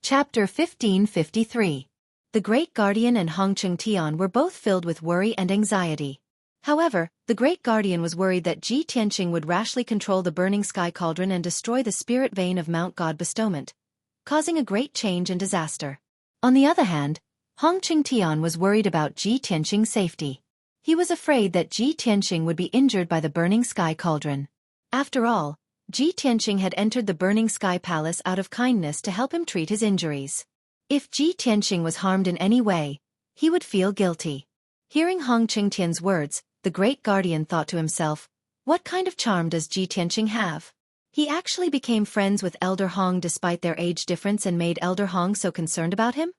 Chapter 1553. The Great Guardian and Hong Cheng-tian were both filled with worry and anxiety. However, the Great Guardian was worried that Ji Tianqing would rashly control the burning sky cauldron and destroy the spirit vein of Mount God Bestowment, causing a great change and disaster. On the other hand, Hong Cheng-tian was worried about Ji Tianqing's safety. He was afraid that Ji Tianqing would be injured by the burning sky cauldron. After all, Ji Tianqing had entered the burning sky palace out of kindness to help him treat his injuries. If Ji Tianqing was harmed in any way, he would feel guilty. Hearing Hong Cheng-tian's words, the Great Guardian thought to himself, what kind of charm does Ji Tianqing have? He actually became friends with Elder Hong despite their age difference and made Elder Hong so concerned about him?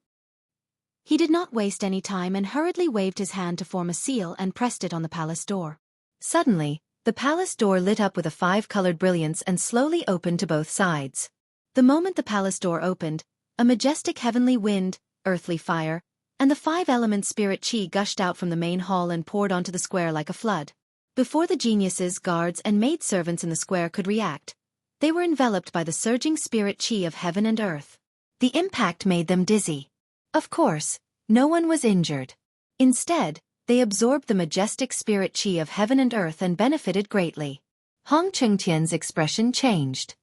He did not waste any time and hurriedly waved his hand to form a seal and pressed it on the palace door. Suddenly, the palace door lit up with a five-colored brilliance and slowly opened to both sides. The moment the palace door opened, a majestic heavenly wind, earthly fire, and the five-element spirit qi gushed out from the main hall and poured onto the square like a flood. Before the geniuses, guards, and maidservants in the square could react, they were enveloped by the surging spirit qi of heaven and earth. The impact made them dizzy. Of course, no one was injured. Instead, they absorbed the majestic spirit qi of heaven and earth and benefited greatly. Hong Cheng-tian's expression changed.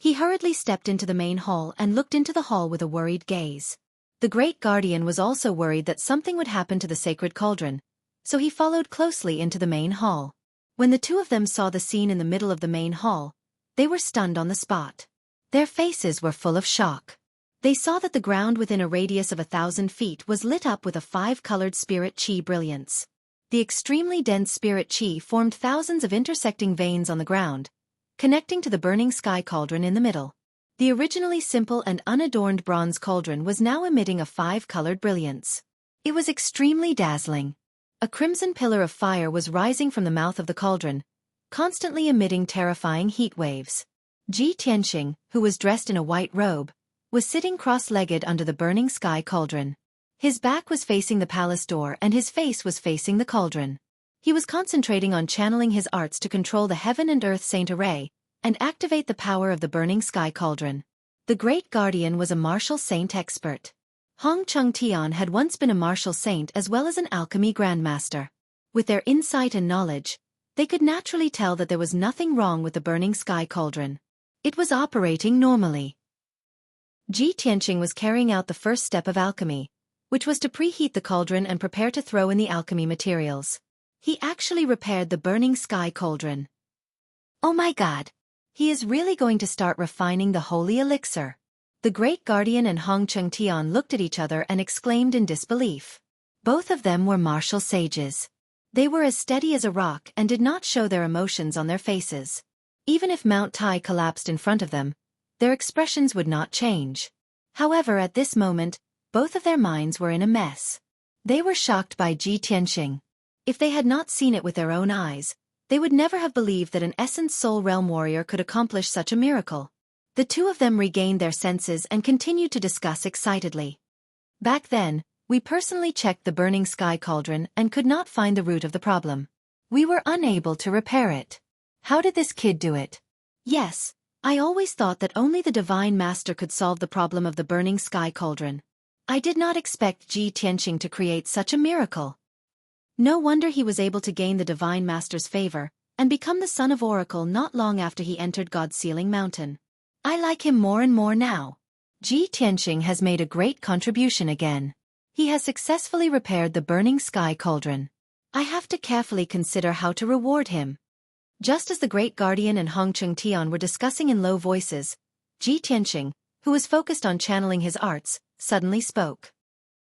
He hurriedly stepped into the main hall and looked into the hall with a worried gaze. The Great Guardian was also worried that something would happen to the sacred cauldron, so he followed closely into the main hall. When the two of them saw the scene in the middle of the main hall, they were stunned on the spot. Their faces were full of shock. They saw that the ground within a radius of 1,000 feet was lit up with a five-colored spirit qi brilliance. The extremely dense spirit qi formed thousands of intersecting veins on the ground, connecting to the burning sky cauldron in the middle. The originally simple and unadorned bronze cauldron was now emitting a five-colored brilliance. It was extremely dazzling. A crimson pillar of fire was rising from the mouth of the cauldron, constantly emitting terrifying heat waves. Ji Tianqing, who was dressed in a white robe, was sitting cross-legged under the burning sky cauldron. His back was facing the palace door and his face was facing the cauldron. He was concentrating on channeling his arts to control the heaven and earth saint array and activate the power of the burning sky cauldron. The Great Guardian was a martial saint expert. Hong Cheng-tian had once been a martial saint as well as an alchemy grandmaster. With their insight and knowledge, they could naturally tell that there was nothing wrong with the burning sky cauldron. It was operating normally. Ji Tianqing was carrying out the first step of alchemy, which was to preheat the cauldron and prepare to throw in the alchemy materials. He actually repaired the burning sky cauldron. Oh my God! He is really going to start refining the holy elixir. The Great Guardian and Hong Cheng-tian looked at each other and exclaimed in disbelief. Both of them were martial sages. They were as steady as a rock and did not show their emotions on their faces. Even if Mount Tai collapsed in front of them, their expressions would not change. However, at this moment, both of their minds were in a mess. They were shocked by Ji Tianqing. If they had not seen it with their own eyes, they would never have believed that an Essence Soul Realm warrior could accomplish such a miracle. The two of them regained their senses and continued to discuss excitedly. Back then, we personally checked the burning sky cauldron and could not find the root of the problem. We were unable to repair it. How did this kid do it? Yes, I always thought that only the Divine Master could solve the problem of the burning sky cauldron. I did not expect Ji Tianqing to create such a miracle. No wonder he was able to gain the Divine Master's favor and become the Son of Oracle not long after he entered God's Sealing Mountain. I like him more and more now. Ji Tianqing has made a great contribution again. He has successfully repaired the burning sky cauldron. I have to carefully consider how to reward him. Just as the Great Guardian and Hong Cheng-tian were discussing in low voices, Ji Tianqing, who was focused on channeling his arts, suddenly spoke.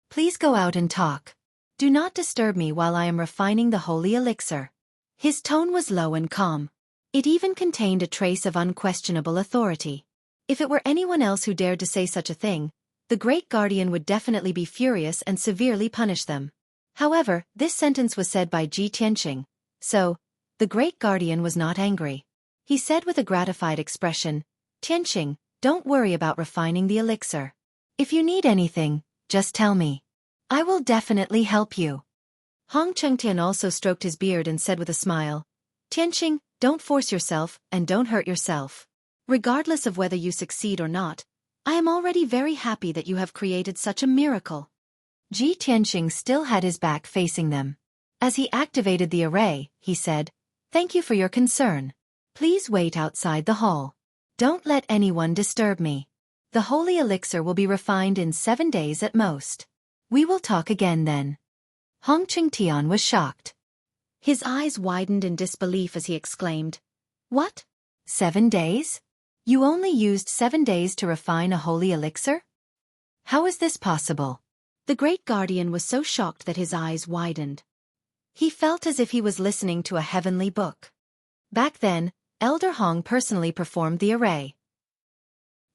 Please go out and talk. Do not disturb me while I am refining the holy elixir. His tone was low and calm. It even contained a trace of unquestionable authority. If it were anyone else who dared to say such a thing, the Great Guardian would definitely be furious and severely punish them. However, this sentence was said by Ji Tianqing, so the Great Guardian was not angry. He said with a gratified expression, Tianqing, don't worry about refining the elixir. If you need anything, just tell me. I will definitely help you. Hong Cheng-tian also stroked his beard and said with a smile, Tianqing, don't force yourself and don't hurt yourself. Regardless of whether you succeed or not, I am already very happy that you have created such a miracle. Ji Tianqing still had his back facing them. As he activated the array, he said, "Thank you for your concern. Please wait outside the hall. Don't let anyone disturb me. The holy elixir will be refined in 7 days at most. We will talk again then." Hong Tian was shocked. His eyes widened in disbelief as he exclaimed, "What? 7 days? You only used 7 days to refine a holy elixir? How is this possible?" The great guardian was so shocked that his eyes widened. He felt as if he was listening to a heavenly book. Back then, Elder Hong personally performed the array.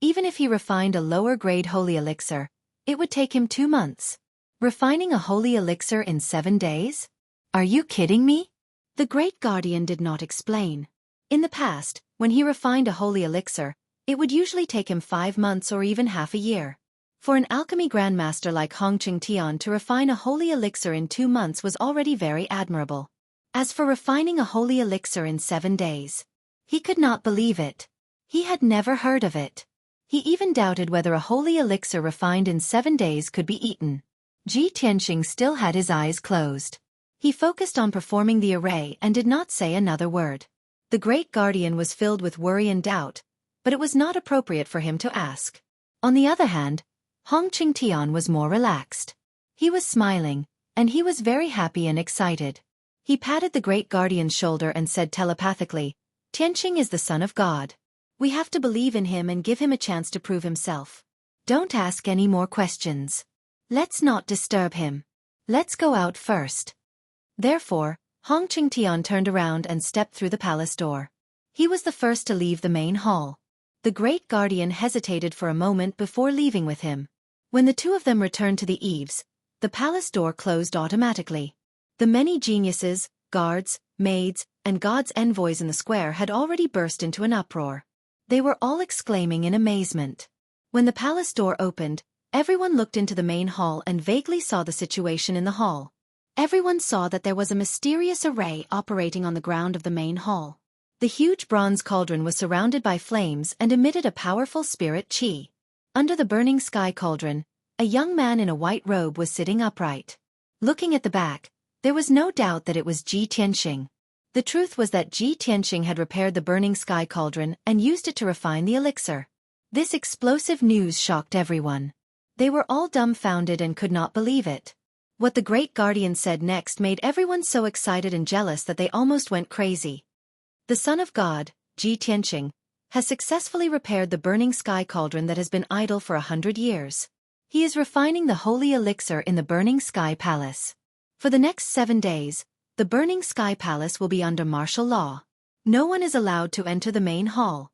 Even if he refined a lower-grade holy elixir, it would take him 2 months. Refining a holy elixir in 7 days? Are you kidding me? The great guardian did not explain. In the past, when he refined a holy elixir, it would usually take him 5 months or even half a year. For an alchemy grandmaster like Hong Tian to refine a holy elixir in 2 months was already very admirable. As for refining a holy elixir in 7 days, he could not believe it. He had never heard of it. He even doubted whether a holy elixir refined in 7 days could be eaten. Ji Tianqing still had his eyes closed. He focused on performing the array and did not say another word. The great guardian was filled with worry and doubt, but it was not appropriate for him to ask. On the other hand, Hong Tian was more relaxed. He was smiling, and he was very happy and excited. He patted the great guardian's shoulder and said telepathically, "Tianqing is the son of God. We have to believe in him and give him a chance to prove himself. Don't ask any more questions. Let's not disturb him. Let's go out first." Therefore, Hong Tian turned around and stepped through the palace door. He was the first to leave the main hall. The great guardian hesitated for a moment before leaving with him. When the two of them returned to the eaves, the palace door closed automatically. The many geniuses, guards, maids, and God's envoys in the square had already burst into an uproar. They were all exclaiming in amazement. When the palace door opened, everyone looked into the main hall and vaguely saw the situation in the hall. Everyone saw that there was a mysterious array operating on the ground of the main hall. The huge bronze cauldron was surrounded by flames and emitted a powerful spirit qi. Under the burning sky cauldron, a young man in a white robe was sitting upright. Looking at the back, there was no doubt that it was Ji Tianqing. The truth was that Ji Tianqing had repaired the burning sky cauldron and used it to refine the elixir. This explosive news shocked everyone. They were all dumbfounded and could not believe it. What the great guardian said next made everyone so excited and jealous that they almost went crazy. The Son of God, Ji Tianqing, has successfully repaired the burning sky cauldron that has been idle for 100 years. He is refining the holy elixir in the burning sky palace. For the next 7 days, the burning sky palace will be under martial law. No one is allowed to enter the main hall.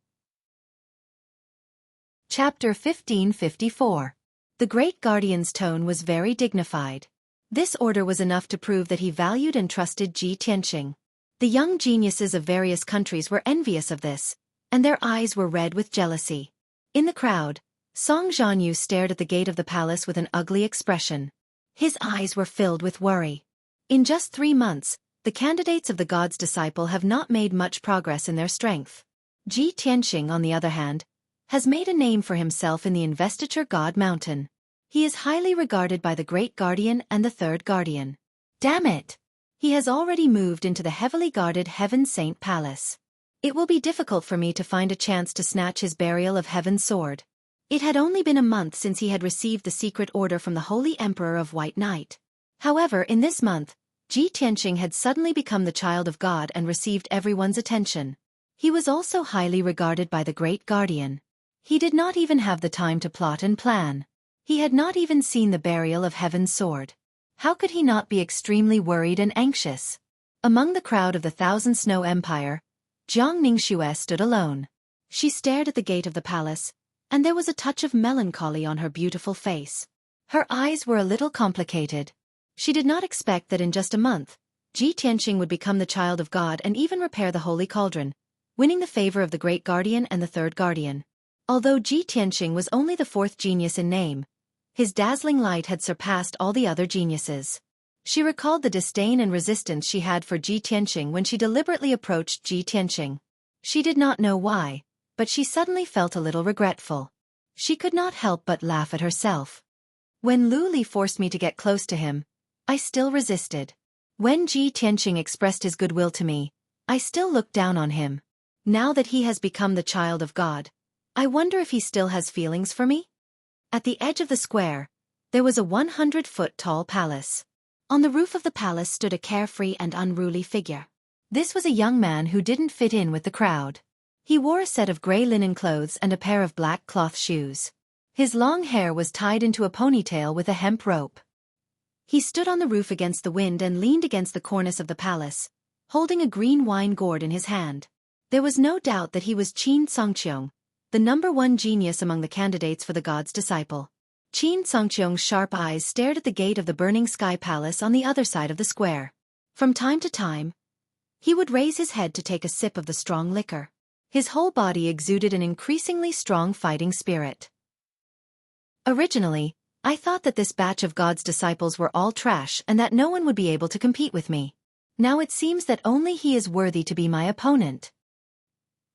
Chapter 1554. The great guardian's tone was very dignified. This order was enough to prove that he valued and trusted Ji Tianqing. The young geniuses of various countries were envious of this, and their eyes were red with jealousy. In the crowd, Song Zhanyu stared at the gate of the palace with an ugly expression. His eyes were filled with worry. In just 3 months, the candidates of the God's disciple have not made much progress in their strength. Ji Tianqing, on the other hand, has made a name for himself in the investiture God Mountain. He is highly regarded by the Great Guardian and the Third Guardian. Damn it! He has already moved into the heavily guarded Heaven Saint Palace. It will be difficult for me to find a chance to snatch his burial of Heaven's sword. It had only been a month since he had received the secret order from the Holy Emperor of White Knight. However, in this month, Ji Tianqing had suddenly become the child of God and received everyone's attention. He was also highly regarded by the Great Guardian. He did not even have the time to plot and plan. He had not even seen the burial of Heaven's sword. How could he not be extremely worried and anxious? Among the crowd of the Thousand Snow Empire, Jiang Ningxue stood alone. She stared at the gate of the palace, and there was a touch of melancholy on her beautiful face. Her eyes were a little complicated. She did not expect that in just a month, Ji Tianqing would become the child of God and even repair the holy cauldron, winning the favor of the Great Guardian and the Third Guardian. Although Ji Tianqing was only the 4th genius in name, his dazzling light had surpassed all the other geniuses. She recalled the disdain and resistance she had for Ji Tianqing when she deliberately approached Ji Tianqing. She did not know why, but she suddenly felt a little regretful. She could not help but laugh at herself. When Lu Li forced me to get close to him, I still resisted. When Ji Tianqing expressed his goodwill to me, I still looked down on him. Now that he has become the child of God, I wonder if he still has feelings for me? At the edge of the square, there was a 100-foot-tall palace. On the roof of the palace stood a carefree and unruly figure. This was a young man who didn't fit in with the crowd. He wore a set of gray linen clothes and a pair of black cloth shoes. His long hair was tied into a ponytail with a hemp rope. He stood on the roof against the wind and leaned against the cornice of the palace, holding a green wine gourd in his hand. There was no doubt that he was Qin Songqiong, the #1 genius among the candidates for the god's disciple. Qin Songqiong's sharp eyes stared at the gate of the burning sky palace on the other side of the square. From time to time, he would raise his head to take a sip of the strong liquor. His whole body exuded an increasingly strong fighting spirit. Originally, I thought that this batch of God's disciples were all trash and that no one would be able to compete with me. Now it seems that only he is worthy to be my opponent.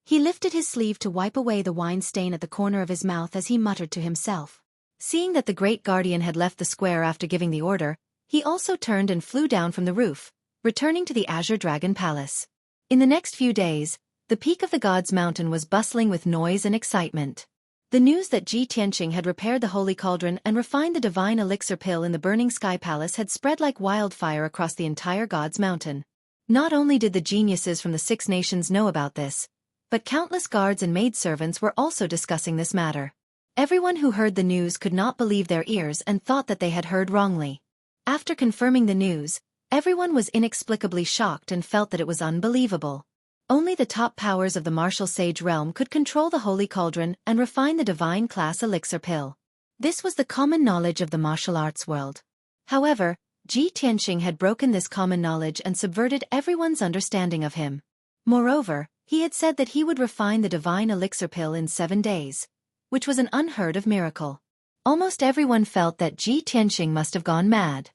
He lifted his sleeve to wipe away the wine stain at the corner of his mouth as he muttered to himself. Seeing that the great guardian had left the square after giving the order, he also turned and flew down from the roof, returning to the Azure Dragon Palace. In the next few days, the peak of the God's Mountain was bustling with noise and excitement. The news that Ji Tianqing had repaired the holy cauldron and refined the divine elixir pill in the burning sky palace had spread like wildfire across the entire God's Mountain. Not only did the geniuses from the 6 nations know about this, but countless guards and maidservants were also discussing this matter. Everyone who heard the news could not believe their ears and thought that they had heard wrongly. After confirming the news, everyone was inexplicably shocked and felt that it was unbelievable. Only the top powers of the martial sage realm could control the holy cauldron and refine the divine class elixir pill. This was the common knowledge of the martial arts world. However, Ji Tianqing had broken this common knowledge and subverted everyone's understanding of him. Moreover, he had said that he would refine the divine elixir pill in 7 days, which was an unheard of miracle. Almost everyone felt that Ji Tianqing must have gone mad.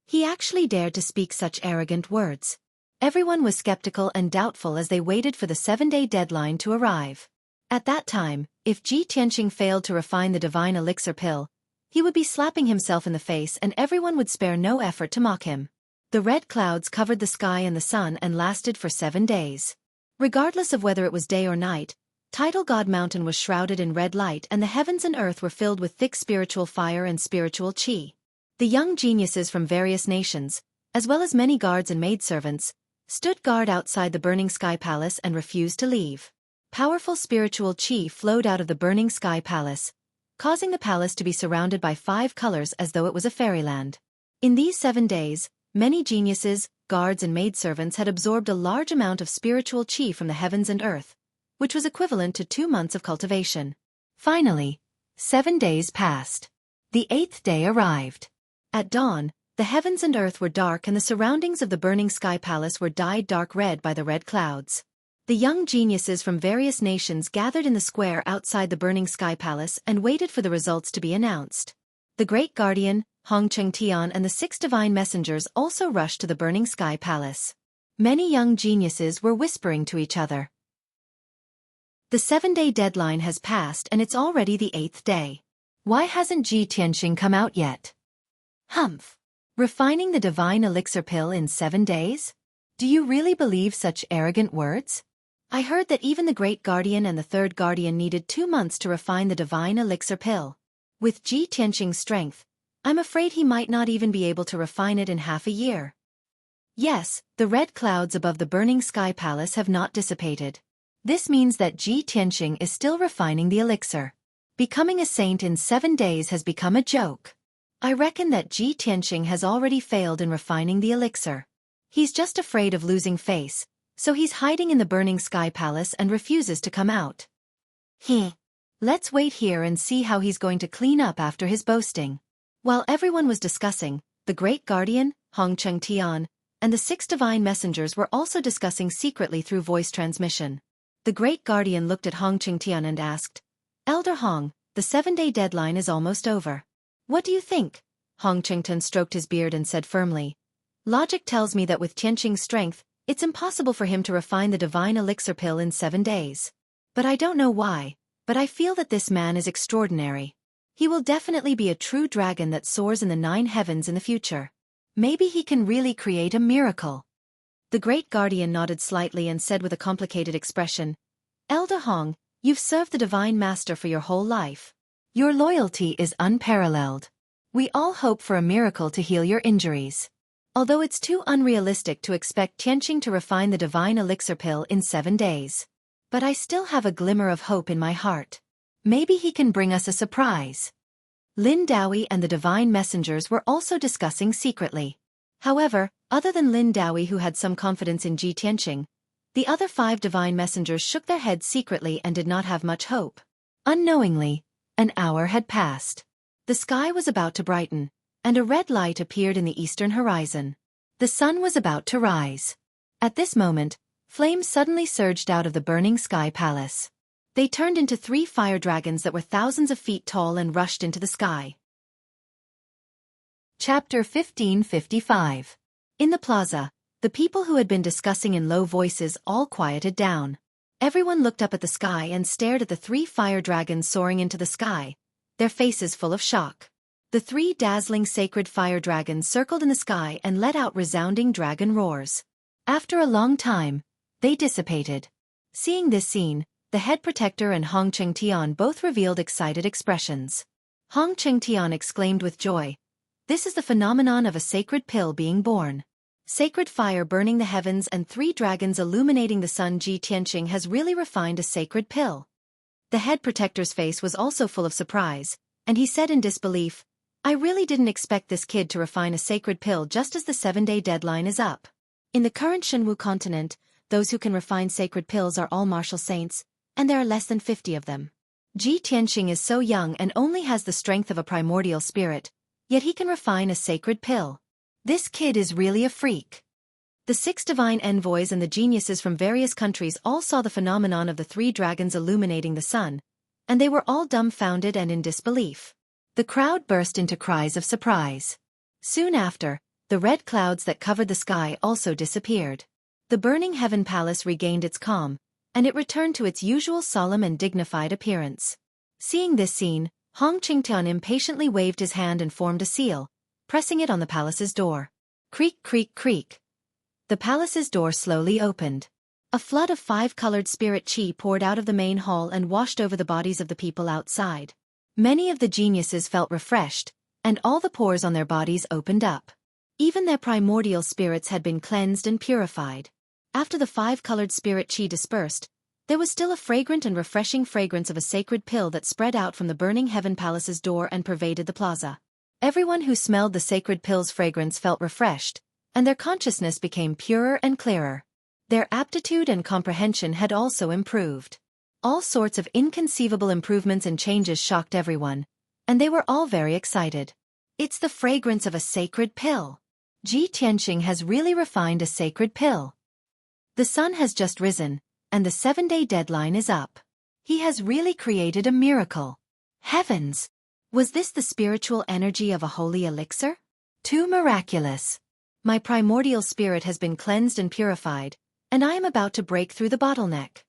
He actually dared to speak such arrogant words. Everyone was skeptical and doubtful as they waited for the 7-day deadline to arrive. At that time, if Ji Tianqing failed to refine the divine elixir pill, he would be slapping himself in the face and everyone would spare no effort to mock him. The red clouds covered the sky and the sun and lasted for 7 days. Regardless of whether it was day or night, Tidal God Mountain was shrouded in red light and the heavens and earth were filled with thick spiritual fire and spiritual qi. The young geniuses from various nations, as well as many guards and maidservants, stood guard outside the burning sky palace and refused to leave. Powerful spiritual qi flowed out of the burning sky palace, causing the palace to be surrounded by 5 colors as though it was a fairyland. In these 7 days, many geniuses, guards and maidservants had absorbed a large amount of spiritual qi from the heavens and earth, which was equivalent to 2 months of cultivation. Finally, 7 days passed. The 8th day arrived. At dawn, the heavens and earth were dark and the surroundings of the burning sky palace were dyed dark red by the red clouds. The young geniuses from various nations gathered in the square outside the burning sky palace and waited for the results to be announced. The great guardian, Hongcheng Tian and the 6 divine messengers also rushed to the burning sky palace. Many young geniuses were whispering to each other. The 7-day deadline has passed and it's already the 8th day. Why hasn't Ji Tianqing come out yet? Humph! Refining the divine elixir pill in 7 days? Do you really believe such arrogant words? I heard that even the great guardian and the 3rd guardian needed 2 months to refine the divine elixir pill. With Ji Tianqing's strength, I'm afraid he might not even be able to refine it in half a year. Yes, the red clouds above the burning sky palace have not dissipated. This means that Ji Tianqing is still refining the elixir. Becoming a saint in 7 days has become a joke. I reckon that Ji Tianqing has already failed in refining the elixir. He's just afraid of losing face, so he's hiding in the burning sky palace and refuses to come out. Let's wait here and see how he's going to clean up after his boasting. While everyone was discussing, the great guardian, Hongcheng Tian, and the 6 divine messengers were also discussing secretly through voice transmission. The great guardian looked at Hongcheng Tian and asked, "Elder Hong, the 7-day deadline is almost over. What do you think?" Hongcheng Tian stroked his beard and said firmly, "Logic tells me that with Tianqing's strength, it's impossible for him to refine the divine elixir pill in 7 days. But I don't know why. but I feel that this man is extraordinary. He will definitely be a true dragon that soars in the 9 heavens in the future. Maybe he can really create a miracle." The great guardian nodded slightly and said with a complicated expression, "Elder Hong, you've served the Divine Master for your whole life. Your loyalty is unparalleled. We all hope for a miracle to heal your injuries. Although it's too unrealistic to expect Tianqing to refine the divine elixir pill in 7 days. But I still have a glimmer of hope in my heart. Maybe he can bring us a surprise." Lin Daoyi and the divine messengers were also discussing secretly. However, other than Lin Daoyi, who had some confidence in Ji Tianqing, the other 5 divine messengers shook their heads secretly and did not have much hope. Unknowingly, an hour had passed. The sky was about to brighten, and a red light appeared in the eastern horizon. The sun was about to rise. At this moment, flames suddenly surged out of the burning sky palace. They turned into 3 fire dragons that were thousands of feet tall and rushed into the sky. Chapter 1555. In the plaza, the people who had been discussing in low voices all quieted down. Everyone looked up at the sky and stared at the 3 fire dragons soaring into the sky, their faces full of shock. The 3 dazzling sacred fire dragons circled in the sky and let out resounding dragon roars. After a long time, they dissipated. Seeing this scene, the head protector and Hong Chengtian both revealed excited expressions. Hong Chengtian exclaimed with joy, "This is the phenomenon of a sacred pill being born. Sacred fire burning the heavens and 3 dragons illuminating the sun. Ji Tianqing has really refined a sacred pill." The head protector's face was also full of surprise, and he said in disbelief, "I really didn't expect this kid to refine a sacred pill just as the 7-day deadline is up. In the current Shenwu continent, those who can refine sacred pills are all martial saints, and there are less than 50 of them. Ji Tianqing is so young and only has the strength of a primordial spirit, yet he can refine a sacred pill. This kid is really a freak." The 6 divine envoys and the geniuses from various countries all saw the phenomenon of the 3 dragons illuminating the sun, and they were all dumbfounded and in disbelief. The crowd burst into cries of surprise. Soon after, the red clouds that covered the sky also disappeared. The burning heaven palace regained its calm, and it returned to its usual solemn and dignified appearance. Seeing this scene, Hong Qingtian impatiently waved his hand and formed a seal, pressing it on the palace's door. Creak, creak, creak. The palace's door slowly opened. A flood of 5-colored spirit chi poured out of the main hall and washed over the bodies of the people outside. Many of the geniuses felt refreshed, and all the pores on their bodies opened up. Even their primordial spirits had been cleansed and purified. After the 5-colored spirit chi dispersed, there was still a fragrant and refreshing fragrance of a sacred pill that spread out from the burning heaven palace's door and pervaded the plaza. Everyone who smelled the sacred pill's fragrance felt refreshed, and their consciousness became purer and clearer. Their aptitude and comprehension had also improved. All sorts of inconceivable improvements and changes shocked everyone, and they were all very excited. It's the fragrance of a sacred pill. Ji Tianqing has really refined a sacred pill. The sun has just risen, and the 7-day deadline is up. He has really created a miracle. Heavens! Was this the spiritual energy of a holy elixir? Too miraculous. My primordial spirit has been cleansed and purified, and I am about to break through the bottleneck.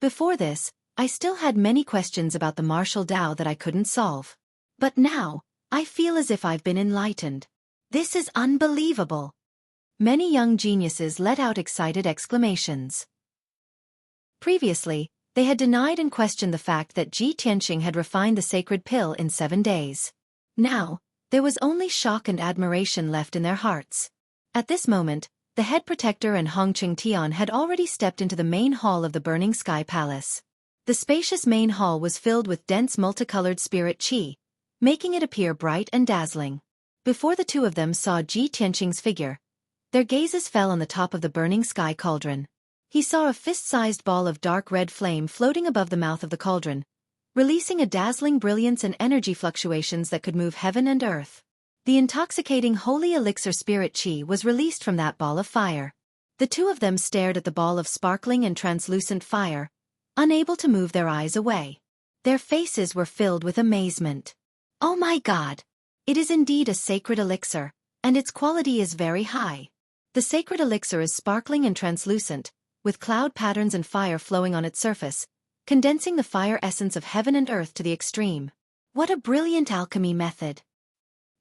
Before this, I still had many questions about the martial Tao that I couldn't solve. But now, I feel as if I've been enlightened. This is unbelievable. Many young geniuses let out excited exclamations. Previously, they had denied and questioned the fact that Ji Tianqing had refined the sacred pill in 7 days. Now, there was only shock and admiration left in their hearts. At this moment, the head protector and Hong Chengtian had already stepped into the main hall of the Burning Sky Palace. The spacious main hall was filled with dense multicolored spirit chi, making it appear bright and dazzling. Before the 2 of them saw Ji Tianqing's figure, their gazes fell on the top of the burning sky cauldron. He saw a fist-sized ball of dark red flame floating above the mouth of the cauldron, releasing a dazzling brilliance and energy fluctuations that could move heaven and earth. The intoxicating holy elixir spirit chi was released from that ball of fire. The 2 of them stared at the ball of sparkling and translucent fire, unable to move their eyes away. Their faces were filled with amazement. Oh my God! It is indeed a sacred elixir, and its quality is very high. The sacred elixir is sparkling and translucent, with cloud patterns and fire flowing on its surface, condensing the fire essence of heaven and earth to the extreme. What a brilliant alchemy method!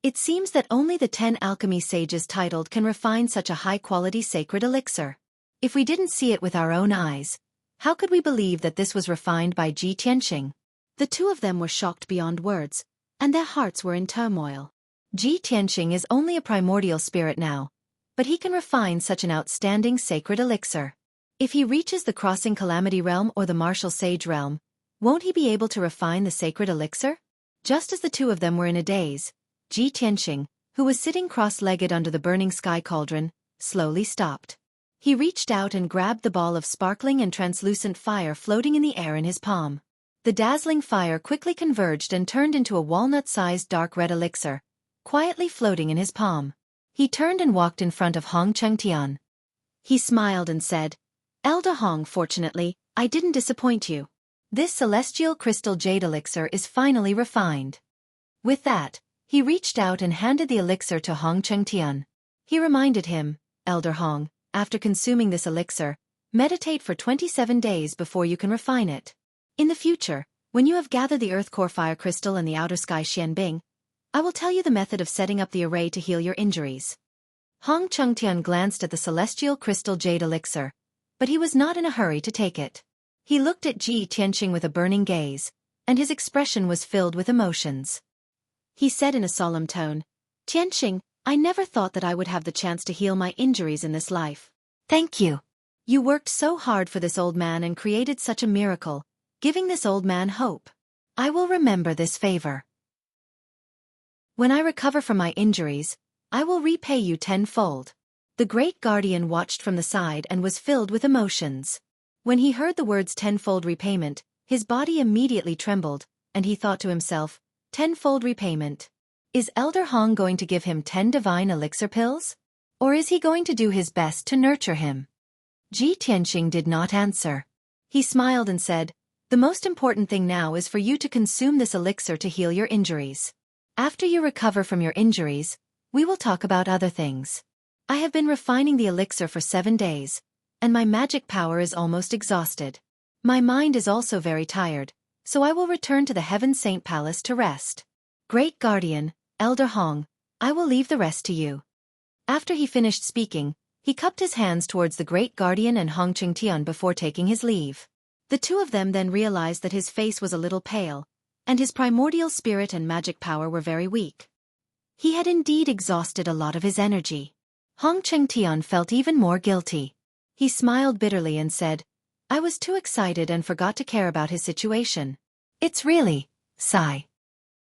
It seems that only the 10 alchemy sages titled can refine such a high-quality sacred elixir. If we didn't see it with our own eyes, how could we believe that this was refined by Ji Tianqing? The two of them were shocked beyond words, and their hearts were in turmoil. Ji Tianqing is only a primordial spirit now, but he can refine such an outstanding sacred elixir. If he reaches the crossing calamity realm or the martial sage realm, won't he be able to refine the sacred elixir? Just as the two of them were in a daze, Ji Tianqing, who was sitting cross-legged under the burning sky cauldron, slowly stopped. He reached out and grabbed the ball of sparkling and translucent fire floating in the air in his palm. The dazzling fire quickly converged and turned into a walnut-sized dark red elixir, quietly floating in his palm. He turned and walked in front of Hong Chengtian. He smiled and said, "Elder Hong, fortunately, I didn't disappoint you. This celestial crystal jade elixir is finally refined." With that, he reached out and handed the elixir to Hong Chengtian. He reminded him, "Elder Hong, after consuming this elixir, meditate for 27 days before you can refine it. In the future, when you have gathered the earth core fire crystal and the outer sky Xianbing, I will tell you the method of setting up the array to heal your injuries." Hong Chengtian glanced at the celestial crystal jade elixir, but he was not in a hurry to take it. He looked at Ji Tianqing with a burning gaze, and his expression was filled with emotions. He said in a solemn tone, "Tianqing, I never thought that I would have the chance to heal my injuries in this life. Thank you. You worked so hard for this old man and created such a miracle, giving this old man hope. I will remember this favor. When I recover from my injuries, I will repay you tenfold." The great guardian watched from the side and was filled with emotions. When he heard the words tenfold repayment, his body immediately trembled, and he thought to himself, tenfold repayment. Is Elder Hong going to give him 10 divine elixir pills? Or is he going to do his best to nurture him? Ji Tianqing did not answer. He smiled and said, "The most important thing now is for you to consume this elixir to heal your injuries. After you recover from your injuries, we will talk about other things. I have been refining the elixir for 7 days, and my magic power is almost exhausted. My mind is also very tired, so I will return to the Heaven Saint Palace to rest. Great Guardian, Elder Hong, I will leave the rest to you." After he finished speaking, he cupped his hands towards the Great Guardian and Hong Chengtian before taking his leave. The two of them then realized that his face was a little pale, and his primordial spirit and magic power were very weak. He had indeed exhausted a lot of his energy. Hong Chengtian felt even more guilty. He smiled bitterly and said, "I was too excited and forgot to care about his situation." "It's really, sigh."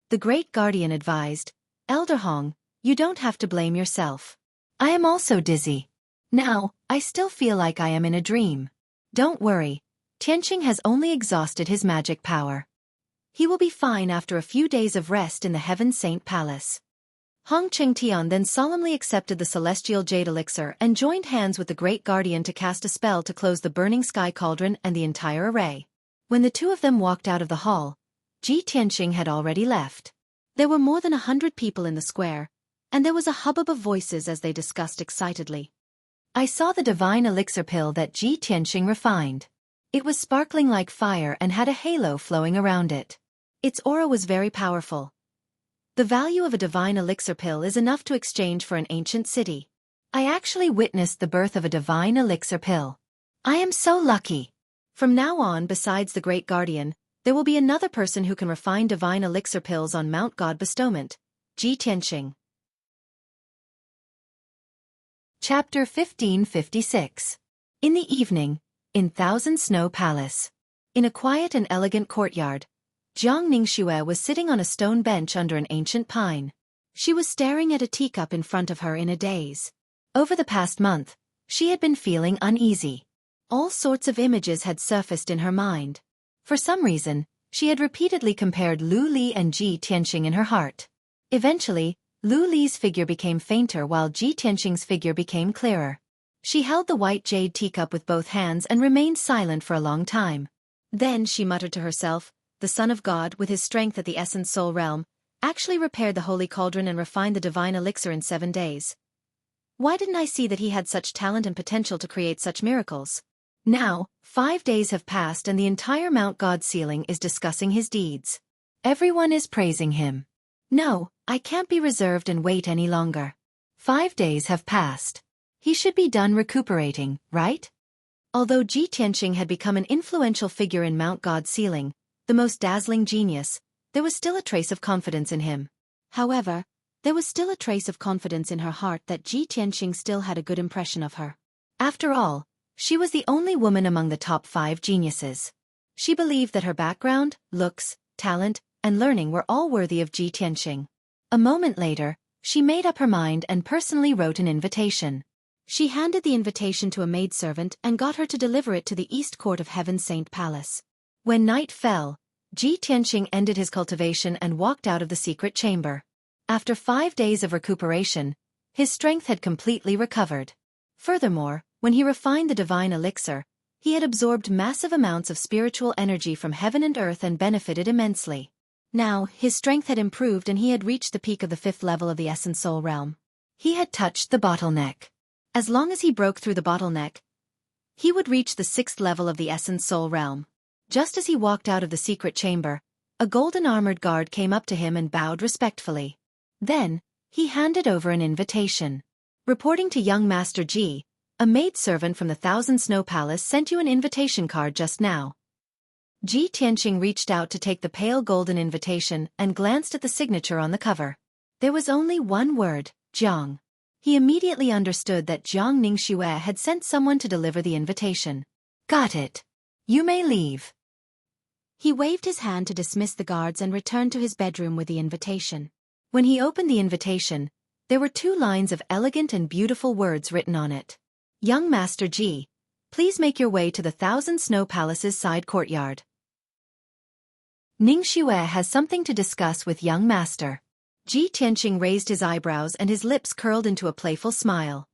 The Great Guardian advised, "Elder Hong, you don't have to blame yourself. I am also dizzy. Now, I still feel like I am in a dream. Don't worry, Tianqing has only exhausted his magic power. He will be fine after a few days of rest in the Heaven Saint Palace." Hong Chengtian then solemnly accepted the celestial jade elixir and joined hands with the Great Guardian to cast a spell to close the burning sky cauldron and the entire array. When the two of them walked out of the hall, Ji Tianqing had already left. There were more than 100 people in the square, and there was a hubbub of voices as they discussed excitedly. "I saw the divine elixir pill that Ji Tianqing refined. It was sparkling like fire and had a halo flowing around it. Its aura was very powerful. The value of a divine elixir pill is enough to exchange for an ancient city. I actually witnessed the birth of a divine elixir pill. I am so lucky. From now on, besides the Great Guardian, there will be another person who can refine divine elixir pills on Mount God Bestowment, Ji Tianqing." Chapter 1556. In the evening, in Thousand Snow Palace. In a quiet and elegant courtyard, Jiang Ningxue was sitting on a stone bench under an ancient pine. She was staring at a teacup in front of her in a daze. Over the past month, she had been feeling uneasy. All sorts of images had surfaced in her mind. For some reason, she had repeatedly compared Lu Li and Ji Tianqing in her heart. Eventually, Lu Li's figure became fainter while Ji Tianqing's figure became clearer. She held the white jade teacup with both hands and remained silent for a long time. Then she muttered to herself, "The Son of God, with his strength at the Essence Soul realm, actually repaired the holy cauldron and refined the divine elixir in 7 days. Why didn't I see that he had such talent and potential to create such miracles? Now, 5 days have passed and the entire Mount God ceiling is discussing his deeds. Everyone is praising him. No, I can't be reserved and wait any longer. 5 days have passed. He should be done recuperating, right? Although Ji Tianqing had become an influential figure in Mount God ceiling, the most dazzling genius, there was still a trace of confidence in him. However, there was still a trace of confidence in her heart that Ji Tianqing still had a good impression of her. After all, she was the only woman among the top 5 geniuses. She believed that her background, looks, talent, and learning were all worthy of Ji Tianqing. A moment later, she made up her mind and personally wrote an invitation. She handed the invitation to a maidservant and got her to deliver it to the East Court of Heaven's Saint Palace. When night fell, Ji Tianqing ended his cultivation and walked out of the secret chamber. After 5 days of recuperation, his strength had completely recovered. Furthermore, when he refined the divine elixir, he had absorbed massive amounts of spiritual energy from heaven and earth and benefited immensely. Now, his strength had improved and he had reached the peak of the 5th level of the Essence Soul realm. He had touched the bottleneck. As long as he broke through the bottleneck, he would reach the 6th level of the Essence Soul realm. Just as he walked out of the secret chamber, a golden armored guard came up to him and bowed respectfully. Then, he handed over an invitation. Reporting to young Master Ji, a maidservant from the Thousand Snow Palace sent you an invitation card just now. Ji Tianqing reached out to take the pale golden invitation and glanced at the signature on the cover. There was only one word, Jiang. He immediately understood that Jiang Ningxue had sent someone to deliver the invitation. Got it. You may leave. He waved his hand to dismiss the guards and returned to his bedroom with the invitation. When he opened the invitation, there were 2 lines of elegant and beautiful words written on it. Young Master Ji, please make your way to the Thousand Snow Palace's side courtyard. Ningxue has something to discuss with young Master. Ji Tianqing raised his eyebrows and his lips curled into a playful smile.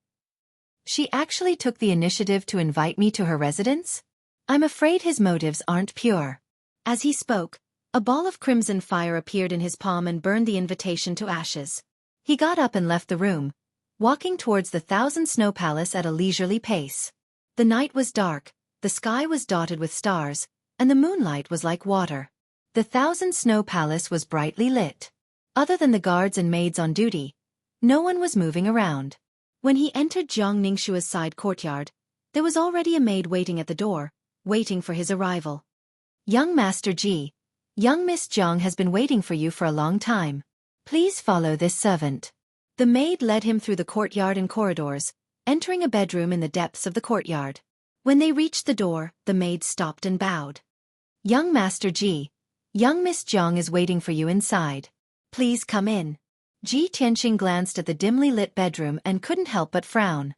She actually took the initiative to invite me to her residence? I'm afraid his motives aren't pure. As he spoke, a ball of crimson fire appeared in his palm and burned the invitation to ashes. He got up and left the room, walking towards the Thousand Snow Palace at a leisurely pace. The night was dark, the sky was dotted with stars, and the moonlight was like water. The Thousand Snow Palace was brightly lit. Other than the guards and maids on duty, no one was moving around. When he entered Jiang Ningxue's side courtyard, there was already a maid waiting at the door, waiting for his arrival. Young Master Ji, young Miss Jiang has been waiting for you for a long time. Please follow this servant. The maid led him through the courtyard and corridors, entering a bedroom in the depths of the courtyard. When they reached the door, the maid stopped and bowed. Young Master Ji, young Miss Jiang is waiting for you inside. Please come in. Ji Tianqing glanced at the dimly lit bedroom and couldn't help but frown.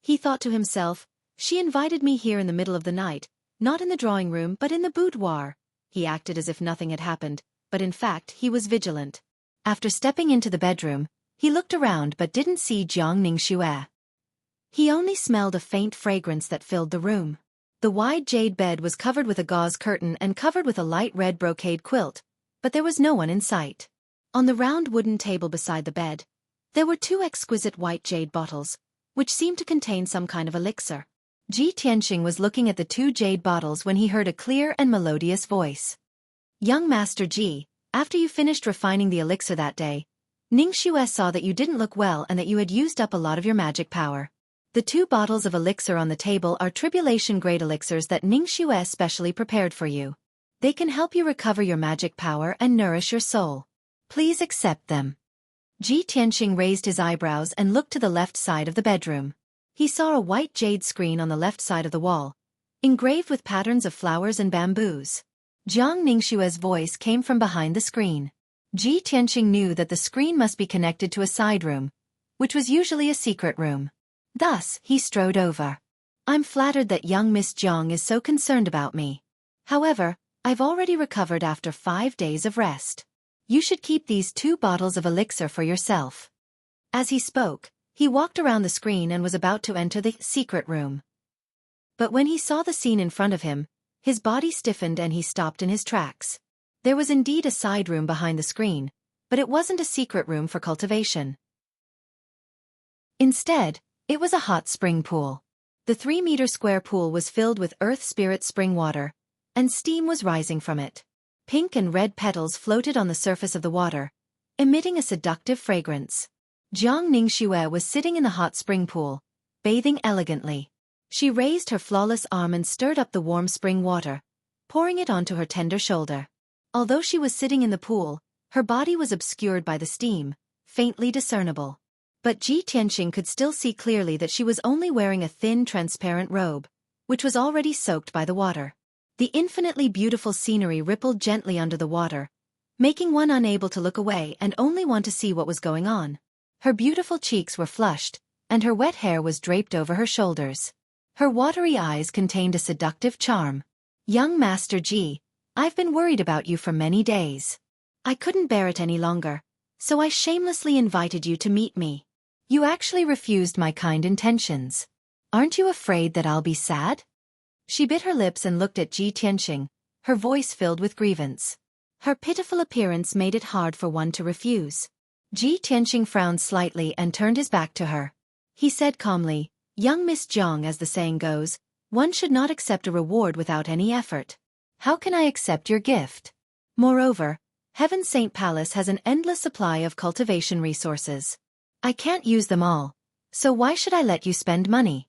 He thought to himself, she invited me here in the middle of the night, not in the drawing room but in the boudoir. He acted as if nothing had happened, but in fact he was vigilant. After stepping into the bedroom, he looked around but didn't see Jiang Ningxue. He only smelled a faint fragrance that filled the room. The wide jade bed was covered with a gauze curtain and covered with a light red brocade quilt, but there was no one in sight. On the round wooden table beside the bed, there were 2 exquisite white jade bottles, which seemed to contain some kind of elixir. Ji Tianqing was looking at the 2 jade bottles when he heard a clear and melodious voice. Young Master Ji, after you finished refining the elixir that day, Ningxue saw that you didn't look well and that you had used up a lot of your magic power. The 2 bottles of elixir on the table are tribulation-grade elixirs that Ningxue specially prepared for you. They can help you recover your magic power and nourish your soul. Please accept them. Ji Tianqing raised his eyebrows and looked to the left side of the bedroom. He saw a white jade screen on the left side of the wall, engraved with patterns of flowers and bamboos. Jiang Ningxue's voice came from behind the screen. Ji Tianqing knew that the screen must be connected to a side room, which was usually a secret room. Thus, he strode over. I'm flattered that young Miss Jiang is so concerned about me. However, I've already recovered after 5 days of rest. You should keep these 2 bottles of elixir for yourself. As he spoke, he walked around the screen and was about to enter the secret room. But when he saw the scene in front of him, his body stiffened and he stopped in his tracks. There was indeed a side room behind the screen, but it wasn't a secret room for cultivation. Instead, it was a hot spring pool. The 3-meter square pool was filled with Earth Spirit spring water, and steam was rising from it. Pink and red petals floated on the surface of the water, emitting a seductive fragrance. Jiang Ningxue was sitting in the hot spring pool, bathing elegantly. She raised her flawless arm and stirred up the warm spring water, pouring it onto her tender shoulder. Although she was sitting in the pool, her body was obscured by the steam, faintly discernible. But Ji Tianqing could still see clearly that she was only wearing a thin, transparent robe, which was already soaked by the water. The infinitely beautiful scenery rippled gently under the water, making one unable to look away and only want to see what was going on. Her beautiful cheeks were flushed, and her wet hair was draped over her shoulders. Her watery eyes contained a seductive charm. "Young Master Ji, I've been worried about you for many days. I couldn't bear it any longer, so I shamelessly invited you to meet me. You actually refused my kind intentions. Aren't you afraid that I'll be sad?" She bit her lips and looked at Ji Tianqing, her voice filled with grievance. Her pitiful appearance made it hard for one to refuse. Ji Tianqing frowned slightly and turned his back to her. He said calmly, "Young Miss Jiang, as the saying goes, one should not accept a reward without any effort. How can I accept your gift? Moreover, Heaven Saint Palace has an endless supply of cultivation resources. I can't use them all, so why should I let you spend money?"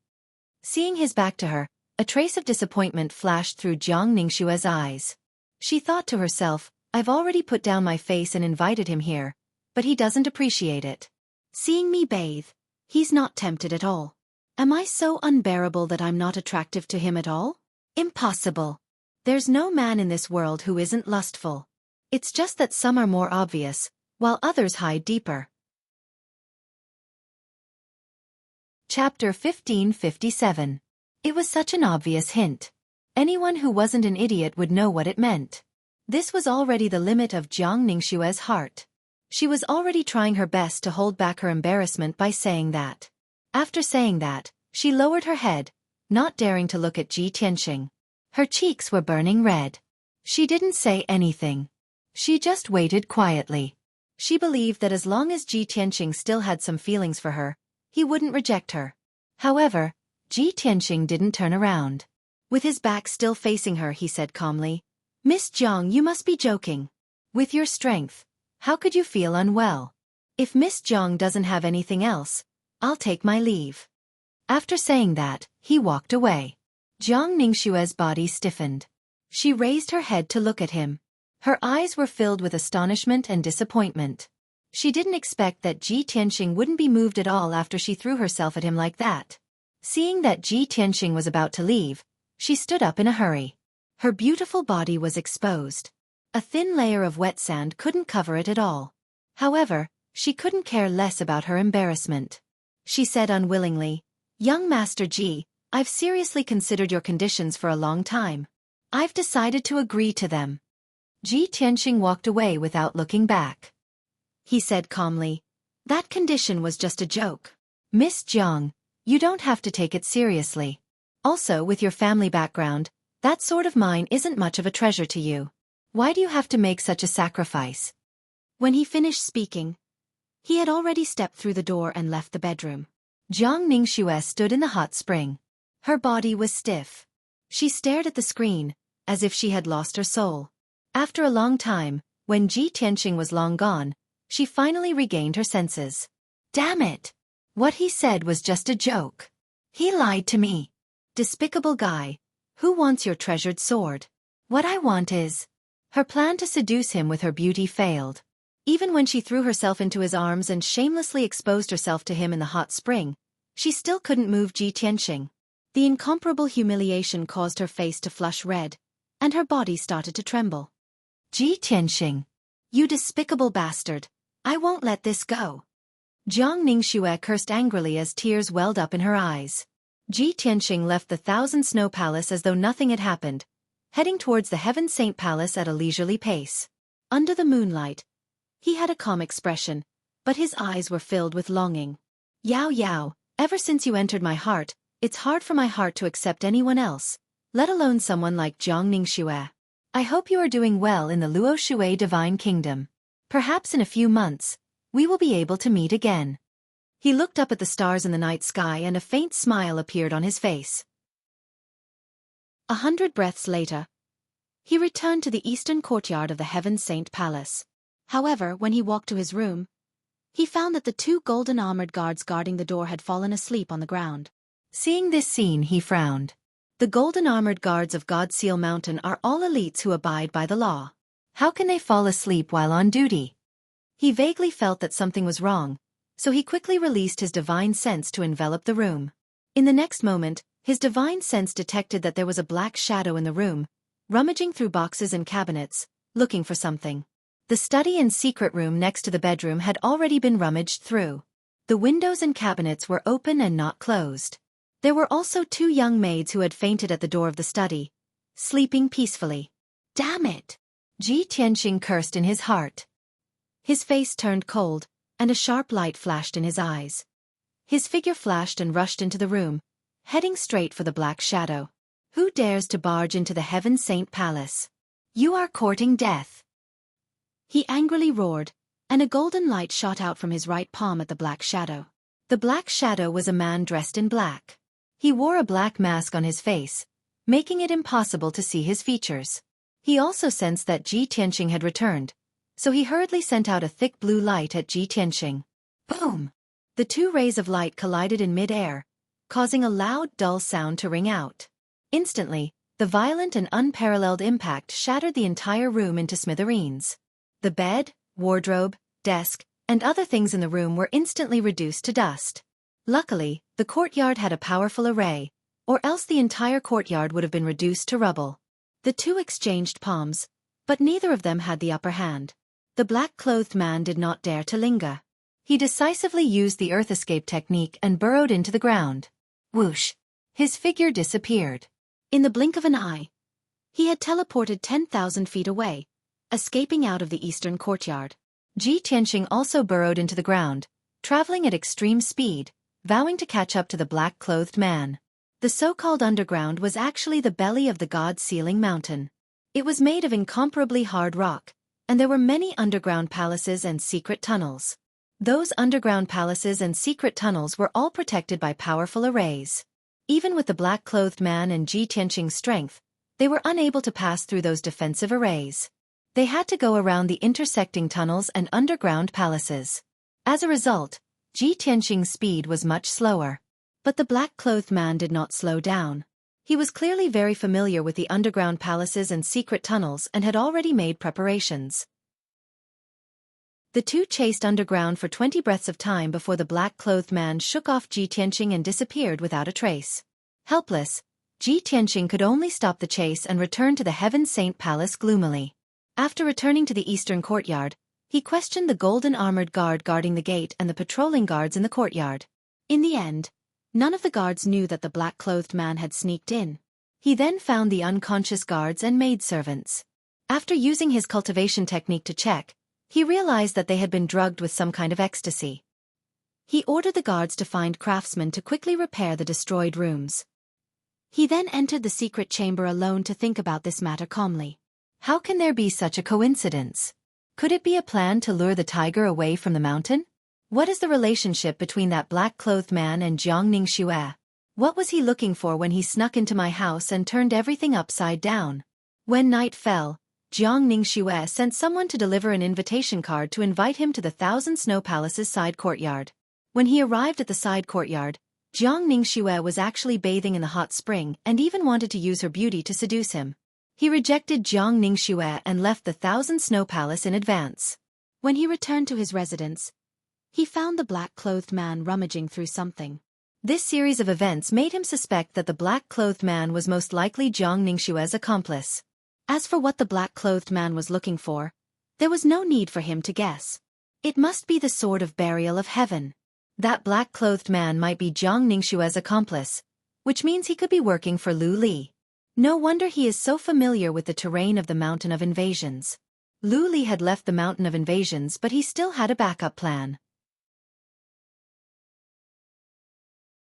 Seeing his back to her, a trace of disappointment flashed through Jiang Ningxue's eyes. She thought to herself, "I've already put down my face and invited him here, but he doesn't appreciate it. Seeing me bathe, he's not tempted at all. Am I so unbearable that I'm not attractive to him at all? Impossible. There's no man in this world who isn't lustful. It's just that some are more obvious, while others hide deeper." Chapter 1557. It was such an obvious hint. Anyone who wasn't an idiot would know what it meant. This was already the limit of Jiang Ningxue's heart. She was already trying her best to hold back her embarrassment by saying that. After saying that, she lowered her head, not daring to look at Ji Tianqing. Her cheeks were burning red. She didn't say anything. She just waited quietly. She believed that as long as Ji Tianqing still had some feelings for her, he wouldn't reject her. However, Ji Tianqing didn't turn around. With his back still facing her, he said calmly, "Miss Jiang, you must be joking. With your strength, how could you feel unwell? If Miss Jiang doesn't have anything else, I'll take my leave." After saying that, he walked away. Jiang Ningxue's body stiffened. She raised her head to look at him. Her eyes were filled with astonishment and disappointment. She didn't expect that Ji Tianqing wouldn't be moved at all after she threw herself at him like that. Seeing that Ji Tianqing was about to leave, she stood up in a hurry. Her beautiful body was exposed. A thin layer of wet sand couldn't cover it at all. However, she couldn't care less about her embarrassment. She said unwillingly, "Young Master Ji, I've seriously considered your conditions for a long time. I've decided to agree to them." Ji Tianqing walked away without looking back. He said calmly, "That condition was just a joke. Miss Jiang, you don't have to take it seriously. Also, with your family background, that sort of mine isn't much of a treasure to you. Why do you have to make such a sacrifice?" When he finished speaking, he had already stepped through the door and left the bedroom. Jiang Ningxue stood in the hot spring. Her body was stiff. She stared at the screen, as if she had lost her soul. After a long time, when Ji Tianqing was long gone, she finally regained her senses. Damn it! What he said was just a joke. He lied to me. Despicable guy. Who wants your treasured sword? What I want is... Her plan to seduce him with her beauty failed. Even when she threw herself into his arms and shamelessly exposed herself to him in the hot spring, she still couldn't move Ji Tianqing. The incomparable humiliation caused her face to flush red, and her body started to tremble. Ji Tianqing. You despicable bastard. I won't let this go. Jiang Ningxue cursed angrily as tears welled up in her eyes. Ji Tianqing left the Thousand Snow Palace as though nothing had happened, heading towards the Heaven Saint Palace at a leisurely pace. Under the moonlight, he had a calm expression, but his eyes were filled with longing. Yao Yao, ever since you entered my heart, it's hard for my heart to accept anyone else, let alone someone like Jiang Ningxue. I hope you are doing well in the Luo Shui Divine Kingdom. Perhaps in a few months, we will be able to meet again. He looked up at the stars in the night sky and a faint smile appeared on his face. 100 breaths later, he returned to the eastern courtyard of the Heaven Saint Palace. However, when he walked to his room, he found that the 2 golden armored guards guarding the door had fallen asleep on the ground. Seeing this scene, he frowned. The golden armored guards of God's Seal Mountain are all elites who abide by the law. How can they fall asleep while on duty? He vaguely felt that something was wrong, so he quickly released his divine sense to envelop the room. In the next moment, his divine sense detected that there was a black shadow in the room, rummaging through boxes and cabinets, looking for something. The study and secret room next to the bedroom had already been rummaged through. The windows and cabinets were open and not closed. There were also 2 young maids who had fainted at the door of the study, sleeping peacefully. Damn it! Ji Tianqing cursed in his heart. His face turned cold, and a sharp light flashed in his eyes. His figure flashed and rushed into the room, heading straight for the black shadow. Who dares to barge into the Heaven Saint Palace? You are courting death! He angrily roared, and a golden light shot out from his right palm at the black shadow. The black shadow was a man dressed in black. He wore a black mask on his face, making it impossible to see his features. He also sensed that Ji Tianqing had returned, so he hurriedly sent out a thick blue light at Ji Tianqing. Boom! The 2 rays of light collided in mid-air, causing a loud, dull sound to ring out. Instantly, the violent and unparalleled impact shattered the entire room into smithereens. The bed, wardrobe, desk, and other things in the room were instantly reduced to dust. Luckily, the courtyard had a powerful array, or else the entire courtyard would have been reduced to rubble. The 2 exchanged palms, but neither of them had the upper hand. The black-clothed man did not dare to linger. He decisively used the earth escape technique and burrowed into the ground. Whoosh! His figure disappeared. In the blink of an eye, he had teleported 10,000 feet away, escaping out of the eastern courtyard. Ji Tianqing also burrowed into the ground, traveling at extreme speed, vowing to catch up to the black-clothed man. The so-called underground was actually the belly of the God-Sealing Mountain. It was made of incomparably hard rock, and there were many underground palaces and secret tunnels. Those underground palaces and secret tunnels were all protected by powerful arrays. Even with the black-clothed man and Ji Tianqing's strength, they were unable to pass through those defensive arrays. They had to go around the intersecting tunnels and underground palaces. As a result, Ji Tianqing's speed was much slower. But the black-clothed man did not slow down. He was clearly very familiar with the underground palaces and secret tunnels and had already made preparations. The 2 chased underground for 20 breaths of time before the black-clothed man shook off Ji Tianqing and disappeared without a trace. Helpless, Ji Tianqing could only stop the chase and return to the Heaven Saint Palace gloomily. After returning to the eastern courtyard, he questioned the golden armored guard guarding the gate and the patrolling guards in the courtyard. In the end, none of the guards knew that the black-clothed man had sneaked in. He then found the unconscious guards and maidservants. After using his cultivation technique to check, he realized that they had been drugged with some kind of ecstasy. He ordered the guards to find craftsmen to quickly repair the destroyed rooms. He then entered the secret chamber alone to think about this matter calmly. How can there be such a coincidence? Could it be a plan to lure the tiger away from the mountain? What is the relationship between that black-clothed man and Jiangning Xue? What was he looking for when he snuck into my house and turned everything upside down? When night fell, Jiangning Xue sent someone to deliver an invitation card to invite him to the Thousand Snow Palace's side courtyard. When he arrived at the side courtyard, Jiangning Xue was actually bathing in the hot spring and even wanted to use her beauty to seduce him. He rejected Jiangning Xue and left the Thousand Snow Palace in advance. When he returned to his residence, he found the black-clothed man rummaging through something. This series of events made him suspect that the black-clothed man was most likely Jiangning Xue's accomplice. As for what the black-clothed man was looking for, there was no need for him to guess. It must be the Sword of Burial of Heaven. That black-clothed man might be Jiangning Xue's accomplice, which means he could be working for Lu Li. No wonder he is so familiar with the terrain of the Mountain of Invasions. Lu Li had left the Mountain of Invasions, but he still had a backup plan.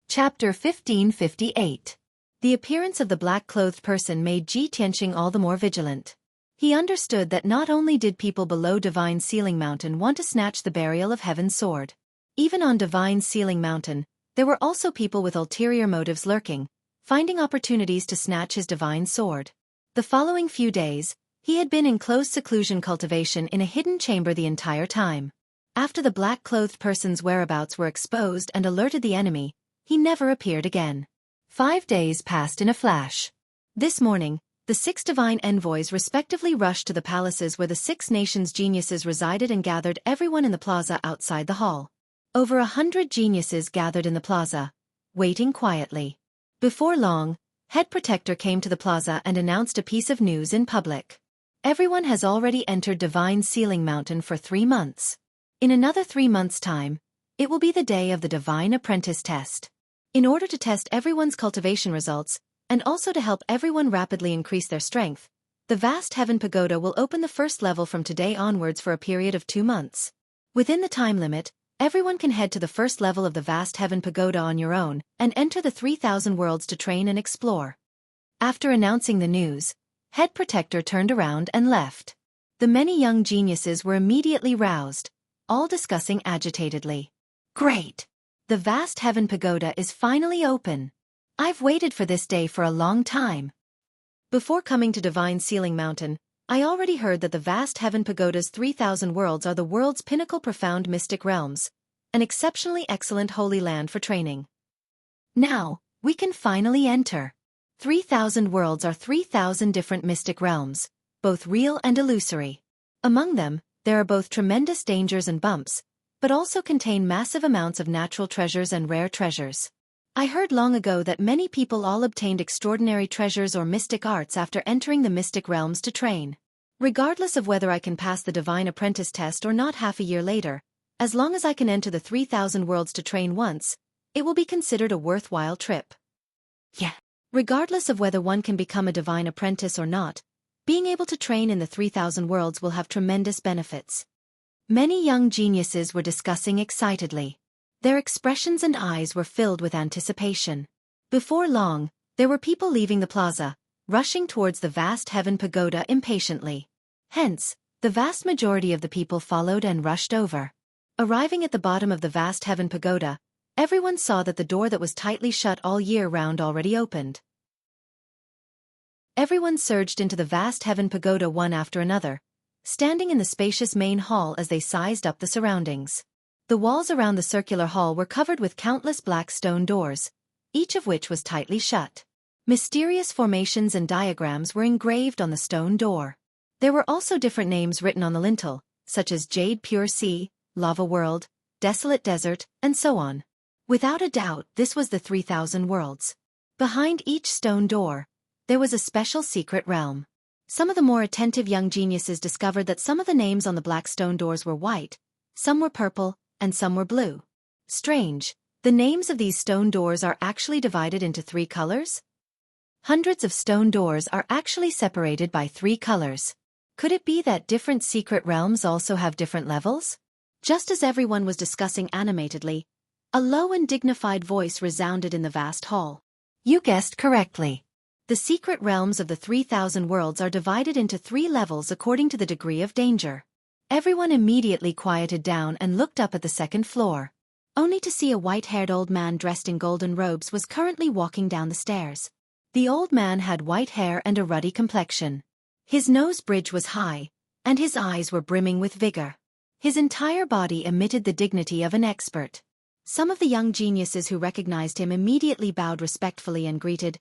Chapter 1558. The appearance of the black-clothed person made Ji Tianqing all the more vigilant. He understood that not only did people below Divine Sealing Mountain want to snatch the Burial of Heaven's sword, Even on Divine Sealing Mountain, there were also people with ulterior motives lurking, finding opportunities to snatch his divine sword. The following few days, he had been in close seclusion cultivation in a hidden chamber the entire time. After the black-clothed person's whereabouts were exposed and alerted the enemy, he never appeared again. 5 days passed in a flash. This morning, the 6 divine envoys respectively rushed to the palaces where the 6 nations' geniuses resided and gathered everyone in the plaza outside the hall. Over 100 geniuses gathered in the plaza, waiting quietly. Before long, Head Protector came to the plaza and announced a piece of news in public. Everyone has already entered Divine Sealing Mountain for 3 months. In another 3 months' time, it will be the day of the Divine Apprentice Test. In order to test everyone's cultivation results, and also to help everyone rapidly increase their strength, the Vast Heaven Pagoda will open the first level from today onwards for a period of 2 months. Within the time limit, everyone can head to the first level of the Vast Heaven Pagoda on your own and enter the 3,000 worlds to train and explore. After announcing the news, Head Protector turned around and left. The many young geniuses were immediately roused, all discussing agitatedly. Great! The Vast Heaven Pagoda is finally open. I've waited for this day for a long time. Before coming to Divine Sealing Mountain, I already heard that the Vast Heaven Pagoda's 3,000 worlds are the world's pinnacle profound mystic realms, an exceptionally excellent holy land for training. Now, we can finally enter. 3,000 worlds are 3,000 different mystic realms, both real and illusory. Among them, there are both tremendous dangers and bumps, but also contain massive amounts of natural treasures and rare treasures. I heard long ago that many people all obtained extraordinary treasures or mystic arts after entering the mystic realms to train. Regardless of whether I can pass the Divine Apprentice test or not half a year later, as long as I can enter the 3,000 worlds to train once, it will be considered a worthwhile trip. Yeah. Regardless of whether one can become a Divine Apprentice or not, being able to train in the 3,000 worlds will have tremendous benefits. Many young geniuses were discussing excitedly. Their expressions and eyes were filled with anticipation. Before long, there were people leaving the plaza, rushing towards the Vast Heaven Pagoda impatiently. Hence, the vast majority of the people followed and rushed over. Arriving at the bottom of the Vast Heaven Pagoda, everyone saw that the door that was tightly shut all year round already opened. Everyone surged into the Vast Heaven Pagoda one after another, standing in the spacious main hall as they sized up the surroundings. The walls around the circular hall were covered with countless black stone doors, each of which was tightly shut. Mysterious formations and diagrams were engraved on the stone door. There were also different names written on the lintel, such as Jade Pure Sea, Lava World, Desolate Desert, and so on. Without a doubt, this was the 3,000 worlds. Behind each stone door, there was a special secret realm. Some of the more attentive young geniuses discovered that some of the names on the black stone doors were white, some were purple, and some were blue. Strange, the names of these stone doors are actually divided into 3 colors? Hundreds of stone doors are actually separated by 3 colors. Could it be that different secret realms also have different levels? Just as everyone was discussing animatedly, a low and dignified voice resounded in the vast hall. You guessed correctly. The secret realms of the 3,000 worlds are divided into 3 levels according to the degree of danger. Everyone immediately quieted down and looked up at the 2nd floor, only to see a white-haired old man dressed in golden robes was currently walking down the stairs. The old man had white hair and a ruddy complexion. His nose bridge was high, and his eyes were brimming with vigor. His entire body emitted the dignity of an expert. Some of the young geniuses who recognized him immediately bowed respectfully and greeted,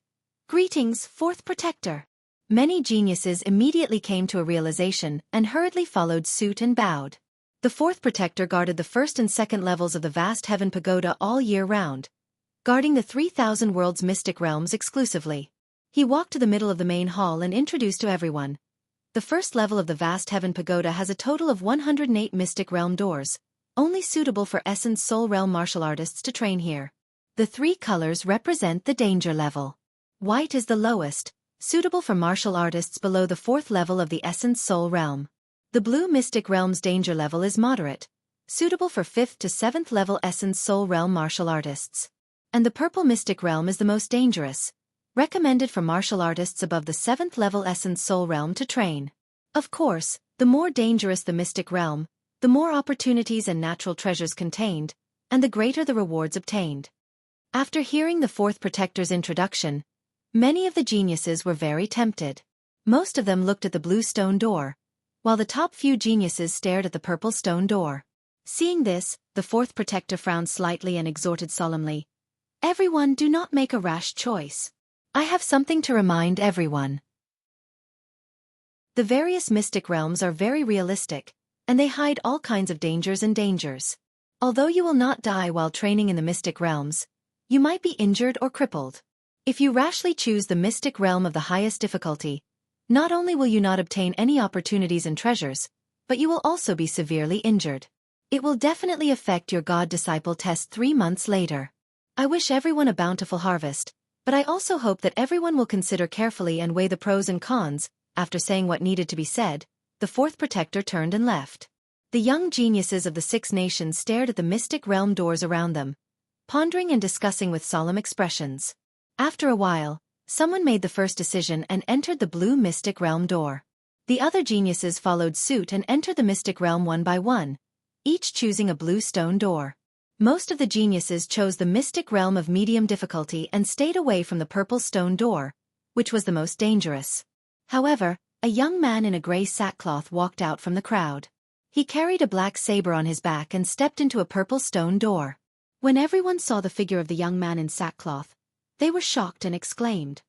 "Greetings, 4th Protector." Many geniuses immediately came to a realization and hurriedly followed suit and bowed. The 4th Protector guarded the 1st and 2nd levels of the Vast Heaven Pagoda all year round, guarding the 3,000 worlds mystic realms exclusively. He walked to the middle of the main hall and introduced to everyone. The 1st level of the Vast Heaven Pagoda has a total of 108 mystic realm doors, only suitable for Essence Soul Realm martial artists to train here. The 3 colors represent the danger level. White is the lowest, suitable for martial artists below the 4th level of the Essence Soul Realm. The blue Mystic Realm's danger level is moderate, suitable for 5th to 7th level Essence Soul Realm martial artists. And the purple Mystic Realm is the most dangerous, recommended for martial artists above the 7th level Essence Soul Realm to train. Of course, the more dangerous the Mystic Realm, the more opportunities and natural treasures contained, and the greater the rewards obtained. After hearing the fourth protector's introduction, many of the geniuses were very tempted. Most of them looked at the blue stone door, while the top few geniuses stared at the purple stone door. Seeing this, the fourth protector frowned slightly and exhorted solemnly, "Everyone, do not make a rash choice. I have something to remind everyone. The various mystic realms are very realistic, and they hide all kinds of dangers. Although you will not die while training in the mystic realms, you might be injured or crippled. If you rashly choose the mystic realm of the highest difficulty, not only will you not obtain any opportunities and treasures, but you will also be severely injured. It will definitely affect your God-disciple test 3 months later. I wish everyone a bountiful harvest, but I also hope that everyone will consider carefully and weigh the pros and cons." After saying what needed to be said, the fourth protector turned and left. The young geniuses of the 6 nations stared at the mystic realm doors around them, pondering and discussing with solemn expressions. After a while, someone made the first decision and entered the blue mystic realm door. The other geniuses followed suit and entered the mystic realm one by one, each choosing a blue stone door. Most of the geniuses chose the mystic realm of medium difficulty and stayed away from the purple stone door, which was the most dangerous. However, a young man in a gray sackcloth walked out from the crowd. He carried a black saber on his back and stepped into a purple stone door. When everyone saw the figure of the young man in sackcloth, they were shocked and exclaimed,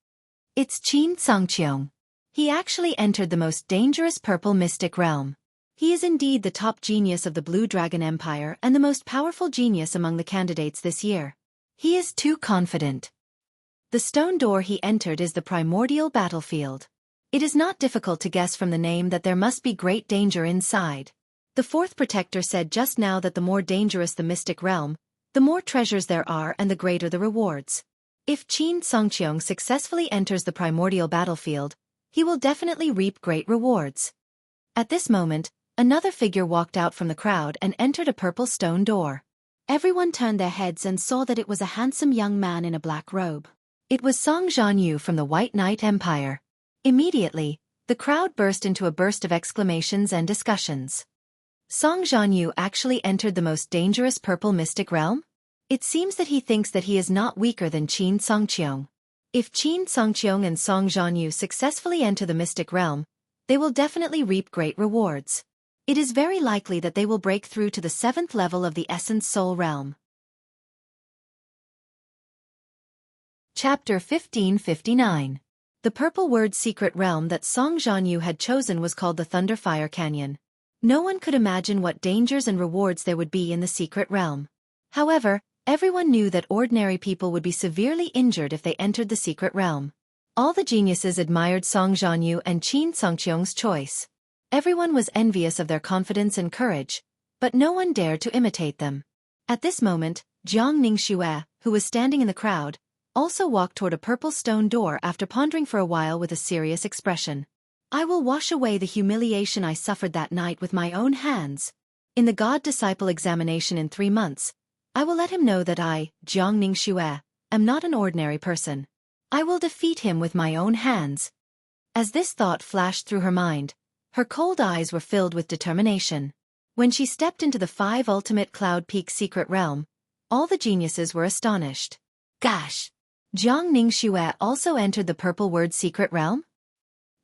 "It's Qin Songqiong. He actually entered the most dangerous purple mystic realm. He is indeed the top genius of the Blue Dragon Empire and the most powerful genius among the candidates this year. He is too confident." The stone door he entered is the primordial battlefield. It is not difficult to guess from the name that there must be great danger inside. The fourth protector said just now that the more dangerous the mystic realm, the more treasures there are and the greater the rewards. If Qin Songqiong successfully enters the primordial battlefield, he will definitely reap great rewards. At this moment, another figure walked out from the crowd and entered a purple stone door. Everyone turned their heads and saw that it was a handsome young man in a black robe. It was Song Zhanyu from the White Knight Empire. Immediately, the crowd burst into a burst of exclamations and discussions. Song Zhanyu actually entered the most dangerous purple mystic realm? It seems that he thinks that he is not weaker than Qin Songqiong. If Qin Songqiong and Song Zhanyu successfully enter the mystic realm, they will definitely reap great rewards. It is very likely that they will break through to the 7th level of the Essence Soul realm. Chapter 1559. The purple word secret realm that Song Zhanyu had chosen was called the Thunderfire Canyon. No one could imagine what dangers and rewards there would be in the secret realm. However, everyone knew that ordinary people would be severely injured if they entered the secret realm. All the geniuses admired Song Zhanyu and Qin Songqiong's choice. Everyone was envious of their confidence and courage, but no one dared to imitate them. At this moment, Jiang Ningxue, who was standing in the crowd, also walked toward a purple stone door after pondering for a while with a serious expression. "I will wash away the humiliation I suffered that night with my own hands. In the God-disciple examination in 3 months, I will let him know that I, Jiang Ningxue, am not an ordinary person. I will defeat him with my own hands." As this thought flashed through her mind, her cold eyes were filled with determination. When she stepped into the 5 ultimate Cloud Peak secret realm, all the geniuses were astonished. Gosh! Jiang Ningxue also entered the purple word secret realm?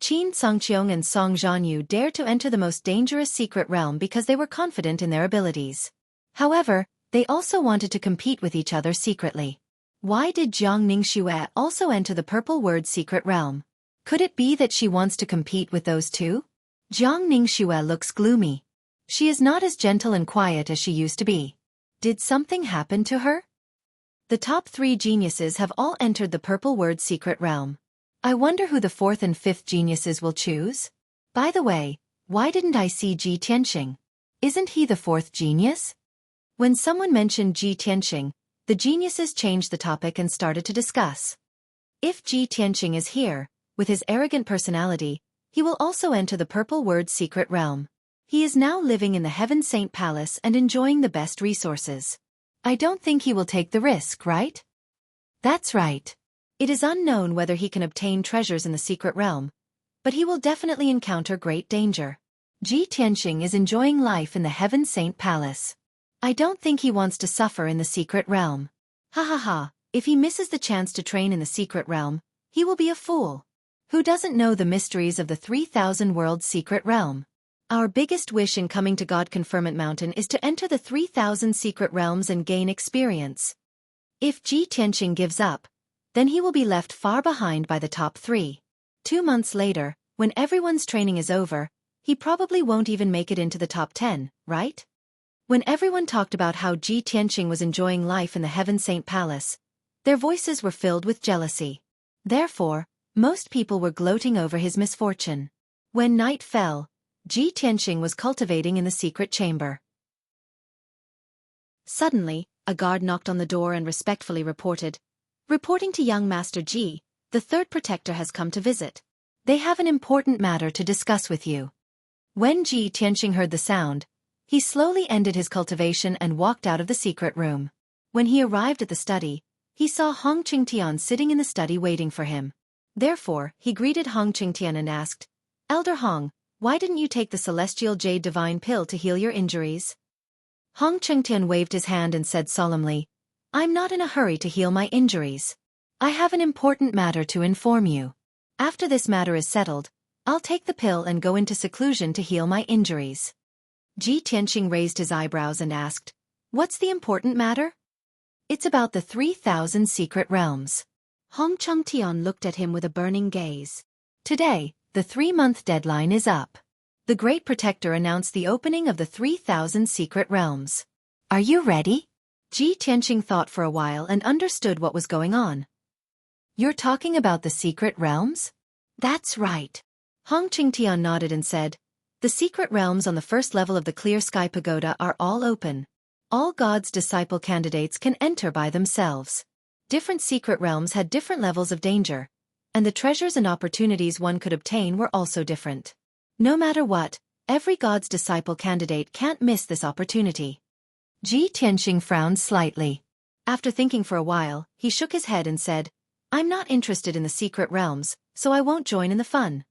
Qin Songqiong and Song Zhanyu dared to enter the most dangerous secret realm because they were confident in their abilities. However, they also wanted to compete with each other secretly. Why did Jiang Ningxue also enter the purple word secret realm? Could it be that she wants to compete with those two? Jiang Ningxue looks gloomy. She is not as gentle and quiet as she used to be. Did something happen to her? The top 3 geniuses have all entered the purple word secret realm. I wonder who the 4th and 5th geniuses will choose? By the way, why didn't I see Ji Tianxing? Isn't he the 4th genius? When someone mentioned Ji Tianxing, the geniuses changed the topic and started to discuss. If Ji Tianxing is here, with his arrogant personality, he will also enter the purple word secret realm. He is now living in the Heaven Saint Palace and enjoying the best resources. I don't think he will take the risk, right? That's right. It is unknown whether he can obtain treasures in the secret realm, but he will definitely encounter great danger. Ji Tianxing is enjoying life in the Heaven Saint Palace. I don't think he wants to suffer in the secret realm. Ha ha ha, if he misses the chance to train in the secret realm, he will be a fool. Who doesn't know the mysteries of the 3,000 world secret realm? Our biggest wish in coming to God Conferment Mountain is to enter the 3,000 secret realms and gain experience. If Ji Tianqing gives up, then he will be left far behind by the top 3. 2 months later, when everyone's training is over, he probably won't even make it into the top 10, right? When everyone talked about how Ji Tianqing was enjoying life in the Heaven Saint Palace, their voices were filled with jealousy. Therefore, most people were gloating over his misfortune. When night fell, Ji Tianqing was cultivating in the secret chamber. Suddenly, a guard knocked on the door and respectfully reported, "Reporting to young Master Ji, the third protector has come to visit. They have an important matter to discuss with you." When Ji Tianqing heard the sound, he slowly ended his cultivation and walked out of the secret room. When he arrived at the study, he saw Hong Qingtian sitting in the study waiting for him. Therefore, he greeted Hong Qingtian and asked, "Elder Hong, why didn't you take the celestial jade divine pill to heal your injuries?" Hong Qingtian waved his hand and said solemnly, "I'm not in a hurry to heal my injuries. I have an important matter to inform you. After this matter is settled, I'll take the pill and go into seclusion to heal my injuries." Ji Tianqing raised his eyebrows and asked, "What's the important matter?" "It's about the 3,000 secret realms." Hong Qingtian looked at him with a burning gaze. "Today, the 3-month deadline is up. The Great Protector announced the opening of the 3,000 secret realms. Are you ready?" Ji Tianqing thought for a while and understood what was going on. "You're talking about the secret realms?" "That's right." Hong Qingtian nodded and said, "The secret realms on the first level of the Clear Sky Pagoda are all open. All God's disciple candidates can enter by themselves. Different secret realms had different levels of danger, and the treasures and opportunities one could obtain were also different. No matter what, every God's disciple candidate can't miss this opportunity." Ji Tianqing frowned slightly. After thinking for a while, he shook his head and said, "I'm not interested in the secret realms, so I won't join in the fun."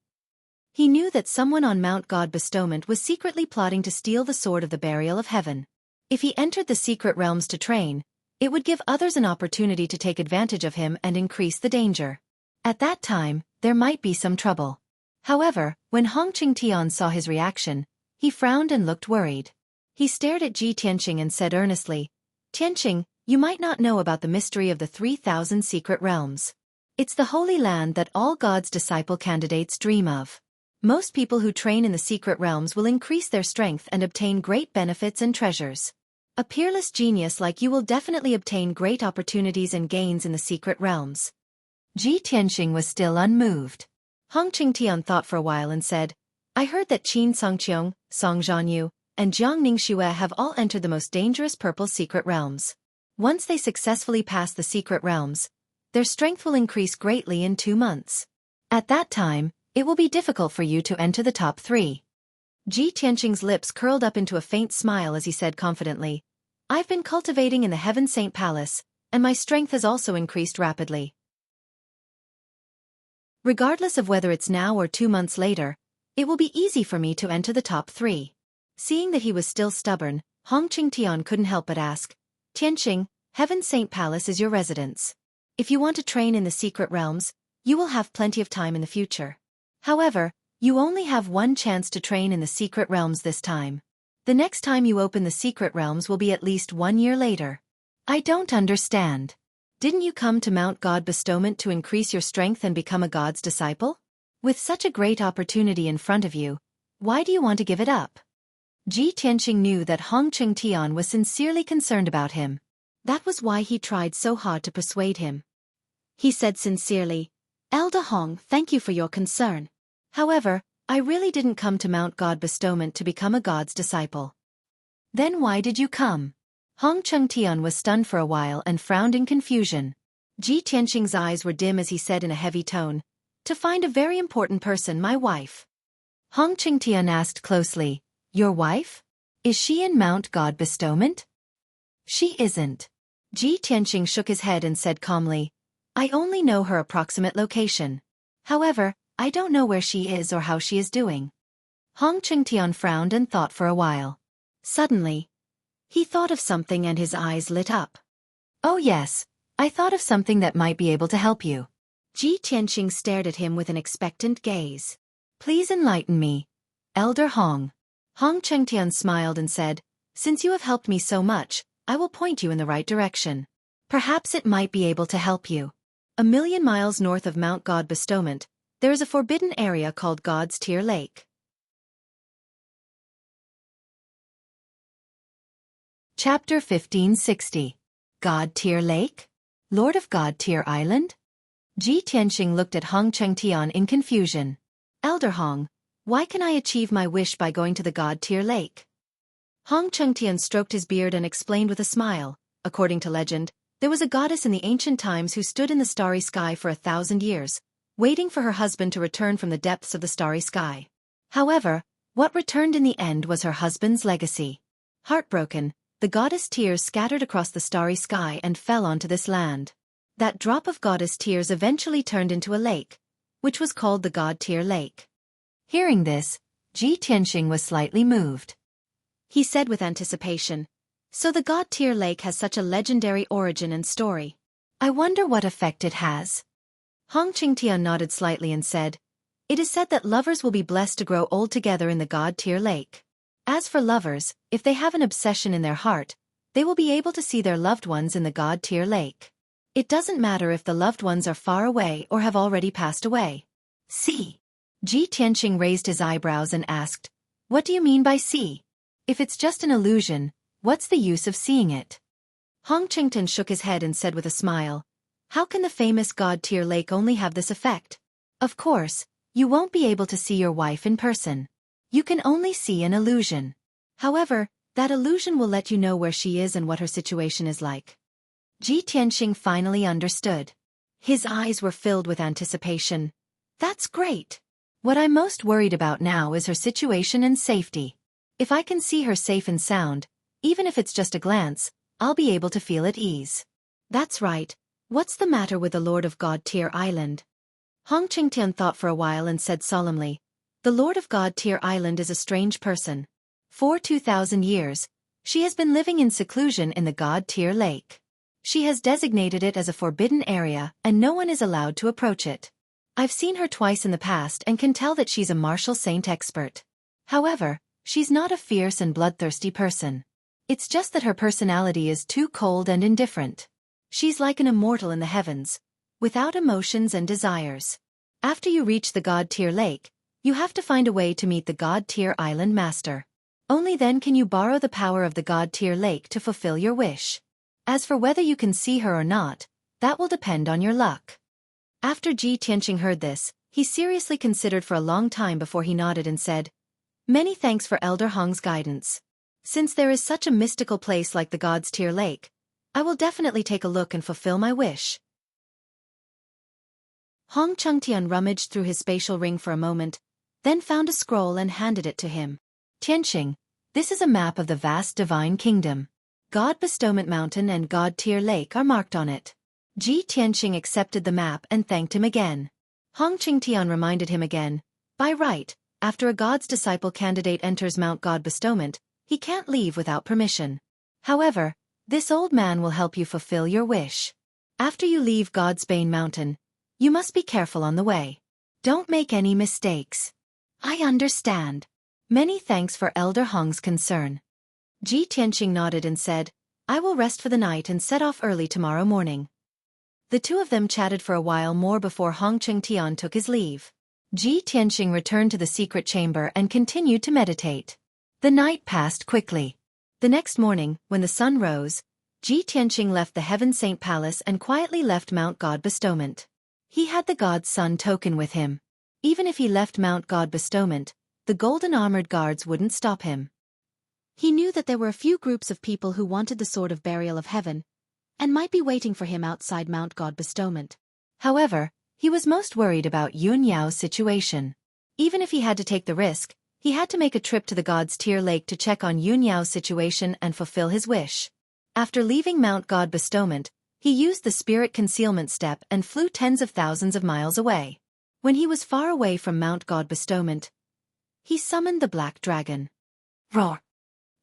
He knew that someone on Mount God Bestowment was secretly plotting to steal the sword of the burial of heaven. If he entered the secret realms to train, it would give others an opportunity to take advantage of him and increase the danger. At that time, there might be some trouble. However, when Hong Qingtian saw his reaction, he frowned and looked worried. He stared at Ji Tianqing and said earnestly, "Tianqing, you might not know about the mystery of the 3,000 secret realms. It's the holy land that all God's disciple candidates dream of. Most people who train in the secret realms will increase their strength and obtain great benefits and treasures. A peerless genius like you will definitely obtain great opportunities and gains in the secret realms." Ji Tianqing was still unmoved. Hong Qingtian thought for a while and said, "I heard that Qin Songqiong, Song Zhanyu, and Jiangning Xue have all entered the most dangerous purple secret realms. Once they successfully pass the secret realms, their strength will increase greatly in 2 months. At that time, it will be difficult for you to enter the top 3. Ji Tianqing's lips curled up into a faint smile as he said confidently, "I've been cultivating in the Heaven Saint Palace, and my strength has also increased rapidly. Regardless of whether it's now or 2 months later, it will be easy for me to enter the top 3. Seeing that he was still stubborn, Hong Qingtian couldn't help but ask, "Tianqing, Heaven Saint Palace is your residence. If you want to train in the secret realms, you will have plenty of time in the future. However, you only have one chance to train in the secret realms this time. The next time you open the secret realms will be at least 1 year later." "I don't understand. Didn't you come to Mount God Bestowment to increase your strength and become a God's disciple? With such a great opportunity in front of you, why do you want to give it up?" Ji Tianqing knew that Hong Qingtian was sincerely concerned about him. That was why he tried so hard to persuade him. He said sincerely, "Elder Hong, thank you for your concern. However, I really didn't come to Mount God Bestowment to become a God's disciple." "Then why did you come?" Hong Qingtian was stunned for a while and frowned in confusion. Ji Tianqing's eyes were dim as he said in a heavy tone, "To find a very important person, my wife." Hong Qingtian asked closely, "Your wife? Is she in Mount God Bestowment?" "She isn't." Ji Tianqing shook his head and said calmly, "I only know her approximate location. However, I don't know where she is or how she is doing." Hong Qingtian frowned and thought for a while. Suddenly, He thought of something and his eyes lit up. "Oh yes, I thought of something that might be able to help you." Ji Tianqing stared at him with an expectant gaze. "Please enlighten me, Elder Hong." Hong Chengtian smiled and said, "Since you have helped me so much, I will point you in the right direction. Perhaps it might be able to help you. 1,000,000 miles north of Mount God Bestowment, there is a forbidden area called God's Tear Lake." Chapter 1560. God Tear Lake? Lord of God Tear Island? Ji Tianqing looked at Hong Chengtian in confusion. "Elder Hong, why can I achieve my wish by going to the God Tear Lake?" Hong Chengtian stroked his beard and explained with a smile. According to legend, there was a goddess in the ancient times who stood in the starry sky for 1,000 years, waiting for her husband to return from the depths of the starry sky. However, what returned in the end was her husband's legacy. Heartbroken, the goddess' tears scattered across the starry sky and fell onto this land. That drop of goddess tears eventually turned into a lake, which was called the God Tear Lake. Hearing this, Ji Tianqing was slightly moved. He said with anticipation, "So the God Tear Lake has such a legendary origin and story. I wonder what effect it has." Hong Chengtian nodded slightly and said, "It is said that lovers will be blessed to grow old together in the God Tear Lake. As for lovers, if they have an obsession in their heart, they will be able to see their loved ones in the God Tear Lake. It doesn't matter if the loved ones are far away or have already passed away." "See?" Ji Tianqing raised his eyebrows and asked, "What do you mean by see? If it's just an illusion, what's the use of seeing it?" Hong Chengtian shook his head and said with a smile, "How can the famous God Tear Lake only have this effect? Of course, you won't be able to see your wife in person. You can only see an illusion. However, that illusion will let you know where she is and what her situation is like." Ji Tianqing finally understood. His eyes were filled with anticipation. "That's great. What I'm most worried about now is her situation and safety. If I can see her safe and sound, even if it's just a glance, I'll be able to feel at ease." "That's right. What's the matter with the Lord of God Tear Island?" Hong Chengtian thought for a while and said solemnly, "The Lord of God Tear Island is a strange person. For 2,000 years, she has been living in seclusion in the God Tear Lake. She has designated it as a forbidden area and no one is allowed to approach it. I've seen her twice in the past and can tell that she's a martial saint expert. However, she's not a fierce and bloodthirsty person. It's just that her personality is too cold and indifferent. She's like an immortal in the heavens, without emotions and desires. After you reach the God Tear Lake, you have to find a way to meet the God Tear Island Master. Only then can you borrow the power of the God Tear Lake to fulfill your wish. As for whether you can see her or not, that will depend on your luck." After Ji Tianqing heard this, he seriously considered for a long time before he nodded and said, "Many thanks for Elder Hong's guidance. Since there is such a mystical place like the God's Tear Lake, I will definitely take a look and fulfill my wish." Hong Chengtian rummaged through his spatial ring for a moment, then found a scroll and handed it to him. "Tianqing, this is a map of the vast divine kingdom. God Bestowment Mountain and God Tear Lake are marked on it." Ji Tianqing accepted the map and thanked him again. Hong Chengtian reminded him again, "By right, after a God's disciple candidate enters Mount God Bestowment, he can't leave without permission. However, this old man will help you fulfill your wish. After you leave God's Bane Mountain, you must be careful on the way. Don't make any mistakes." "I understand. Many thanks for Elder Hong's concern." Ji Tianqing nodded and said, "I will rest for the night and set off early tomorrow morning." The two of them chatted for a while more before Hong Chengtian took his leave. Ji Tianqing returned to the secret chamber and continued to meditate. The night passed quickly. The next morning, when the sun rose, Ji Tianqing left the Heaven Saint Palace and quietly left Mount God Bestowment. He had the God's Sun token with him. Even if he left Mount God Bestowment, the golden armored guards wouldn't stop him. He knew that there were a few groups of people who wanted the Sword of Burial of Heaven, and might be waiting for him outside Mount God Bestowment. However, he was most worried about Yun Yao's situation. Even if he had to take the risk, he had to make a trip to the God's Tear Lake to check on Yun Yao's situation and fulfill his wish. After leaving Mount God Bestowment, he used the Spirit Concealment Step and flew tens of thousands of miles away. When he was far away from Mount God Bestowment, he summoned the Black Dragon. Roar!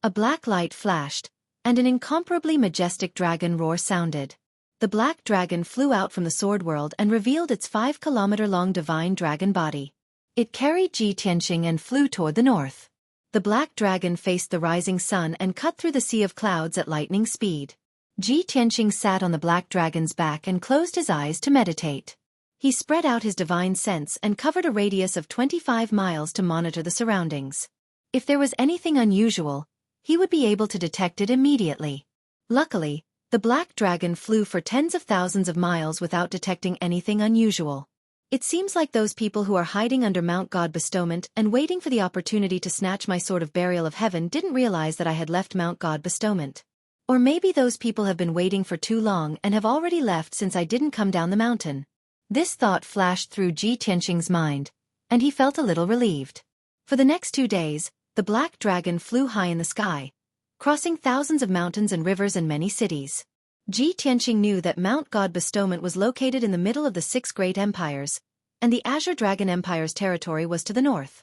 A black light flashed, and an incomparably majestic dragon roar sounded. The black dragon flew out from the sword world and revealed its 5-kilometer-long divine dragon body. It carried Ji Tianqing and flew toward the north. The black dragon faced the rising sun and cut through the sea of clouds at lightning speed. Ji Tianqing sat on the black dragon's back and closed his eyes to meditate. He spread out his divine sense and covered a radius of 25 miles to monitor the surroundings. If there was anything unusual, he would be able to detect it immediately. Luckily, the black dragon flew for tens of thousands of miles without detecting anything unusual. It seems like those people who are hiding under Mount God Bestowment and waiting for the opportunity to snatch my sword of burial of heaven didn't realize that I had left Mount God Bestowment. Or maybe those people have been waiting for too long and have already left since I didn't come down the mountain. This thought flashed through Ji Tianqing's mind, and he felt a little relieved. For the next 2 days, the black dragon flew high in the sky, crossing thousands of mountains and rivers and many cities. Ji Tianqing knew that Mount God Bestowment was located in the middle of the 6 great empires, and the Azure Dragon Empire's territory was to the north.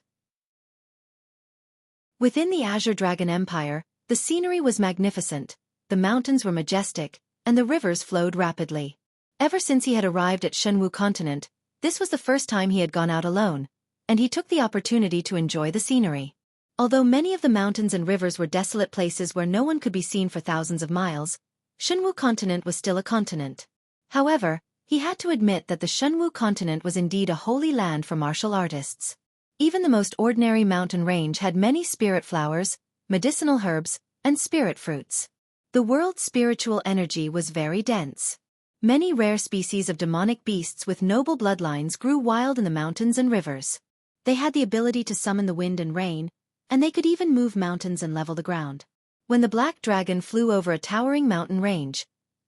Within the Azure Dragon Empire, the scenery was magnificent, the mountains were majestic, and the rivers flowed rapidly. Ever since he had arrived at Xueqi continent, this was the first time he had gone out alone, and he took the opportunity to enjoy the scenery. Although many of the mountains and rivers were desolate places where no one could be seen for thousands of miles, Xueqi continent was still a continent. However, he had to admit that the Xueqi continent was indeed a holy land for martial artists. Even the most ordinary mountain range had many spirit flowers, medicinal herbs, and spirit fruits. The world's spiritual energy was very dense. Many rare species of demonic beasts with noble bloodlines grew wild in the mountains and rivers. They had the ability to summon the wind and rain, and they could even move mountains and level the ground. When the black dragon flew over a towering mountain range,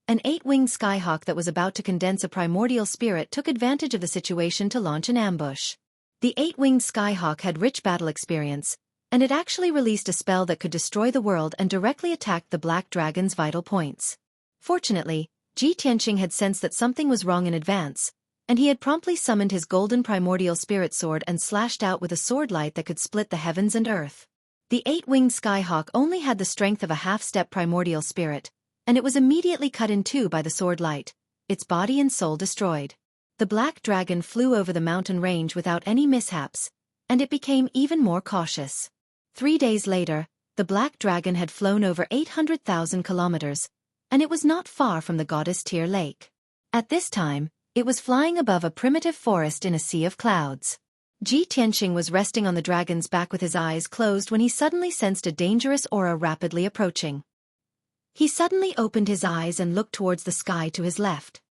an 8-winged skyhawk that was about to condense a primordial spirit took advantage of the situation to launch an ambush. The 8-winged skyhawk had rich battle experience, and it actually released a spell that could destroy the world and directly attack the black dragon's vital points. Fortunately, Ji Tianqing had sensed that something was wrong in advance, and he had promptly summoned his golden primordial spirit sword and slashed out with a sword light that could split the heavens and earth. The 8-winged skyhawk only had the strength of a half-step primordial spirit, and it was immediately cut in two by the sword light, its body and soul destroyed. The black dragon flew over the mountain range without any mishaps, and it became even more cautious. 3 days later, the black dragon had flown over 800,000 kilometers, and it was not far from the goddess Tyr Lake. At this time, it was flying above a primitive forest in a sea of clouds. Ji Tianqing was resting on the dragon's back with his eyes closed when he suddenly sensed a dangerous aura rapidly approaching. He suddenly opened his eyes and looked towards the sky to his left.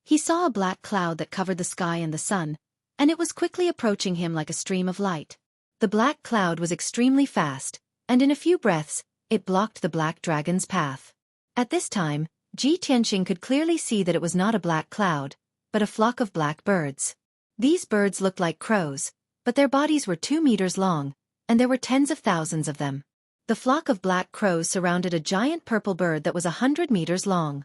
He saw a black cloud that covered the sky and the sun, and it was quickly approaching him like a stream of light. The black cloud was extremely fast, and in a few breaths, it blocked the black dragon's path. At this time, Ji Tianqing could clearly see that it was not a black cloud, but a flock of black birds. These birds looked like crows, but their bodies were 2 meters long, and there were tens of thousands of them. The flock of black crows surrounded a giant purple bird that was 100 meters long.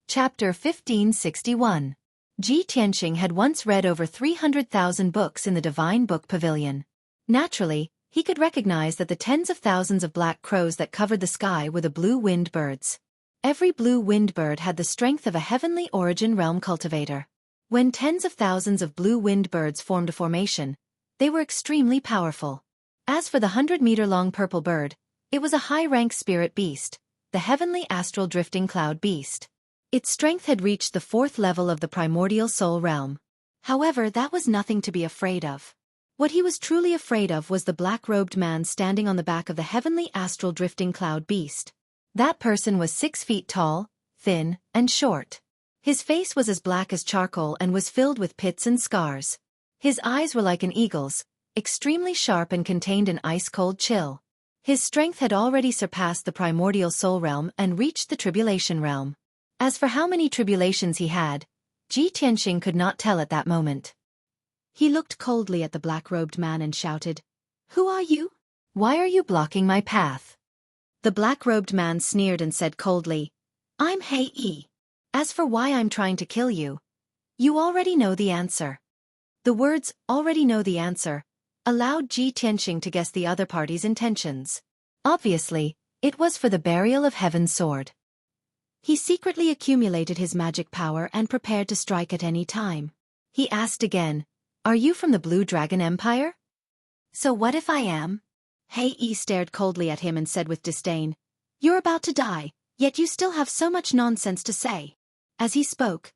Chapter 1561. Ji Tianqing had once read over 300,000 books in the Divine Book Pavilion. Naturally, he could recognize that the tens of thousands of black crows that covered the sky were the blue-winged birds. Every blue-winged bird had the strength of a heavenly origin realm cultivator. When tens of thousands of blue-winged birds formed a formation, they were extremely powerful. As for the 100-meter-long purple bird, it was a high-rank spirit beast, the heavenly astral drifting cloud beast. Its strength had reached the 4th level of the primordial soul realm. However, that was nothing to be afraid of. What he was truly afraid of was the black-robed man standing on the back of the heavenly astral drifting cloud beast. That person was 6 feet tall, thin, and short. His face was as black as charcoal and was filled with pits and scars. His eyes were like an eagle's, extremely sharp and contained an ice-cold chill. His strength had already surpassed the primordial soul realm and reached the tribulation realm. As for how many tribulations he had, Ji Tianqing could not tell at that moment. He looked coldly at the black-robed man and shouted, "Who are you? Why are you blocking my path?" The black-robed man sneered and said coldly, "I'm Hei. As for why I'm trying to kill you, you already know the answer." The words, "already know the answer," allowed Ji Tianqing to guess the other party's intentions. Obviously, it was for the burial of Heaven's sword. He secretly accumulated his magic power and prepared to strike at any time. He asked again, "Are you from the Blue Dragon Empire?" "So what if I am?" Hei stared coldly at him and said with disdain, "You're about to die, yet you still have so much nonsense to say." As he spoke,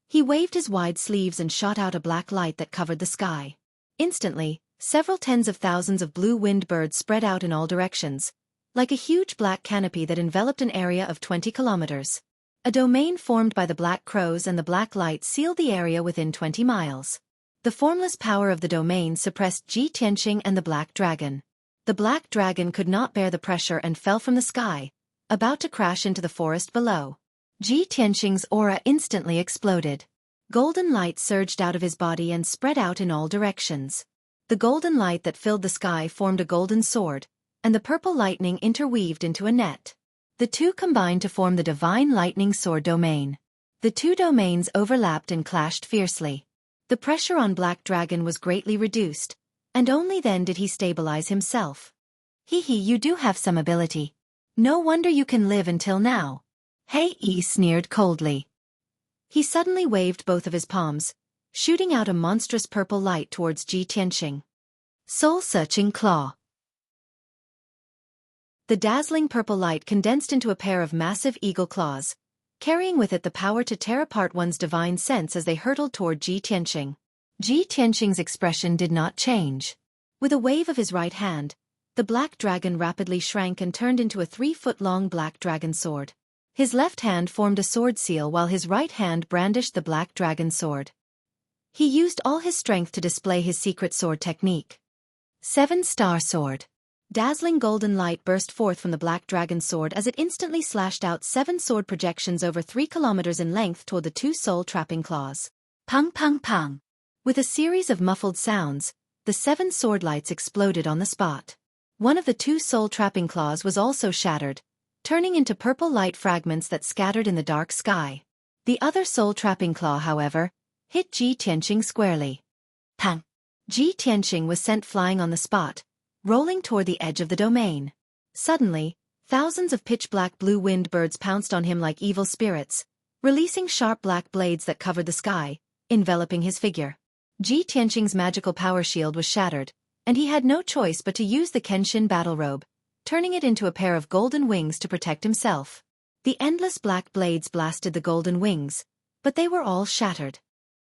he waved his wide sleeves and shot out a black light that covered the sky. Instantly, several tens of thousands of blue-winged birds spread out in all directions, like a huge black canopy that enveloped an area of 20 kilometers. A domain formed by the black crows and the black light sealed the area within 20 miles. The formless power of the domain suppressed Ji Tianqing and the black dragon. The black dragon could not bear the pressure and fell from the sky, about to crash into the forest below. Ji Tianqing's aura instantly exploded. Golden light surged out of his body and spread out in all directions. The golden light that filled the sky formed a golden sword, and the purple lightning interweaved into a net. The two combined to form the divine lightning sword domain. The two domains overlapped and clashed fiercely. The pressure on Black Dragon was greatly reduced, and only then did he stabilize himself. You do have some ability. No wonder you can live until now." Hei sneered coldly. He suddenly waved both of his palms, shooting out a monstrous purple light towards Ji Tianqing. Soul-searching claw. The dazzling purple light condensed into a pair of massive eagle claws, carrying with it the power to tear apart one's divine sense as they hurtled toward Ji Tianqing. Ji Tianqing's expression did not change. With a wave of his right hand, the black dragon rapidly shrank and turned into a 3-foot-long black dragon sword. His left hand formed a sword seal while his right hand brandished the black dragon sword. He used all his strength to display his secret sword technique. 7-star sword. Dazzling golden light burst forth from the black dragon sword as it instantly slashed out 7 sword projections over 3 kilometers in length toward the 2 soul-trapping claws. Pang pang pang. With a series of muffled sounds, the 7 sword lights exploded on the spot. One of the 2 soul-trapping claws was also shattered, turning into purple light fragments that scattered in the dark sky. The other soul-trapping claw, however, hit Ji Tianqing squarely. Pang! Ji Tianqing was sent flying on the spot, rolling toward the edge of the domain. Suddenly, thousands of pitch-black blue-winged birds pounced on him like evil spirits, releasing sharp black blades that covered the sky, enveloping his figure. Ji Tianqing's magical power shield was shattered, and he had no choice but to use the Kenshin battle robe, turning it into a pair of golden wings to protect himself. The endless black blades blasted the golden wings, but they were all shattered.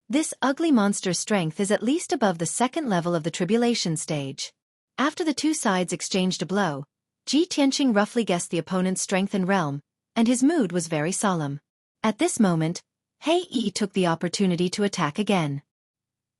This ugly monster's strength is at least above the 2nd level of the tribulation stage. After the two sides exchanged a blow, Ji Tianqing roughly guessed the opponent's strength and realm, and his mood was very solemn. At this moment, Hei took the opportunity to attack again.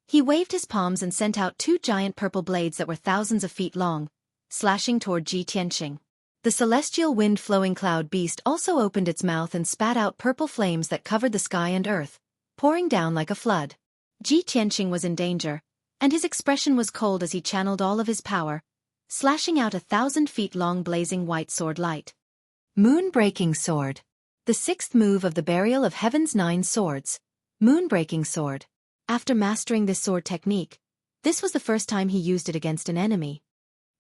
He waved his palms and sent out 2 giant purple blades that were thousands of feet long, slashing toward Ji Tianqing. The celestial wind-flowing cloud beast also opened its mouth and spat out purple flames that covered the sky and earth, pouring down like a flood. Ji Tianqing was in danger, and his expression was cold as he channeled all of his power, slashing out 1,000 feet long blazing white sword light. Moon-breaking sword. The 6th move of the burial of Heaven's 9 swords, Moon-breaking sword. After mastering this sword technique, this was the first time he used it against an enemy.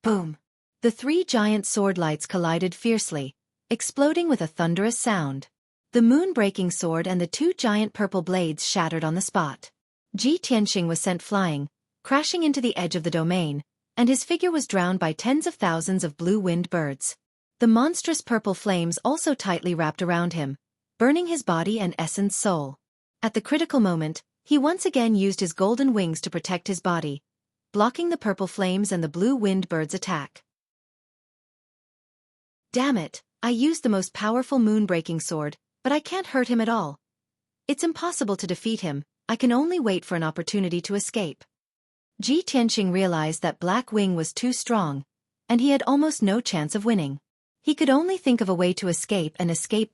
Boom! The 3 giant sword lights collided fiercely, exploding with a thunderous sound. The moon-breaking sword and the 2 giant purple blades shattered on the spot. Ji Tianqing was sent flying, crashing into the edge of the domain, and his figure was drowned by tens of thousands of blue-winged birds. The monstrous purple flames also tightly wrapped around him, burning his body and essence soul. At the critical moment, he once again used his golden wings to protect his body, blocking the purple flames and the blue-winged birds' attack. Damn it, I used the most powerful moon-breaking sword, but I can't hurt him at all. It's impossible to defeat him, I can only wait for an opportunity to escape. Ji Tianqing realized that Black Wing was too strong, and he had almost no chance of winning. He could only think of a way to escape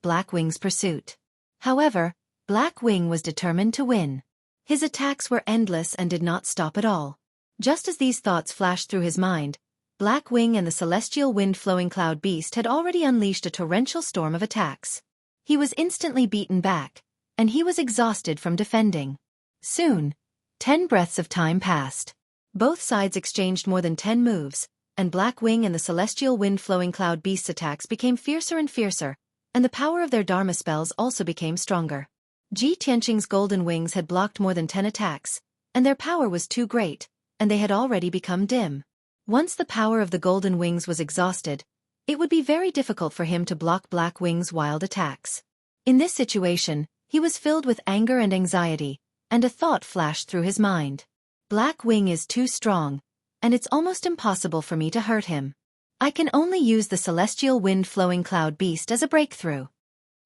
Black Wing's pursuit. However, Black Wing was determined to win. His attacks were endless and did not stop at all. Just as these thoughts flashed through his mind, Black Wing and the celestial wind-flowing cloud beast had already unleashed a torrential storm of attacks. He was instantly beaten back, and he was exhausted from defending. Soon, 10 breaths of time passed. Both sides exchanged more than 10 moves, and Black Wing and the celestial wind-flowing cloud beast's attacks became fiercer and fiercer, and the power of their Dharma spells also became stronger. Ji Tianqing's golden wings had blocked more than 10 attacks, and their power was too great, and they had already become dim. Once the power of the golden wings was exhausted, it would be very difficult for him to block Black Wing's wild attacks. In this situation, he was filled with anger and anxiety, and a thought flashed through his mind. Black Wing is too strong, and it's almost impossible for me to hurt him. I can only use the celestial wind-flowing cloud beast as a breakthrough.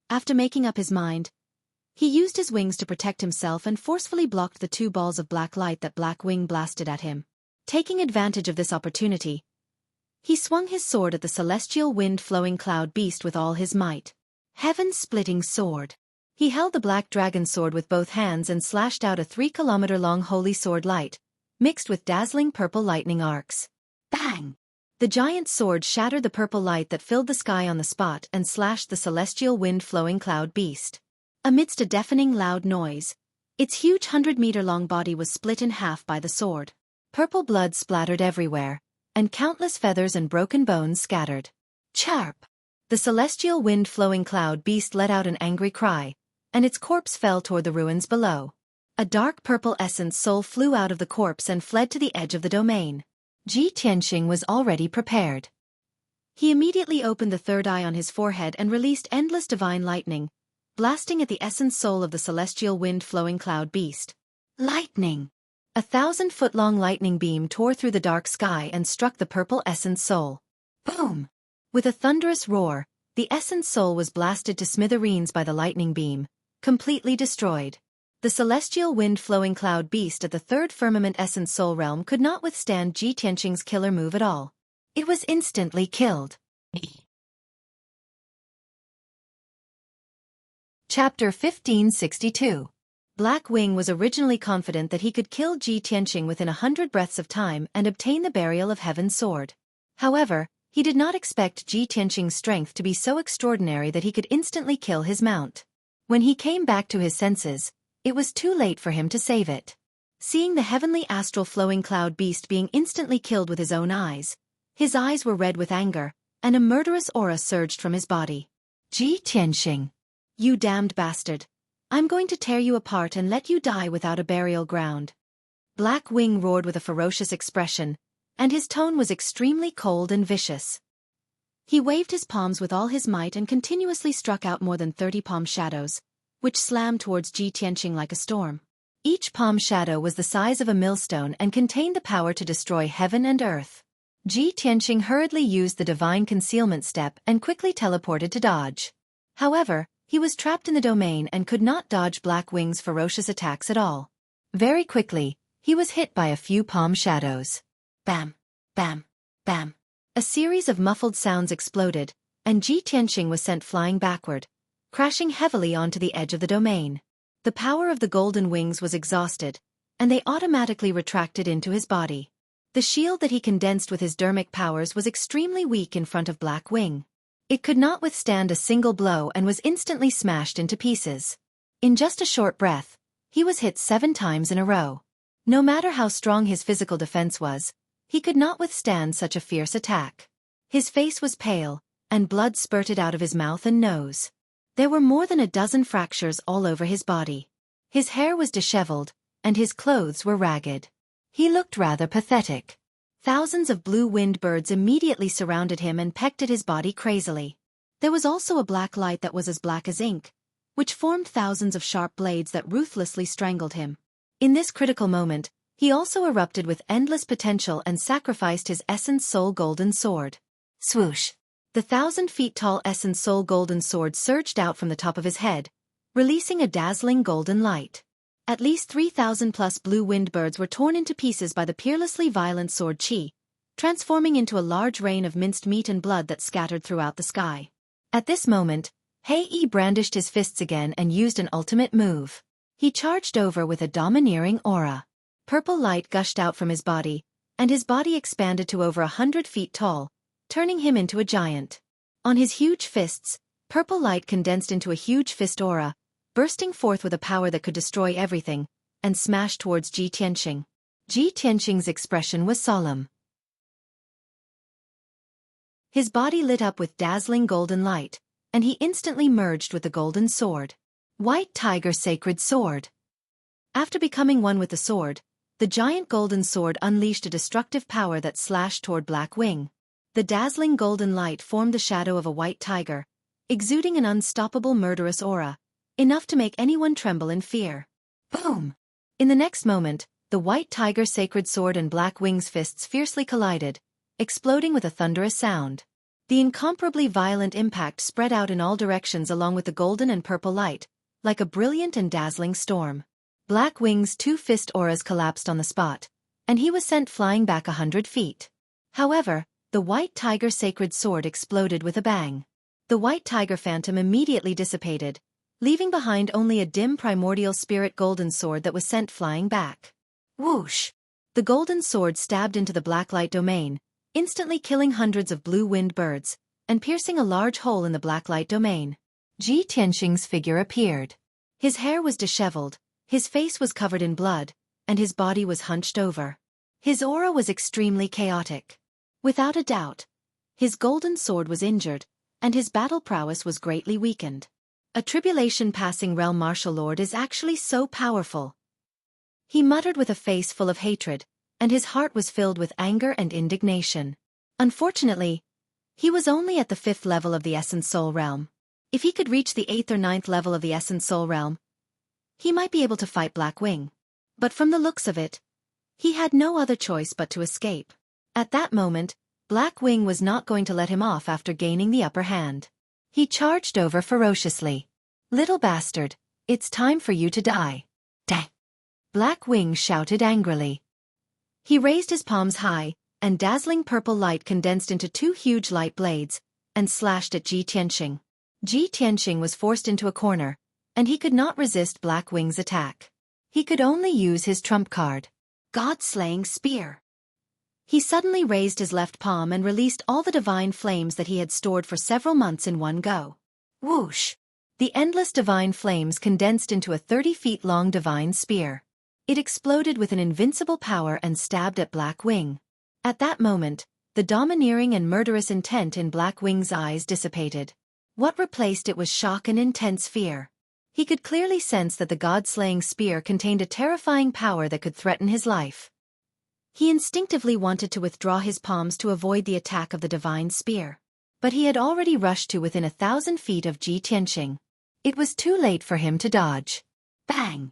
After making up his mind, he used his wings to protect himself and forcefully blocked the 2 balls of black light that Black Wing blasted at him. Taking advantage of this opportunity, he swung his sword at the celestial wind-flowing cloud beast with all his might. Heaven-splitting sword. He held the black dragon sword with both hands and slashed out a 3-kilometer-long holy sword light, mixed with dazzling purple lightning arcs. Bang! The giant sword shattered the purple light that filled the sky on the spot and slashed the celestial wind-flowing cloud beast. Amidst a deafening loud noise, its huge 100-meter-long body was split in half by the sword. Purple blood splattered everywhere, and countless feathers and broken bones scattered. Charp! The celestial wind-flowing cloud beast let out an angry cry, and its corpse fell toward the ruins below. A dark purple essence soul flew out of the corpse and fled to the edge of the domain. Ji Tianqing was already prepared. He immediately opened the third eye on his forehead and released endless divine lightning, blasting at the essence soul of the celestial wind-flowing cloud beast. Lightning! A 1,000-foot-long lightning beam tore through the dark sky and struck the purple essence soul. Boom! With a thunderous roar, the essence soul was blasted to smithereens by the lightning beam, completely destroyed. The celestial wind-flowing cloud beast at the third firmament essence soul realm could not withstand Ji Tianqing's killer move at all. It was instantly killed. Chapter 1562. Black Wing was originally confident that he could kill Ji Tianqing within 100 breaths of time and obtain the burial of Heaven's sword. However, he did not expect Ji Tianqing's strength to be so extraordinary that he could instantly kill his mount. When he came back to his senses, it was too late for him to save it. Seeing the heavenly astral flowing cloud beast being instantly killed with his own eyes, his eyes were red with anger, and a murderous aura surged from his body. Ji Tianqing! You damned bastard! I'm going to tear you apart and let you die without a burial ground. Black Wing roared with a ferocious expression, and his tone was extremely cold and vicious. He waved his palms with all his might and continuously struck out more than 30 palm shadows, which slammed towards Ji Tianqing like a storm. Each palm shadow was the size of a millstone and contained the power to destroy heaven and earth. Ji Tianqing hurriedly used the divine concealment step and quickly teleported to dodge. However, he was trapped in the domain and could not dodge Black Wing's ferocious attacks at all. Very quickly, he was hit by a few palm shadows. Bam! Bam! Bam! A series of muffled sounds exploded, and Ji Tianqing was sent flying backward, crashing heavily onto the edge of the domain. The power of the golden wings was exhausted, and they automatically retracted into his body. The shield that he condensed with his dermic powers was extremely weak in front of Black Wing. It could not withstand a single blow and was instantly smashed into pieces. In just a short breath, he was hit 7 times in a row. No matter how strong his physical defense was, he could not withstand such a fierce attack. His face was pale, and blood spurted out of his mouth and nose. There were more than a dozen fractures all over his body. His hair was disheveled, and his clothes were ragged. He looked rather pathetic. Thousands of blue-winged birds immediately surrounded him and pecked at his body crazily. There was also a black light that was as black as ink, which formed thousands of sharp blades that ruthlessly strangled him. In this critical moment, he also erupted with endless potential and sacrificed his Essence Soul Golden Sword. Swoosh! The 1,000-feet-tall Essence Soul Golden Sword surged out from the top of his head, releasing a dazzling golden light. At least 3,000-plus blue-winged birds were torn into pieces by the peerlessly violent sword chi, transforming into a large rain of minced meat and blood that scattered throughout the sky. At this moment, Hei brandished his fists again and used an ultimate move. He charged over with a domineering aura. Purple light gushed out from his body, and his body expanded to over 100 feet tall, turning him into a giant. On his huge fists, purple light condensed into a huge fist aura, bursting forth with a power that could destroy everything, and smash towards Ji Tianqing. Ji Tianqing's expression was solemn. His body lit up with dazzling golden light, and he instantly merged with the golden sword. White Tiger Sacred Sword. After becoming one with the sword, the giant golden sword unleashed a destructive power that slashed toward Black Wing. The dazzling golden light formed the shadow of a white tiger, exuding an unstoppable murderous aura, enough to make anyone tremble in fear. Boom! In the next moment, the White Tiger Sacred Sword and Black Wing's fists fiercely collided, exploding with a thunderous sound. The incomparably violent impact spread out in all directions along with the golden and purple light, like a brilliant and dazzling storm. Black Wing's two fist auras collapsed on the spot, and he was sent flying back 100 feet. However, the White Tiger Sacred Sword exploded with a bang. The White Tiger Phantom immediately dissipated, leaving behind only a dim primordial spirit golden sword that was sent flying back. Whoosh! The golden sword stabbed into the black light domain, instantly killing hundreds of blue-winged birds, and piercing a large hole in the black light domain. Ji Tianqing's figure appeared. His hair was disheveled, his face was covered in blood, and his body was hunched over. His aura was extremely chaotic. Without a doubt, his golden sword was injured, and his battle prowess was greatly weakened. A tribulation-passing realm martial lord is actually so powerful. He muttered with a face full of hatred, and his heart was filled with anger and indignation. Unfortunately, he was only at the 5th level of the Essence Soul Realm. If he could reach the 8th or 9th level of the Essence Soul Realm, he might be able to fight Black Wing. But from the looks of it, he had no other choice but to escape. At that moment, Black Wing was not going to let him off after gaining the upper hand. He charged over ferociously. "Little bastard, it's time for you to die." "Dang!" Black Wing shouted angrily. He raised his palms high, and dazzling purple light condensed into two huge light blades, and slashed at Ji Tianqing. Ji Tianqing was forced into a corner, and he could not resist Black Wing's attack. He could only use his trump card, God-slaying spear. He suddenly raised his left palm and released all the divine flames that he had stored for several months in one go. Whoosh! The endless divine flames condensed into a 30-feet-long divine spear. It exploded with an invincible power and stabbed at Black Wing. At that moment, the domineering and murderous intent in Black Wing's eyes dissipated. What replaced it was shock and intense fear. He could clearly sense that the God-slaying spear contained a terrifying power that could threaten his life. He instinctively wanted to withdraw his palms to avoid the attack of the divine spear. But he had already rushed to within 1,000 feet of Ji Tianqing. It was too late for him to dodge. Bang!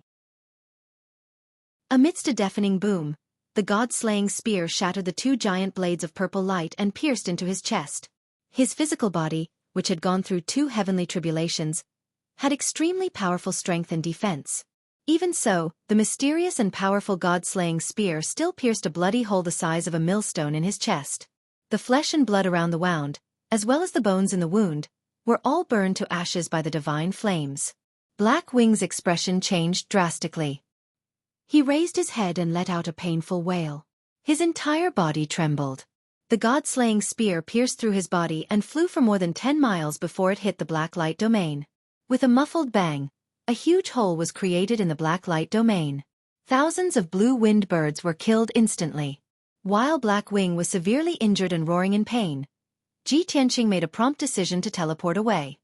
Amidst a deafening boom, the God-slaying spear shattered the two giant blades of purple light and pierced into his chest. His physical body, which had gone through 2 heavenly tribulations, had extremely powerful strength and defense. Even so, the mysterious and powerful God-slaying spear still pierced a bloody hole the size of a millstone in his chest. The flesh and blood around the wound, as well as the bones in the wound, were all burned to ashes by the divine flames. Black Wing's expression changed drastically. He raised his head and let out a painful wail. His entire body trembled. The God-slaying spear pierced through his body and flew for more than 10 miles before it hit the black light domain. With a muffled bang, a huge hole was created in the black light domain. Thousands of blue-winged birds were killed instantly. While Black Wing was severely injured and roaring in pain, Ji Tianqing made a prompt decision to teleport away.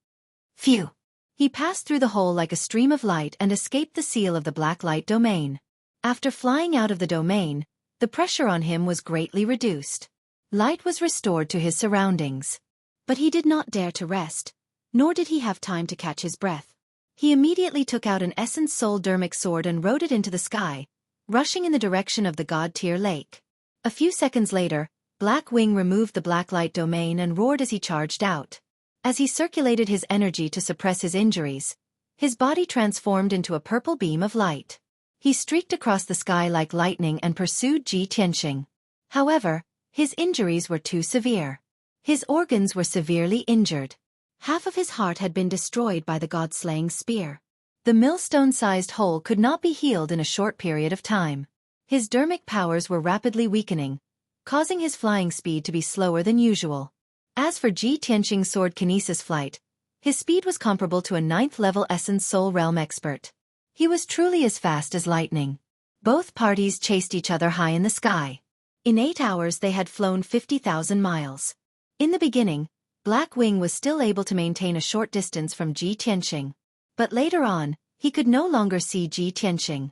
Phew! He passed through the hole like a stream of light and escaped the seal of the black light domain. After flying out of the domain, the pressure on him was greatly reduced. Light was restored to his surroundings. But he did not dare to rest, nor did he have time to catch his breath. He immediately took out an Essence Soul Dermic sword and rode it into the sky, rushing in the direction of the God-tier lake. A few seconds later, Black Wing removed the black light domain and roared as he charged out. As he circulated his energy to suppress his injuries, his body transformed into a purple beam of light. He streaked across the sky like lightning and pursued Ji Tianqing. However, his injuries were too severe. His organs were severely injured. Half of his heart had been destroyed by the God-slaying spear. The millstone-sized hole could not be healed in a short period of time. His dermic powers were rapidly weakening, causing his flying speed to be slower than usual. As for Ji Tianqing's sword kinesis flight, his speed was comparable to a 9th-level Essence Soul Realm expert. He was truly as fast as lightning. Both parties chased each other high in the sky. In 8 hours they had flown 50,000 miles. In the beginning, Black Wing was still able to maintain a short distance from Ji Tianqing. But later on, he could no longer see Ji Tianqing.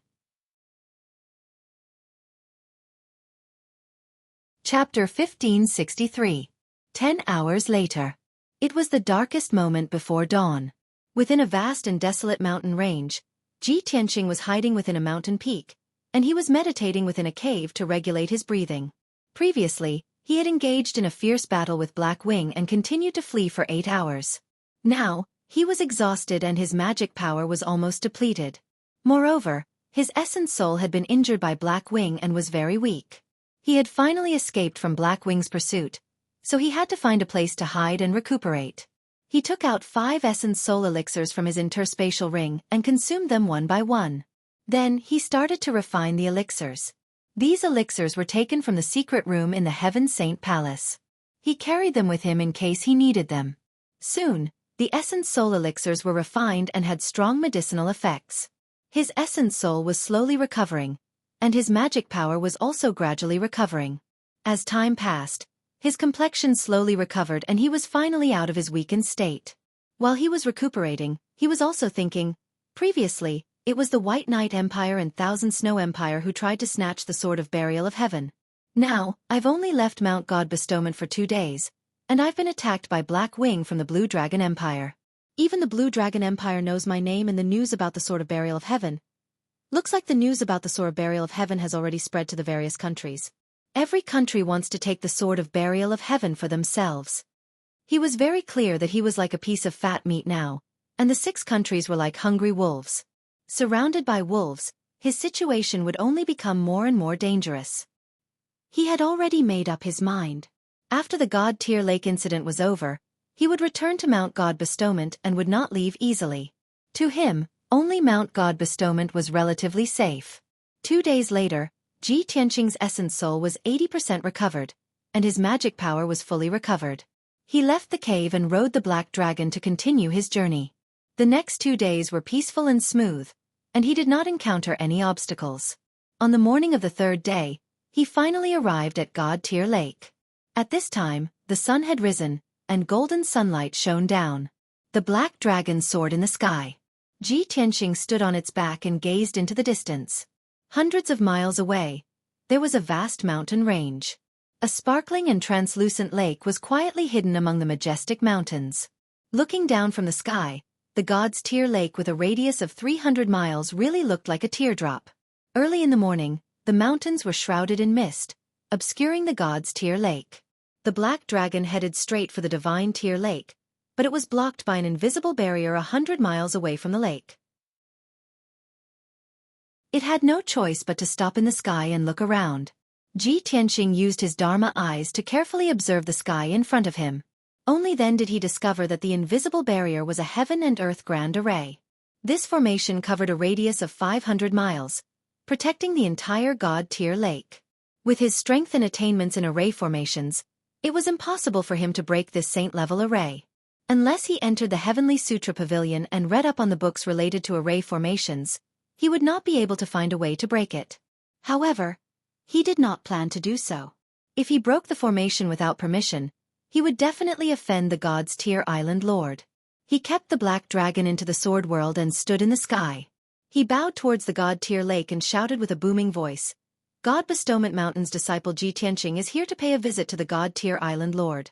Chapter 1563. 10 hours later. It was the darkest moment before dawn. Within a vast and desolate mountain range, Ji Tianqing was hiding within a mountain peak, and he was meditating within a cave to regulate his breathing. Previously, he had engaged in a fierce battle with Black Wing and continued to flee for 8 hours. Now, he was exhausted and his magic power was almost depleted. Moreover, his essence soul had been injured by Black Wing and was very weak. He had finally escaped from Black Wing's pursuit, so he had to find a place to hide and recuperate. He took out 5 essence soul elixirs from his interspatial ring and consumed them one by one. Then, he started to refine the elixirs. These elixirs were taken from the secret room in the Heaven Saint Palace. He carried them with him in case he needed them. Soon, the essence soul elixirs were refined and had strong medicinal effects. His essence soul was slowly recovering, and his magic power was also gradually recovering. As time passed, his complexion slowly recovered and he was finally out of his weakened state. While he was recuperating, he was also thinking, previously, it was the White Knight Empire and Thousand Snow Empire who tried to snatch the Sword of Burial of Heaven. Now, I've only left Mount God Bestowment for 2 days, and I've been attacked by Black Wing from the Blue Dragon Empire. Even the Blue Dragon Empire knows my name and the news about the Sword of Burial of Heaven. Looks like the news about the Sword of Burial of Heaven has already spread to the various countries. Every country wants to take the Sword of Burial of Heaven for themselves. He was very clear that he was like a piece of fat meat now, and the 6 countries were like hungry wolves. Surrounded by wolves, his situation would only become more and more dangerous. He had already made up his mind. After the God Tier Lake incident was over, he would return to Mount God Bestowment and would not leave easily. To him, only Mount God Bestowment was relatively safe. 2 days later, Ji Tianqing's essence soul was 80% recovered, and his magic power was fully recovered. He left the cave and rode the Black Dragon to continue his journey. The next 2 days were peaceful and smooth, and he did not encounter any obstacles. On the morning of the 3rd day, he finally arrived at God Tier Lake. At this time, the sun had risen, and golden sunlight shone down. The Black Dragon soared in the sky. Ji Tianqing stood on its back and gazed into the distance. Hundreds of miles away, there was a vast mountain range. A sparkling and translucent lake was quietly hidden among the majestic mountains. Looking down from the sky, the God's Tier Lake with a radius of 300 miles really looked like a teardrop. Early in the morning, the mountains were shrouded in mist, obscuring the God's Tier Lake. The Black Dragon headed straight for the Divine Tier Lake, but it was blocked by an invisible barrier 100 miles away from the lake. It had no choice but to stop in the sky and look around. Ji Tianqing used his Dharma eyes to carefully observe the sky in front of him. Only then did he discover that the invisible barrier was a heaven and earth grand array. This formation covered a radius of 500 miles, protecting the entire God Tier Lake. With his strength and attainments in array formations, it was impossible for him to break this saint-level array. Unless he entered the Heavenly Sutra Pavilion and read up on the books related to array formations, he would not be able to find a way to break it. However, he did not plan to do so. If he broke the formation without permission, he would definitely offend the God's Tier Island Lord. He kept the Black Dragon into the Sword World and stood in the sky. He bowed towards the God Tier Lake and shouted with a booming voice, God Bestowment Mountain's disciple Ji Tianqing is here to pay a visit to the God Tier Island Lord.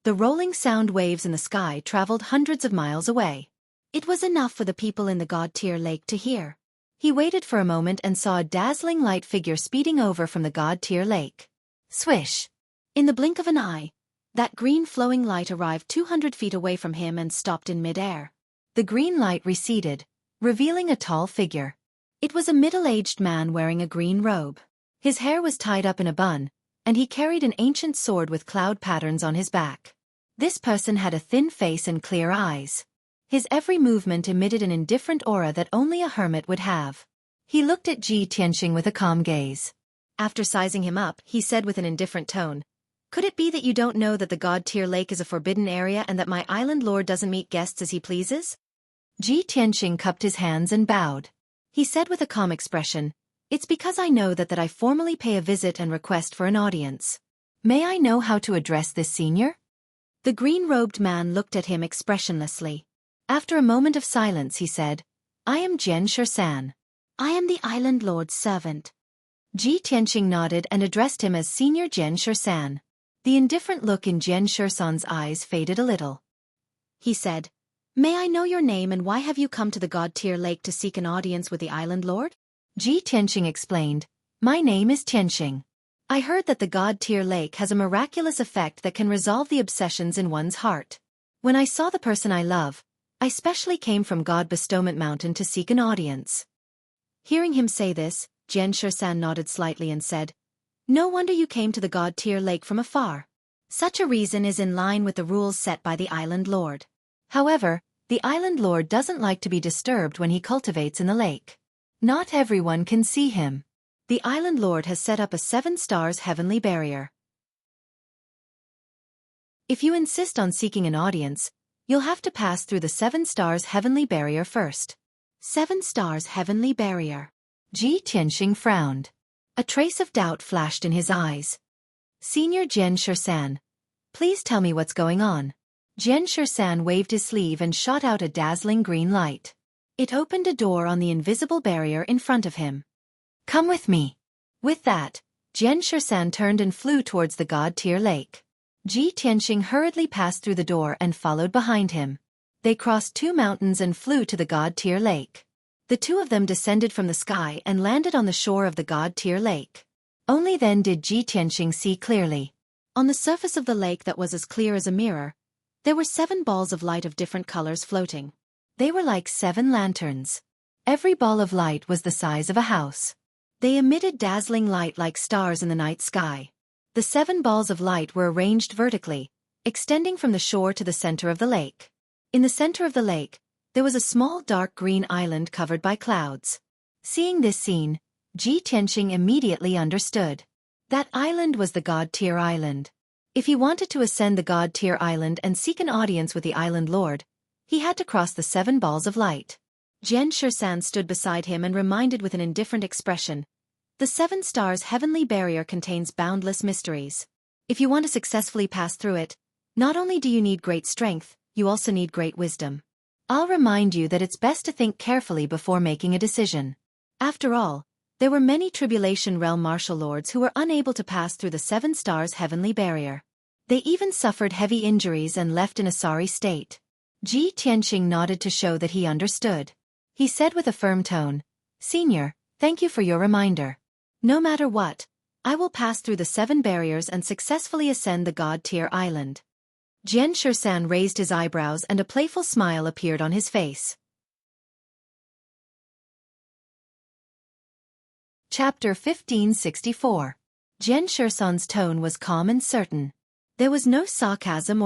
The rolling sound waves in the sky traveled hundreds of miles away. It was enough for the people in the God Tier Lake to hear. He waited for a moment and saw a dazzling light figure speeding over from the God Tier Lake. Swish! In the blink of an eye, that green flowing light arrived 200 feet away from him and stopped in midair. The green light receded, revealing a tall figure. It was a middle-aged man wearing a green robe. His hair was tied up in a bun, and he carried an ancient sword with cloud patterns on his back. This person had a thin face and clear eyes. His every movement emitted an indifferent aura that only a hermit would have. He looked at Ji Tianqing with a calm gaze. After sizing him up, he said with an indifferent tone, Could it be that you don't know that the God Tier Lake is a forbidden area and that my island lord doesn't meet guests as he pleases? Ji Tianqing cupped his hands and bowed. He said with a calm expression, It's because I know that I formally pay a visit and request for an audience. May I know how to address this senior? The green-robed man looked at him expressionlessly. After a moment of silence he said, I am Jian Shursan. I am the Island Lord's servant. Ji Tianqing nodded and addressed him as Senior Jian Shursan. The indifferent look in Jian Shursan's eyes faded a little. He said, May I know your name and why have you come to the God-tier lake to seek an audience with the Island Lord? Ji Tianqing explained, My name is Tianqing. I heard that the God-tier lake has a miraculous effect that can resolve the obsessions in one's heart. When I saw the person I love, I specially came from God Bestowment Mountain to seek an audience. Hearing him say this, Jian Shursan nodded slightly and said, No wonder you came to the God-tier lake from afar. Such a reason is in line with the rules set by the Island Lord. However, the Island Lord doesn't like to be disturbed when he cultivates in the lake. Not everyone can see him. The Island Lord has set up a 7 stars heavenly barrier. If you insist on seeking an audience, you'll have to pass through the 7 stars heavenly barrier first. 7 stars heavenly barrier. Ji Tianqing frowned. A trace of doubt flashed in his eyes. Senior Jian Shursan, please tell me what's going on. Jian Shursan waved his sleeve and shot out a dazzling green light. It opened a door on the invisible barrier in front of him. Come with me. With that, Jian Shursan turned and flew towards the God-tier lake. Ji Tianqing hurriedly passed through the door and followed behind him. They crossed 2 mountains and flew to the God-tier lake. The 2 of them descended from the sky and landed on the shore of the God-tier lake. Only then did Ji Tianqing see clearly. On the surface of the lake that was as clear as a mirror, there were 7 balls of light of different colors floating. They were like 7 lanterns. Every ball of light was the size of a house. They emitted dazzling light like stars in the night sky. The 7 balls of light were arranged vertically, extending from the shore to the center of the lake. In the center of the lake, there was a small dark green island covered by clouds. Seeing this scene, Ji Tianqing immediately understood. That island was the God-tier island. If he wanted to ascend the God-tier island and seek an audience with the Island Lord, he had to cross the 7 balls of light. Jian Shursan stood beside him and reminded with an indifferent expression, The 7 stars heavenly barrier contains boundless mysteries. If you want to successfully pass through it, not only do you need great strength, you also need great wisdom. I'll remind you that it's best to think carefully before making a decision. After all, there were many Tribulation Realm martial lords who were unable to pass through the 7 stars heavenly barrier. They even suffered heavy injuries and left in a sorry state. Ji Tianqing nodded to show that he understood. He said with a firm tone, Senior, thank you for your reminder. No matter what, I will pass through the 7 barriers and successfully ascend the God-tier island. Jian Shursan raised his eyebrows and a playful smile appeared on his face. Chapter 1564. Jian Shursan's tone was calm and certain. There was no sarcasm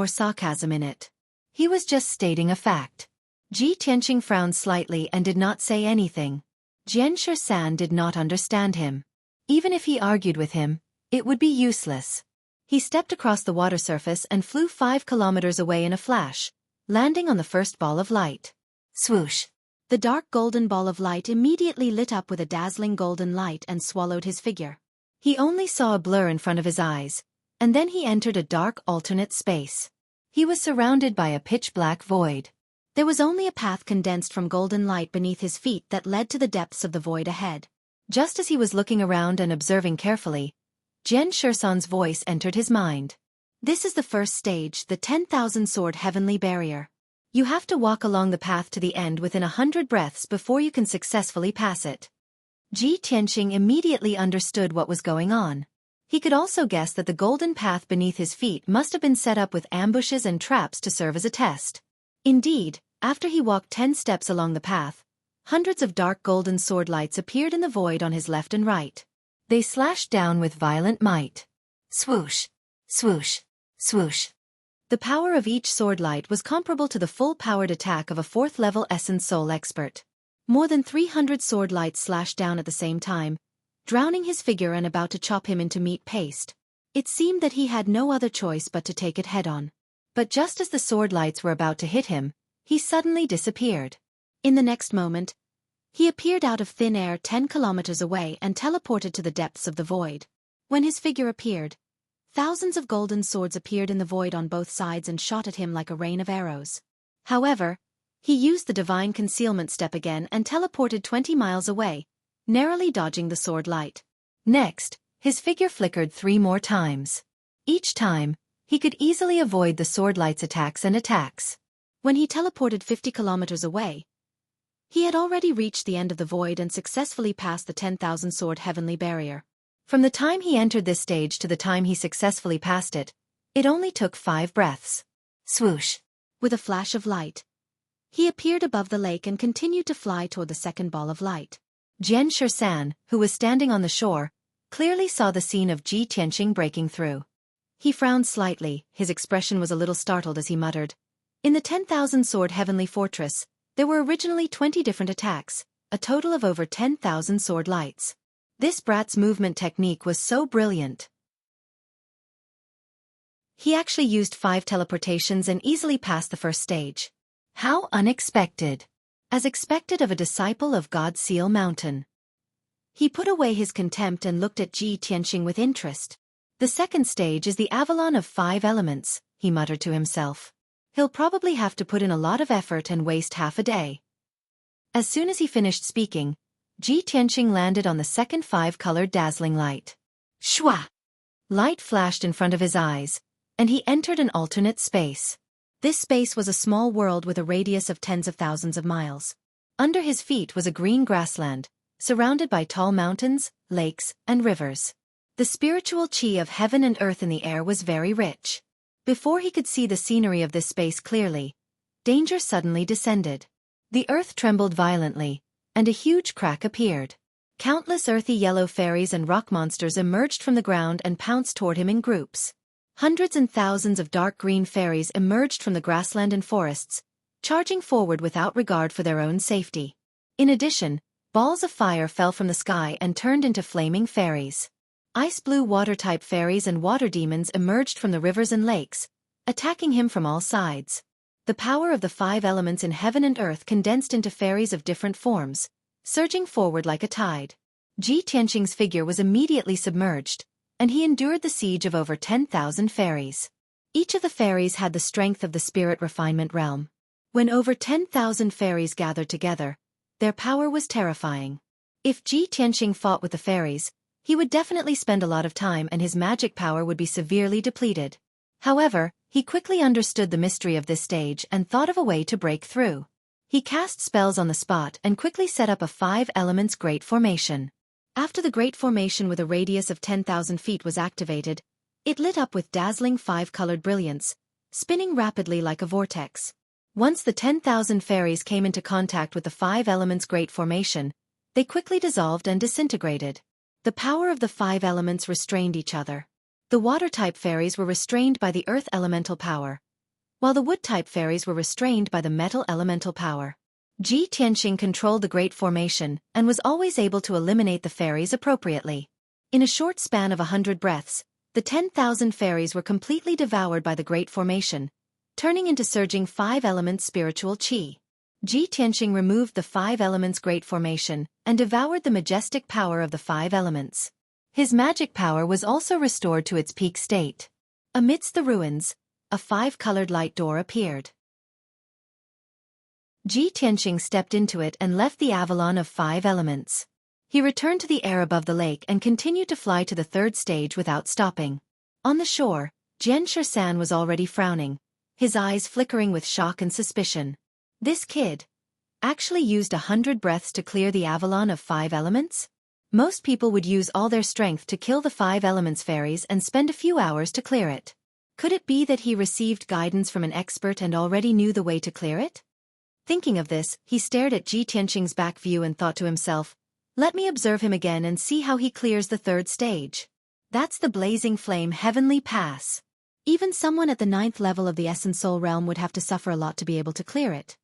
in it. He was just stating a fact. Ji Tianqing frowned slightly and did not say anything. Jian Shursan did not understand him. Even if he argued with him, it would be useless. He stepped across the water surface and flew 5 kilometers away in a flash, landing on the first ball of light. Swoosh! The dark golden ball of light immediately lit up with a dazzling golden light and swallowed his figure. He only saw a blur in front of his eyes, and then he entered a dark alternate space. He was surrounded by a pitch-black void. There was only a path condensed from golden light beneath his feet that led to the depths of the void ahead. Just as he was looking around and observing carefully, Jian Shursan's voice entered his mind. This is the first stage, the 10,000 sword heavenly barrier. You have to walk along the path to the end within 100 breaths before you can successfully pass it. Ji Tianqing immediately understood what was going on. He could also guess that the golden path beneath his feet must have been set up with ambushes and traps to serve as a test. Indeed, after he walked 10 steps along the path, hundreds of dark golden sword lights appeared in the void on his left and right. They slashed down with violent might. Swoosh! Swoosh! Swoosh! The power of each sword light was comparable to the full-powered attack of a 4th-level Essence Soul expert. More than 300 sword lights slashed down at the same time, drowning his figure and about to chop him into meat paste. It seemed that he had no other choice but to take it head-on. But just as the sword lights were about to hit him, he suddenly disappeared. In the next moment, He appeared out of thin air 10 kilometers away and teleported to the depths of the void. When his figure appeared, thousands of golden swords appeared in the void on both sides and shot at him like a rain of arrows. However, he used the divine concealment step again and teleported 20 miles away, narrowly dodging the sword light. Next, his figure flickered 3 more times. Each time, he could easily avoid the sword light's attacks. When he teleported 50 kilometers away, he had already reached the end of the void and successfully passed the 10,000 sword heavenly barrier. From the time he entered this stage to the time he successfully passed it, it only took 5 breaths. Swoosh! With a flash of light, he appeared above the lake and continued to fly toward the second ball of light. Jian Shisan, who was standing on the shore, clearly saw the scene of Ji Tianqing breaking through. He frowned slightly, his expression was a little startled as he muttered. In the 10,000 sword heavenly fortress, there were originally 20 different attacks, a total of over 10,000 sword lights. This brat's movement technique was so brilliant. He actually used 5 teleportations and easily passed the first stage. How unexpected! As expected of a disciple of God Seal Mountain. He put away his contempt and looked at Ji Tianqing with interest. The second stage is the Avalon of 5 elements, he muttered to himself. He'll probably have to put in a lot of effort and waste half a day. As soon as he finished speaking, Ji Tianqing landed on the second 5-colored dazzling light. Shwa! Light flashed in front of his eyes, and he entered an alternate space. This space was a small world with a radius of tens of thousands of miles. Under his feet was a green grassland, surrounded by tall mountains, lakes, and rivers. The spiritual qi of heaven and earth in the air was very rich. Before he could see the scenery of this space clearly, danger suddenly descended. The earth trembled violently, and a huge crack appeared. Countless earthy yellow fairies and rock monsters emerged from the ground and pounced toward him in groups. Hundreds and thousands of dark green fairies emerged from the grassland and forests, charging forward without regard for their own safety. In addition, balls of fire fell from the sky and turned into flaming fairies. Ice-blue water-type fairies and water demons emerged from the rivers and lakes, attacking him from all sides. The power of the 5 elements in heaven and earth condensed into fairies of different forms, surging forward like a tide. Ji Tianqing's figure was immediately submerged, and he endured the siege of over 10,000 fairies. Each of the fairies had the strength of the spirit refinement realm. When over 10,000 fairies gathered together, their power was terrifying. If Ji Tianqing fought with the fairies, he would definitely spend a lot of time and his magic power would be severely depleted. However, he quickly understood the mystery of this stage and thought of a way to break through. He cast spells on the spot and quickly set up a 5 elements great formation. After the great formation with a radius of 10,000 feet was activated, it lit up with dazzling 5-colored brilliance, spinning rapidly like a vortex. Once the 10,000 fairies came into contact with the 5 elements great formation, they quickly dissolved and disintegrated. The power of the 5 elements restrained each other. The water-type fairies were restrained by the earth elemental power, while the wood-type fairies were restrained by the metal elemental power. Ji Tianqing controlled the great formation and was always able to eliminate the fairies appropriately. In a short span of 100 breaths, the 10,000 fairies were completely devoured by the great formation, turning into surging 5 elements spiritual qi. Ji Tianqing removed the 5 elements great formation and devoured the majestic power of the 5 elements. His magic power was also restored to its peak state. Amidst the ruins, a 5-colored light door appeared. Ji Tianqing stepped into it and left the Avalon of 5 elements. He returned to the air above the lake and continued to fly to the 3rd stage without stopping. On the shore, Jian Shisan was already frowning, his eyes flickering with shock and suspicion. This kid actually used 100 breaths to clear the Avalon of 5 elements? Most people would use all their strength to kill the 5 elements fairies and spend a few hours to clear it. Could it be that he received guidance from an expert and already knew the way to clear it? Thinking of this, he stared at Ji Tianqing's back view and thought to himself, let me observe him again and see how he clears the 3rd stage. That's the blazing flame heavenly pass. Even someone at the 9th level of the Essence Soul realm would have to suffer a lot to be able to clear it.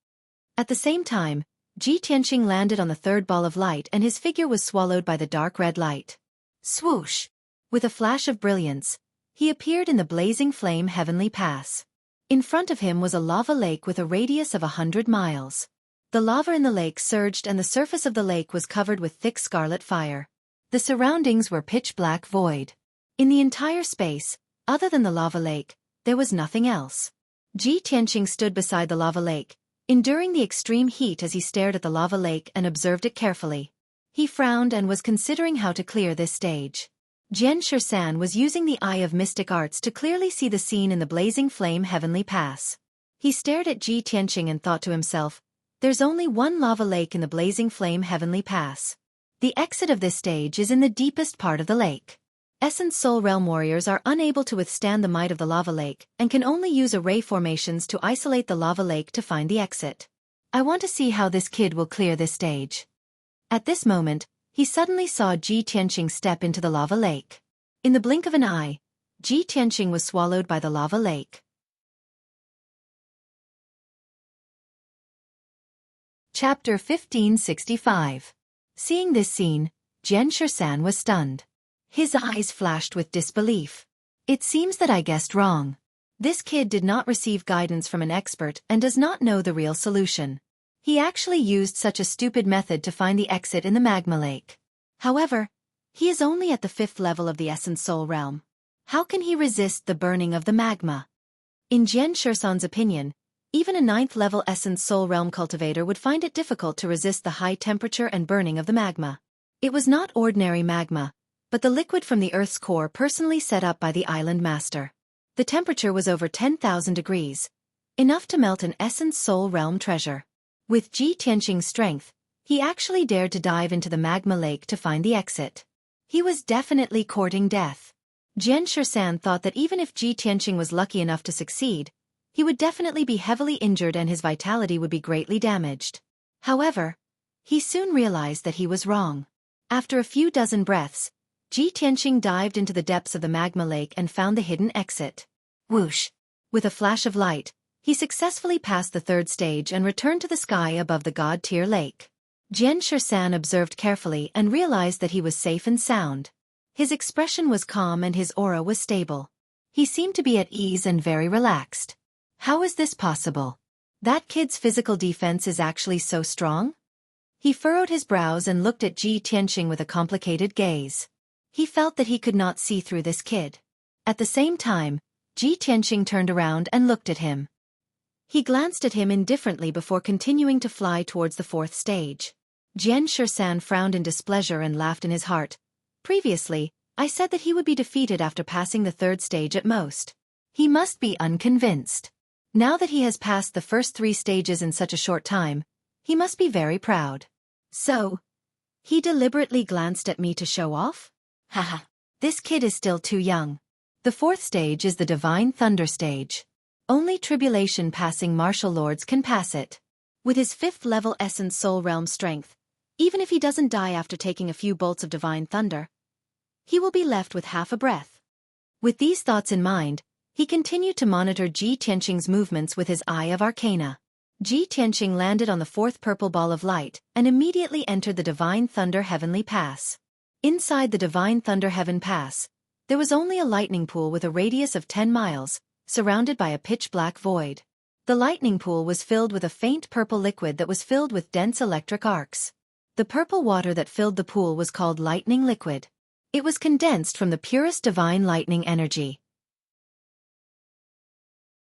At the same time, Ji Tianqing landed on the 3rd ball of light and his figure was swallowed by the dark red light. Swoosh! With a flash of brilliance, he appeared in the blazing flame heavenly pass. In front of him was a lava lake with a radius of 100 miles. The lava in the lake surged and the surface of the lake was covered with thick scarlet fire. The surroundings were pitch-black void. In the entire space, other than the lava lake, there was nothing else. Ji Tianqing stood beside the lava lake, enduring the extreme heat as he stared at the lava lake and observed it carefully. He frowned and was considering how to clear this stage. Jian Shisan was using the Eye of Mystic Arts to clearly see the scene in the blazing flame heavenly pass. He stared at Ji Tianqing and thought to himself, there's only one lava lake in the blazing flame heavenly pass. The exit of this stage is in the deepest part of the lake. Essence Soul Realm warriors are unable to withstand the might of the lava lake and can only use array formations to isolate the lava lake to find the exit. I want to see how this kid will clear this stage. At this moment, he suddenly saw Ji Tianqing step into the lava lake. In the blink of an eye, Ji Tianqing was swallowed by the lava lake. Chapter 1565. Seeing this scene, Jian Shisan was stunned. His eyes flashed with disbelief. It seems that I guessed wrong. This kid did not receive guidance from an expert and does not know the real solution. He actually used such a stupid method to find the exit in the magma lake. However, he is only at the 5th level of the Essence Soul Realm. How can he resist the burning of the magma? In Jian Shisan's opinion, even a 9th level Essence Soul Realm cultivator would find it difficult to resist the high temperature and burning of the magma. It was not ordinary magma, but the liquid from the Earth's core personally set up by the Island Master. The temperature was over 10,000 degrees, enough to melt an Essence Soul Realm treasure. With Ji Tianqing's strength, he actually dared to dive into the magma lake to find the exit. He was definitely courting death. Jian Shisan thought that even if Ji Tianqing was lucky enough to succeed, he would definitely be heavily injured and his vitality would be greatly damaged. However, he soon realized that he was wrong. After a few dozen breaths, Ji Tianqing dived into the depths of the magma lake and found the hidden exit. Whoosh! With a flash of light, he successfully passed the 3rd stage and returned to the sky above the God-tier lake. Jian Shisan observed carefully and realized that he was safe and sound. His expression was calm and his aura was stable. He seemed to be at ease and very relaxed. How is this possible? That kid's physical defense is actually so strong? He furrowed his brows and looked at Ji Tianqing with a complicated gaze. He felt that he could not see through this kid. At the same time, Ji Tianqing turned around and looked at him. He glanced at him indifferently before continuing to fly towards the 4th stage. Jian Shisan frowned in displeasure and laughed in his heart. Previously, I said that he would be defeated after passing the 3rd stage at most. He must be unconvinced. Now that he has passed the first 3 stages in such a short time, he must be very proud. So, he deliberately glanced at me to show off? Haha, this kid is still too young. The 4th stage is the Divine Thunder stage. Only tribulation-passing martial lords can pass it. With his 5th level Essence Soul Realm strength, even if he doesn't die after taking a few bolts of Divine Thunder, he will be left with half a breath. With these thoughts in mind, he continued to monitor Ji Tianqing's movements with his Eye of Arcana. Ji Tianqing landed on the 4th purple ball of light and immediately entered the Divine Thunder Heavenly Pass. Inside the Divine Thunder Heaven Pass, there was only a lightning pool with a radius of 10 miles, surrounded by a pitch-black void. The lightning pool was filled with a faint purple liquid that was filled with dense electric arcs. The purple water that filled the pool was called lightning liquid. It was condensed from the purest divine lightning energy.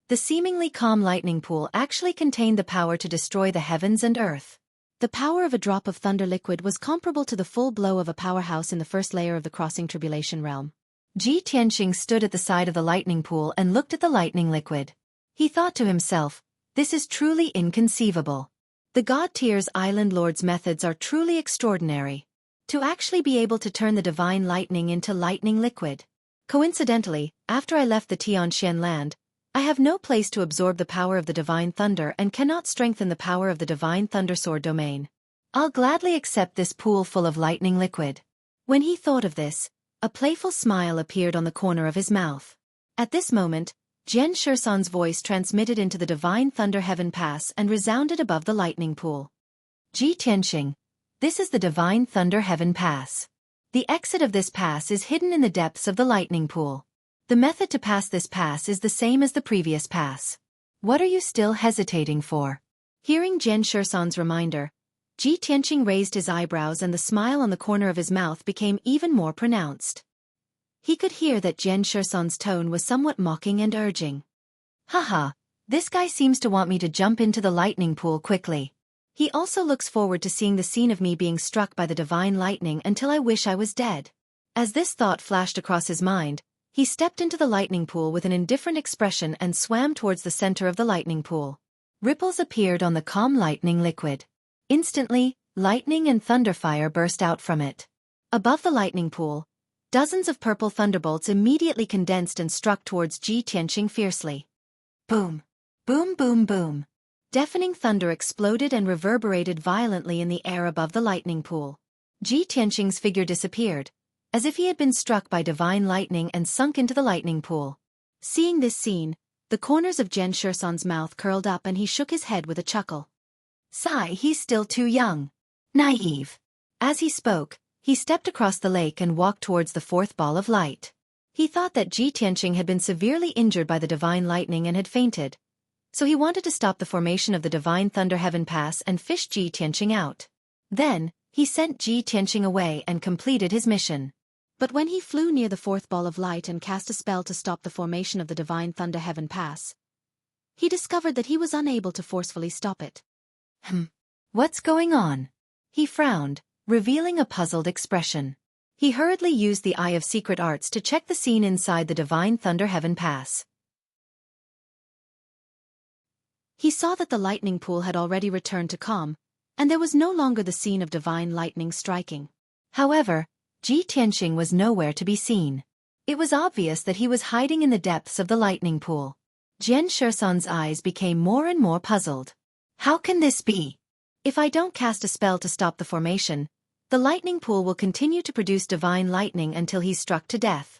The seemingly calm lightning pool actually contained the power to destroy the heavens and earth. The power of a drop of thunder liquid was comparable to the full blow of a powerhouse in the first layer of the crossing tribulation realm. Ji Tianqing stood at the side of the lightning pool and looked at the lightning liquid. He thought to himself, this is truly inconceivable. The God-tier's Island Lord's methods are truly extraordinary. To actually be able to turn the divine lightning into lightning liquid. Coincidentally, after I left the Tianxian land, I have no place to absorb the power of the Divine Thunder and cannot strengthen the power of the Divine Thundersword domain. I'll gladly accept this pool full of lightning liquid. When he thought of this, a playful smile appeared on the corner of his mouth. At this moment, Jian Shisan's voice transmitted into the Divine Thunder Heaven Pass and resounded above the lightning pool. Ji Tianqing, this is the Divine Thunder Heaven Pass. The exit of this pass is hidden in the depths of the lightning pool. The method to pass this pass is the same as the previous pass. What are you still hesitating for? Hearing Jian Shisan's reminder, Ji Tianqing raised his eyebrows and the smile on the corner of his mouth became even more pronounced. He could hear that Jian Shisan's tone was somewhat mocking and urging. Haha, this guy seems to want me to jump into the lightning pool quickly. He also looks forward to seeing the scene of me being struck by the divine lightning until I wish I was dead. As this thought flashed across his mind, he stepped into the lightning pool with an indifferent expression and swam towards the center of the lightning pool. Ripples appeared on the calm lightning liquid. Instantly, lightning and thunderfire burst out from it. Above the lightning pool, dozens of purple thunderbolts immediately condensed and struck towards Ji Tianqing fiercely. Boom! Boom boom boom! Deafening thunder exploded and reverberated violently in the air above the lightning pool. Ji Tianqing's figure disappeared, as if he had been struck by divine lightning and sunk into the lightning pool. Seeing this scene, the corners of Jian Shisan's mouth curled up and he shook his head with a chuckle. Sigh, he's still too young. Naive. As he spoke, he stepped across the lake and walked towards the fourth ball of light. He thought that Ji Tianqing had been severely injured by the divine lightning and had fainted, so he wanted to stop the formation of the divine thunder heaven pass and fish Ji Tianqing out. Then, he sent Ji Tianqing away and completed his mission. But when he flew near the fourth ball of light and cast a spell to stop the formation of the divine thunder heaven pass, he discovered that he was unable to forcefully stop it. What's going on? He frowned, revealing a puzzled expression. He hurriedly used the Eye of Secret Arts to check the scene inside the divine thunder heaven pass. He saw that the lightning pool had already returned to calm, and there was no longer the scene of divine lightning striking. However, Ji Tianqing was nowhere to be seen. It was obvious that he was hiding in the depths of the lightning pool. Jian Shisan's eyes became more and more puzzled. How can this be? If I don't cast a spell to stop the formation, the lightning pool will continue to produce divine lightning until he's struck to death.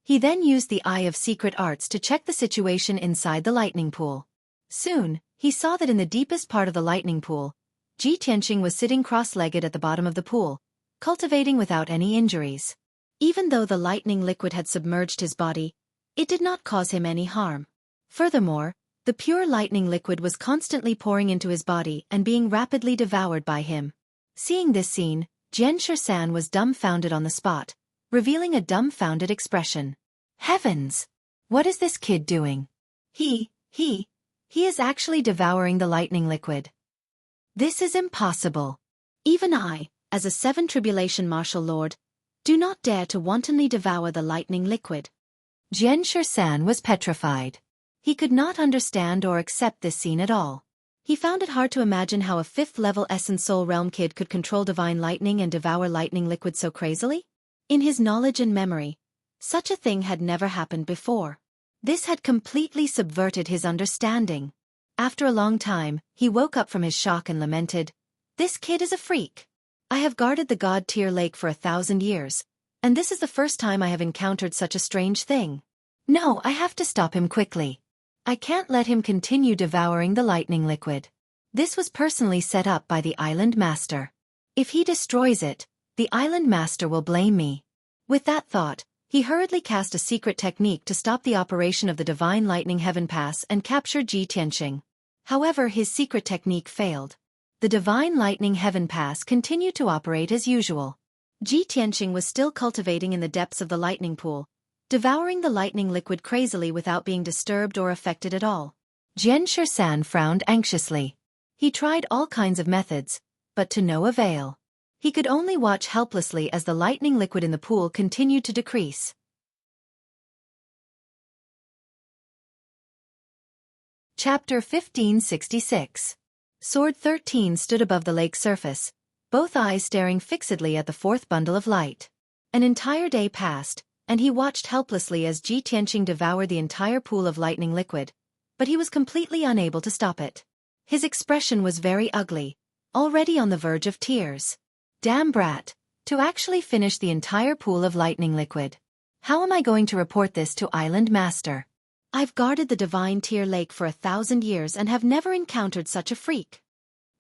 He then used the Eye of Secret Arts to check the situation inside the lightning pool. Soon, he saw that in the deepest part of the lightning pool, Ji Tianqing was sitting cross-legged at the bottom of the pool, cultivating without any injuries. Even though the lightning liquid had submerged his body, it did not cause him any harm. Furthermore, the pure lightning liquid was constantly pouring into his body and being rapidly devoured by him. Seeing this scene, Jian Shisan was dumbfounded on the spot, revealing a dumbfounded expression. Heavens! What is this kid doing? He is actually devouring the lightning liquid. This is impossible. Even I, as a 7 Tribulation Martial Lord, do not dare to wantonly devour the lightning liquid. Jian Shisan was petrified. He could not understand or accept this scene at all. He found it hard to imagine how a 5th-level Essence Soul Realm kid could control divine lightning and devour lightning liquid so crazily. In his knowledge and memory, such a thing had never happened before. This had completely subverted his understanding. After a long time, he woke up from his shock and lamented, "This kid is a freak. I have guarded the God-tier lake for 1,000 years, and this is the first time I have encountered such a strange thing. No, I have to stop him quickly. I can't let him continue devouring the lightning liquid. This was personally set up by the Island Master. If he destroys it, the Island Master will blame me." With that thought, he hurriedly cast a secret technique to stop the operation of the Divine Lightning Heaven Pass and capture Ji Tianqing. However, his secret technique failed. The Divine Lightning Heaven Pass continued to operate as usual. Ji Tianqing was still cultivating in the depths of the lightning pool, devouring the lightning liquid crazily without being disturbed or affected at all. Jian Shisan frowned anxiously. He tried all kinds of methods, but to no avail. He could only watch helplessly as the lightning liquid in the pool continued to decrease. Chapter 1566. Sword 13 stood above the lake's surface, both eyes staring fixedly at the fourth bundle of light. An entire day passed, and he watched helplessly as Ji Tianqing devoured the entire pool of lightning liquid, but he was completely unable to stop it. His expression was very ugly, already on the verge of tears. Damn brat, to actually finish the entire pool of lightning liquid. How am I going to report this to Island Master? I've guarded the divine tier lake for 1,000 years and have never encountered such a freak.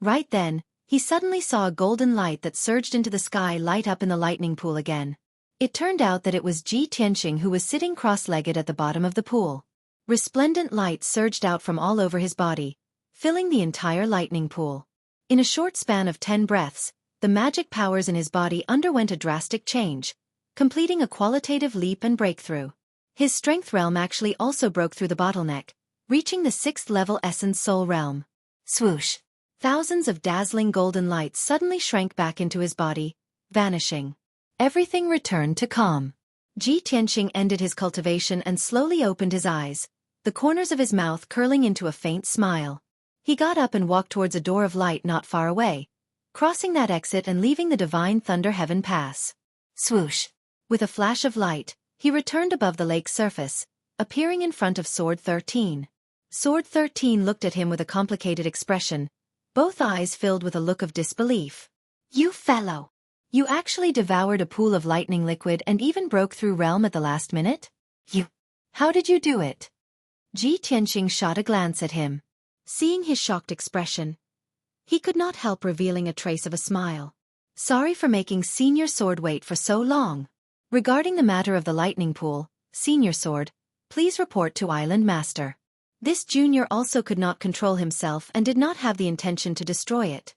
Right then, he suddenly saw a golden light that surged into the sky light up in the lightning pool again. It turned out that it was Ji Tianqing who was sitting cross-legged at the bottom of the pool. Resplendent light surged out from all over his body, filling the entire lightning pool. In a short span of 10 breaths, the magic powers in his body underwent a drastic change, completing a qualitative leap and breakthrough. His strength realm actually also broke through the bottleneck, reaching the 6th level Essence Soul realm. Swoosh! Thousands of dazzling golden lights suddenly shrank back into his body, vanishing. Everything returned to calm. Ji Tianqing ended his cultivation and slowly opened his eyes, the corners of his mouth curling into a faint smile. He got up and walked towards a door of light not far away, crossing that exit and leaving the divine thunder heaven pass. Swoosh! With a flash of light, he returned above the lake's surface, appearing in front of Sword 13. Sword 13 looked at him with a complicated expression, both eyes filled with a look of disbelief. "You fellow! You actually devoured a pool of lightning liquid and even broke through realm at the last minute? How did you do it?" Ji Tianqing shot a glance at him. Seeing his shocked expression, he could not help revealing a trace of a smile. "Sorry for making Senior Sword wait for so long. Regarding the matter of the lightning pool, Senior Sword, please report to Island Master." This junior also could not control himself and did not have the intention to destroy it.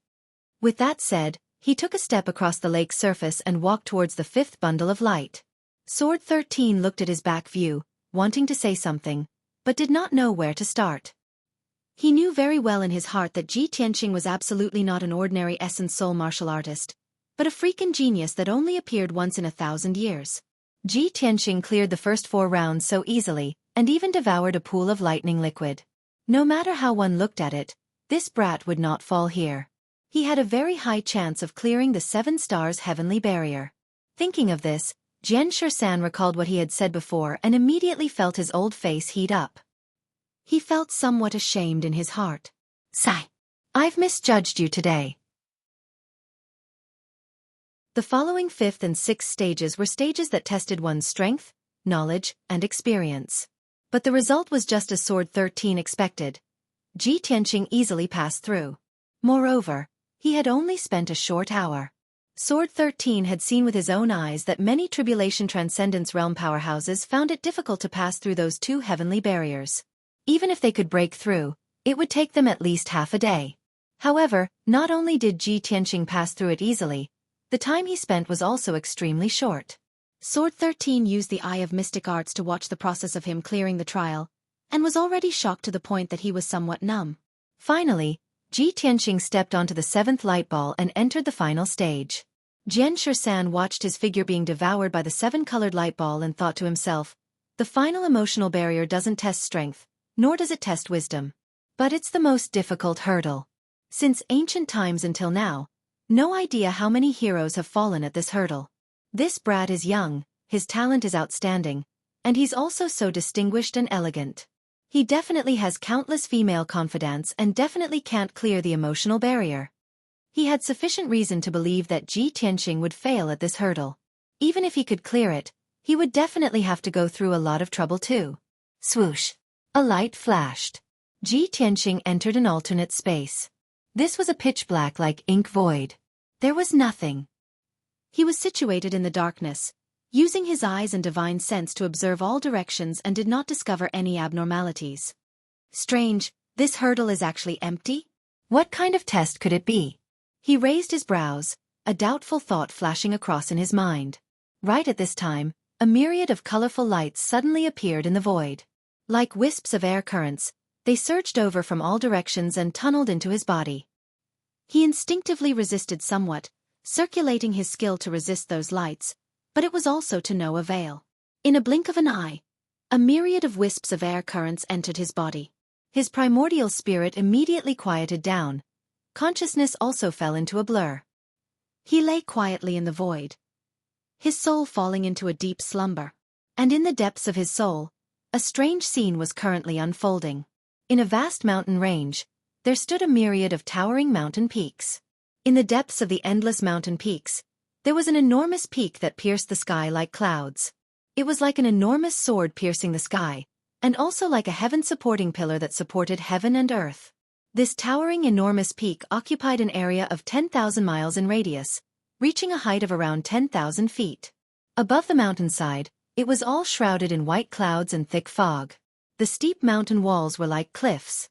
With that said, he took a step across the lake's surface and walked towards the 5th bundle of light. Sword 13 looked at his back view, wanting to say something, but did not know where to start. He knew very well in his heart that Ji Tianqing was absolutely not an ordinary Essence Soul martial artist, but a freaking genius that only appeared once in 1,000 years. Ji Tianqing cleared the first 4 rounds so easily, and even devoured a pool of lightning liquid. No matter how one looked at it, this brat would not fall here. He had a very high chance of clearing the 7 stars heavenly barrier. Thinking of this, Jian Shisan recalled what he had said before and immediately felt his old face heat up. He felt somewhat ashamed in his heart. "Sigh. I've misjudged you today." The following 5th and 6th stages were stages that tested one's strength, knowledge, and experience. But the result was just as Sword 13 expected. Ji Tianqing easily passed through. Moreover, he had only spent a short hour. Sword 13 had seen with his own eyes that many Tribulation Transcendence realm powerhouses found it difficult to pass through those 2 heavenly barriers. Even if they could break through, it would take them at least half a day. However, not only did Ji Tianqing pass through it easily, the time he spent was also extremely short. Sword 13 used the Eye of Mystic Arts to watch the process of him clearing the trial, and was already shocked to the point that he was somewhat numb. Finally, Ji Tianqing stepped onto the 7th light ball and entered the final stage. Jian Shisan watched his figure being devoured by the 7-colored light ball and thought to himself, the final emotional barrier doesn't test strength, nor does it test wisdom. But it's the most difficult hurdle. Since ancient times until now, no idea how many heroes have fallen at this hurdle. This brat is young, his talent is outstanding, and he's also so distinguished and elegant. He definitely has countless female confidants and definitely can't clear the emotional barrier. He had sufficient reason to believe that Ji Tianqing would fail at this hurdle. Even if he could clear it, he would definitely have to go through a lot of trouble too. Swoosh! A light flashed. Ji Tianqing entered an alternate space. This was a pitch-black like ink void. There was nothing. He was situated in the darkness, using his eyes and divine sense to observe all directions and did not discover any abnormalities. Strange, this hurdle is actually empty? What kind of test could it be? He raised his brows, a doubtful thought flashing across in his mind. Right at this time, a myriad of colorful lights suddenly appeared in the void. Like wisps of air currents, they surged over from all directions and tunneled into his body. He instinctively resisted somewhat, circulating his skill to resist those lights, but it was also to no avail. In a blink of an eye, a myriad of wisps of air currents entered his body. His primordial spirit immediately quieted down. Consciousness also fell into a blur. He lay quietly in the void, his soul falling into a deep slumber. And in the depths of his soul, a strange scene was currently unfolding. In a vast mountain range, there stood a myriad of towering mountain peaks. In the depths of the endless mountain peaks, there was an enormous peak that pierced the sky like clouds. It was like an enormous sword piercing the sky, and also like a heaven-supporting pillar that supported heaven and earth. This towering enormous peak occupied an area of 10,000 miles in radius, reaching a height of around 10,000 feet. Above the mountainside, it was all shrouded in white clouds and thick fog. The steep mountain walls were like cliffs.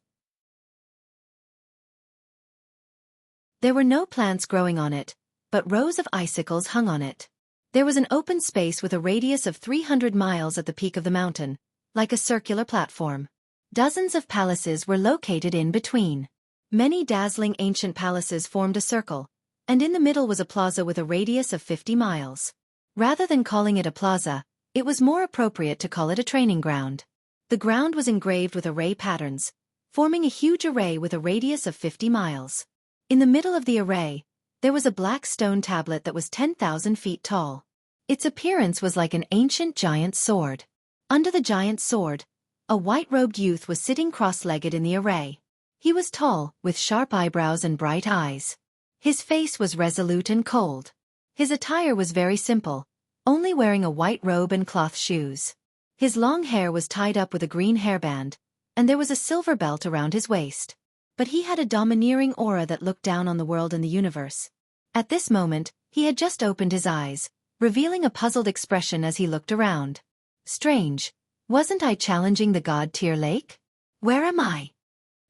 There were no plants growing on it, but rows of icicles hung on it. There was an open space with a radius of 300 miles at the peak of the mountain, like a circular platform. Dozens of palaces were located in between. Many dazzling ancient palaces formed a circle, and in the middle was a plaza with a radius of 50 miles. Rather than calling it a plaza, it was more appropriate to call it a training ground. The ground was engraved with array patterns, forming a huge array with a radius of 50 miles. In the middle of the array, there was a black stone tablet that was 10,000 feet tall. Its appearance was like an ancient giant sword. Under the giant sword, a white-robed youth was sitting cross-legged in the array. He was tall, with sharp eyebrows and bright eyes. His face was resolute and cold. His attire was very simple, only wearing a white robe and cloth shoes. His long hair was tied up with a green hairband, and there was a silver belt around his waist. But he had a domineering aura that looked down on the world and the universe. At this moment, he had just opened his eyes, revealing a puzzled expression as he looked around. Strange, wasn't I challenging the god-tier lake? Where am I?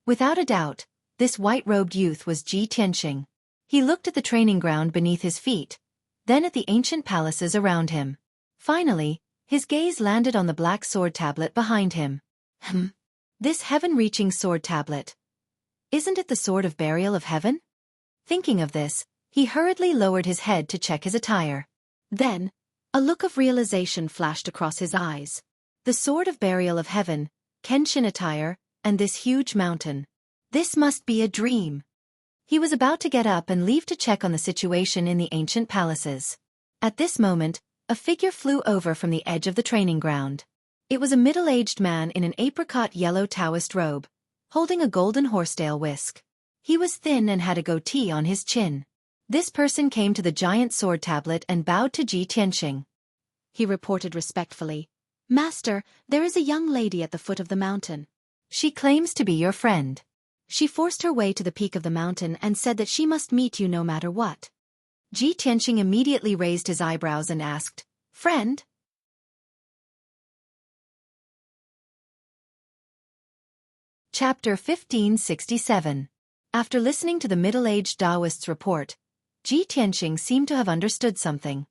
Without a doubt, this white-robed youth was Ji Tianqing. He looked at the training ground beneath his feet, then at the ancient palaces around him. Finally, his gaze landed on the black sword tablet behind him. This heaven-reaching sword tablet. Isn't it the sword of burial of heaven? Thinking of this, he hurriedly lowered his head to check his attire. Then, a look of realization flashed across his eyes. The sword of burial of heaven, Kenshin attire, and this huge mountain. This must be a dream. He was about to get up and leave to check on the situation in the ancient palaces. At this moment, a figure flew over from the edge of the training ground. It was a middle-aged man in an apricot-yellow Taoist robe, holding a golden horsetail whisk. He was thin and had a goatee on his chin. This person came to the giant sword tablet and bowed to Ji Tianqing. He reported respectfully, "Master, there is a young lady at the foot of the mountain. She claims to be your friend. She forced her way to the peak of the mountain and said that she must meet you no matter what." Ji Tianqing immediately raised his eyebrows and asked, "Friend?" Chapter 1567. After listening to the middle-aged Taoist's report, Ji Tianqing seemed to have understood something.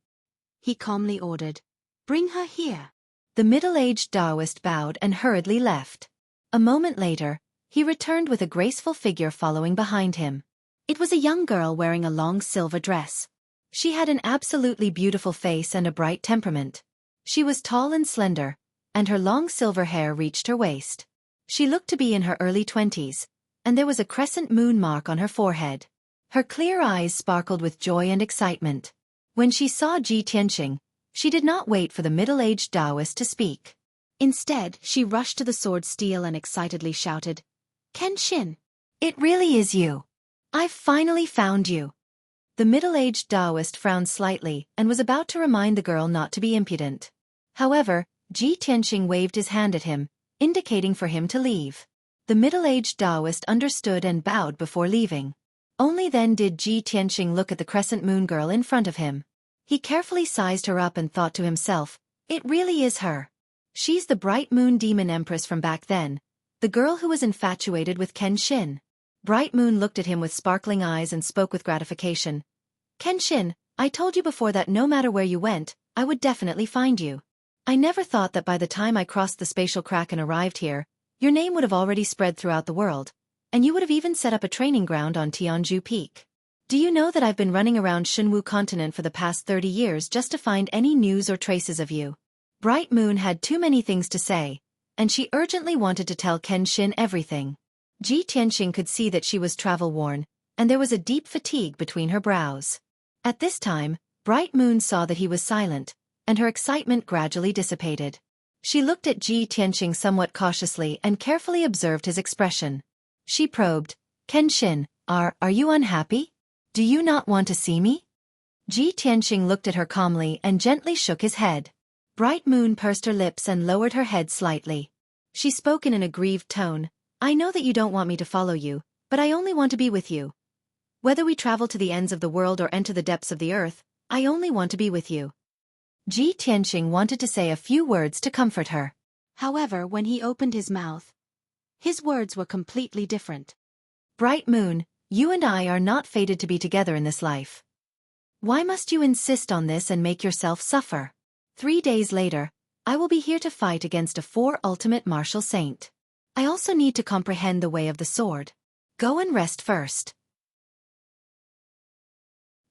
He calmly ordered, "Bring her here." The middle-aged Taoist bowed and hurriedly left. A moment later, he returned with a graceful figure following behind him. It was a young girl wearing a long silver dress. She had an absolutely beautiful face and a bright temperament. She was tall and slender, and her long silver hair reached her waist. She looked to be in her early 20s, and there was a crescent moon mark on her forehead. Her clear eyes sparkled with joy and excitement. When she saw Ji Tianqing, she did not wait for the middle-aged Taoist to speak. Instead, she rushed to the sword steel and excitedly shouted, "Kenshin! It really is you! I've finally found you!" The middle-aged Taoist frowned slightly and was about to remind the girl not to be impudent. However, Ji Tianqing waved his hand at him, indicating for him to leave. The middle-aged Taoist understood and bowed before leaving. Only then did Ji Tianqing look at the crescent moon girl in front of him. He carefully sized her up and thought to himself, "It really is her. She's the bright moon demon empress from back then, the girl who was infatuated with Kenshin." Bright Moon looked at him with sparkling eyes and spoke with gratification. "Kenshin, I told you before that no matter where you went, I would definitely find you. I never thought that by the time I crossed the spatial crack and arrived here, your name would have already spread throughout the world, and you would have even set up a training ground on Tianzhu Peak. Do you know that I've been running around Xinwu continent for the past 30 years just to find any news or traces of you?" Bright Moon had too many things to say, and she urgently wanted to tell Kenshin everything. Ji Tianqing could see that she was travel-worn, and there was a deep fatigue between her brows. At this time, Bright Moon saw that he was silent, and her excitement gradually dissipated. She looked at Ji Tianqing somewhat cautiously and carefully observed his expression. She probed, "Kenshin, are you unhappy? Do you not want to see me?" Ji Tianqing looked at her calmly and gently shook his head. Bright Moon pursed her lips and lowered her head slightly. She spoke in an aggrieved tone, "I know that you don't want me to follow you, but I only want to be with you. Whether we travel to the ends of the world or enter the depths of the earth, I only want to be with you." Ji Tianqing wanted to say a few words to comfort her. However, when he opened his mouth, his words were completely different. "Bright Moon, You and I are not fated to be together in this life. Why must you insist on this and make yourself suffer? 3 days later, I will be here to fight against a 4 ultimate martial saint. I also need to comprehend the way of the sword. Go and rest first.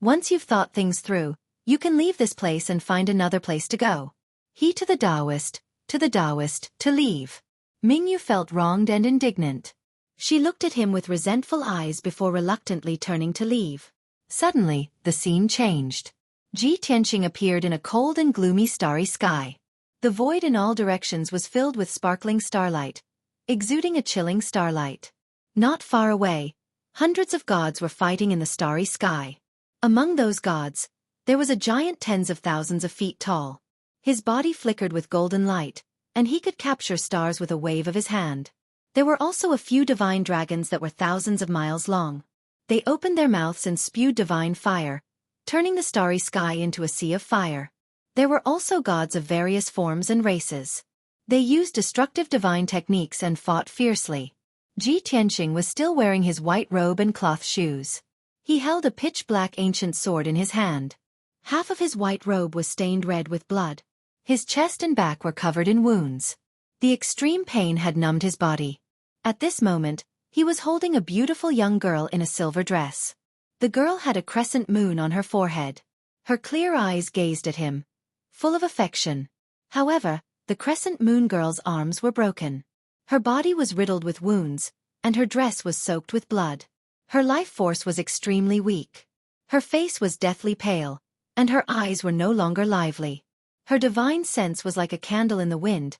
Once you've thought things through, you can leave this place and find another place to go. He to the Taoist, to leave. Mingyu felt wronged and indignant. She looked at him with resentful eyes before reluctantly turning to leave. Suddenly, the scene changed. Ji Tianqing appeared in a cold and gloomy starry sky. The void in all directions was filled with sparkling starlight, exuding a chilling starlight. Not far away, hundreds of gods were fighting in the starry sky. Among those gods, there was a giant tens of thousands of feet tall. His body flickered with golden light, and he could capture stars with a wave of his hand. There were also a few divine dragons that were thousands of miles long. They opened their mouths and spewed divine fire, turning the starry sky into a sea of fire. There were also gods of various forms and races. They used destructive divine techniques and fought fiercely. Ji Tianqing was still wearing his white robe and cloth shoes. He held a pitch-black ancient sword in his hand. Half of his white robe was stained red with blood. His chest and back were covered in wounds. The extreme pain had numbed his body. At this moment, he was holding a beautiful young girl in a silver dress. The girl had a crescent moon on her forehead. Her clear eyes gazed at him, full of affection. However, the crescent moon girl's arms were broken. Her body was riddled with wounds, and her dress was soaked with blood. Her life force was extremely weak. Her face was deathly pale, and her eyes were no longer lively. Her divine sense was like a candle in the wind,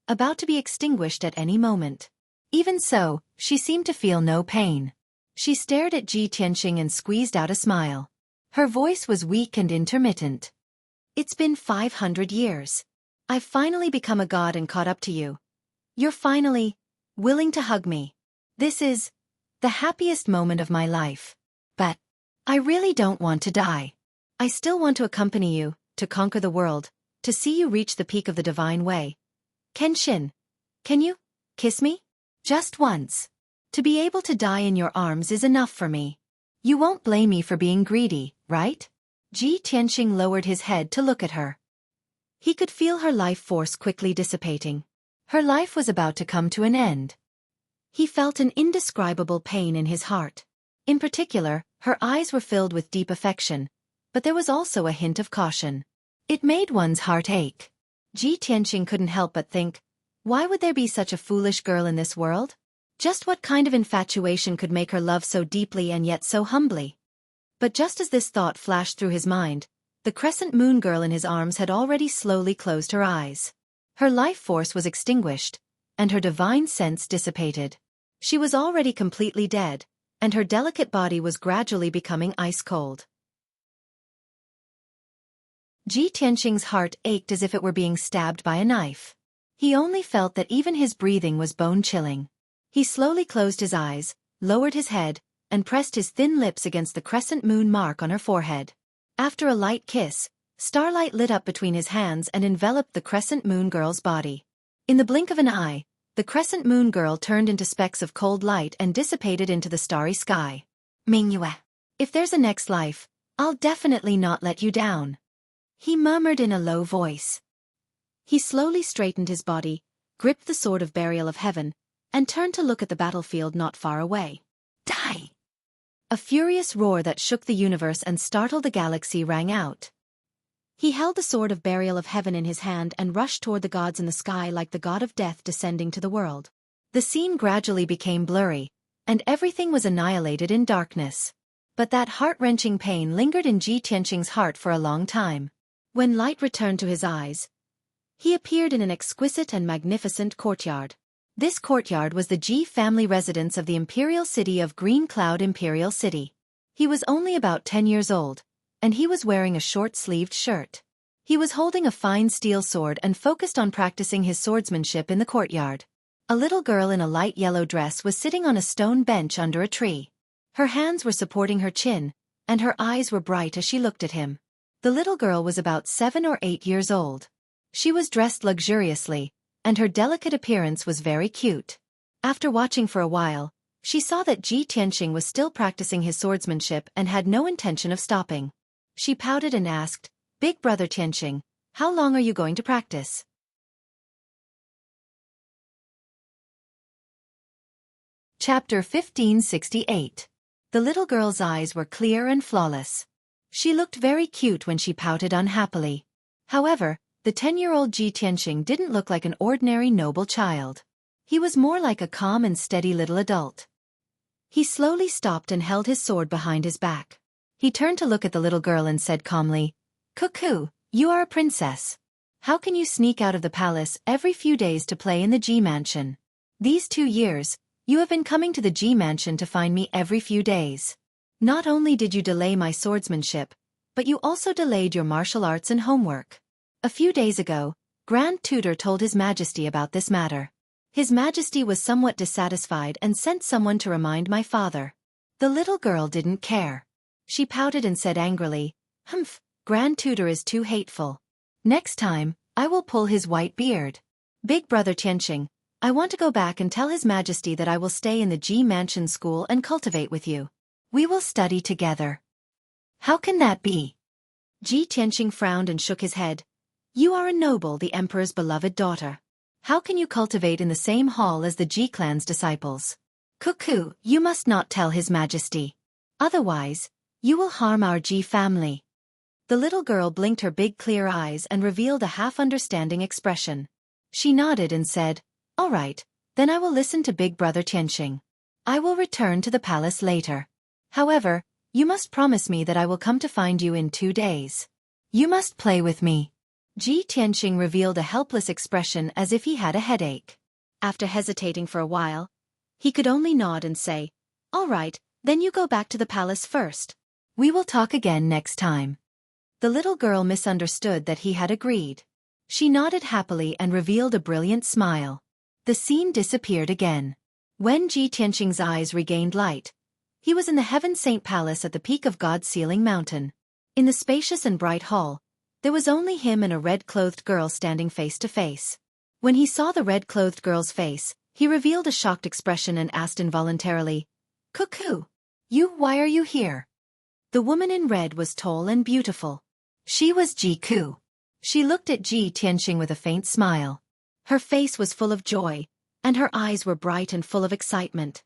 about to be extinguished at any moment. Even so, she seemed to feel no pain. She stared at Ji Tianqing and squeezed out a smile. Her voice was weak and intermittent. It's been 500 years. I've finally become a god and caught up to you. You're finally willing to hug me. This is the happiest moment of my life. But I really don't want to die. I still want to accompany you, to conquer the world, to see you reach the peak of the divine way. Kenshin, can you kiss me? Just once. To be able to die in your arms is enough for me. You won't blame me for being greedy, right? Ji Tianqing lowered his head to look at her. He could feel her life force quickly dissipating. Her life was about to come to an end. He felt an indescribable pain in his heart. In particular, her eyes were filled with deep affection, but there was also a hint of caution. It made one's heart ache. Ji Tianqing couldn't help but think, why would there be such a foolish girl in this world? Just what kind of infatuation could make her love so deeply and yet so humbly? But just as this thought flashed through his mind, the crescent moon girl in his arms had already slowly closed her eyes. Her life force was extinguished, and her divine sense dissipated. She was already completely dead, and her delicate body was gradually becoming ice-cold. Ji Tianqing's heart ached as if it were being stabbed by a knife. He only felt that even his breathing was bone-chilling. He slowly closed his eyes, lowered his head, and pressed his thin lips against the crescent moon mark on her forehead. After a light kiss, starlight lit up between his hands and enveloped the crescent moon girl's body. In the blink of an eye, the crescent moon girl turned into specks of cold light and dissipated into the starry sky. Mingyue, if there's a next life, I'll definitely not let you down. He murmured in a low voice. He slowly straightened his body, gripped the sword of burial of heaven, and turned to look at the battlefield not far away. Die! A furious roar that shook the universe and startled the galaxy rang out. He held the sword of burial of heaven in his hand and rushed toward the gods in the sky like the god of death descending to the world. The scene gradually became blurry, and everything was annihilated in darkness. But that heart-wrenching pain lingered in Ji Tianqing's heart for a long time. When light returned to his eyes, he appeared in an exquisite and magnificent courtyard. This courtyard was the Ji family residence of the imperial city of Green Cloud Imperial City. He was only about 10 years old, and he was wearing a short-sleeved shirt. He was holding a fine steel sword and focused on practicing his swordsmanship in the courtyard. A little girl in a light yellow dress was sitting on a stone bench under a tree. Her hands were supporting her chin, and her eyes were bright as she looked at him. The little girl was about 7 or 8 years old. She was dressed luxuriously, and her delicate appearance was very cute. After watching for a while, She saw that Ji Tianqing was still practicing his swordsmanship and had no intention of stopping. She pouted and asked, "Big brother Tianqing, how long are you going to practice?" Chapter 1568. The little girl's eyes were clear and flawless. She looked very cute when she pouted unhappily. However, the 10-year-old Ji Tianqing didn't look like an ordinary noble child. He was more like a calm and steady little adult. He slowly stopped and held his sword behind his back. He turned to look at the little girl and said calmly, "Cuckoo, you are a princess. How can you sneak out of the palace every few days to play in the Ji mansion? These 2 years, you have been coming to the Ji mansion to find me every few days. Not only did you delay my swordsmanship, but you also delayed your martial arts and homework. A few days ago, Grand Tutor told His Majesty about this matter. His Majesty was somewhat dissatisfied and sent someone to remind my father." The little girl didn't care. She pouted and said angrily, "Humph, Grand Tutor is too hateful. Next time, I will pull his white beard. Big brother Tianqing, I want to go back and tell His Majesty that I will stay in the Ji Mansion school and cultivate with you. We will study together." "How can that be?" Ji Tianqing frowned and shook his head. "You are a noble, the emperor's beloved daughter. How can you cultivate in the same hall as the Ji clan's disciples? Cuckoo, you must not tell His Majesty. Otherwise, you will harm our Ji family." The little girl blinked her big clear eyes and revealed a half-understanding expression. She nodded and said, "All right, then I will listen to Big Brother Tianqing. I will return to the palace later. However, you must promise me that I will come to find you in 2 days. You must play with me." Ji Tianqing revealed a helpless expression as if he had a headache. After hesitating for a while, he could only nod and say, "All right, then you go back to the palace first. We will talk again next time." The little girl misunderstood that he had agreed. She nodded happily and revealed a brilliant smile. The scene disappeared again. When Ji Tianqing's eyes regained light, he was in the Heaven Saint Palace at the peak of God's Ceiling Mountain. In the spacious and bright hall, there was only him and a red-clothed girl standing face to face. When he saw the red-clothed girl's face, he revealed a shocked expression and asked involuntarily, "Cuckoo, why are you here?" The woman in red was tall and beautiful. She was Ji Ku. She looked at Ji Tianqing with a faint smile. Her face was full of joy, and her eyes were bright and full of excitement.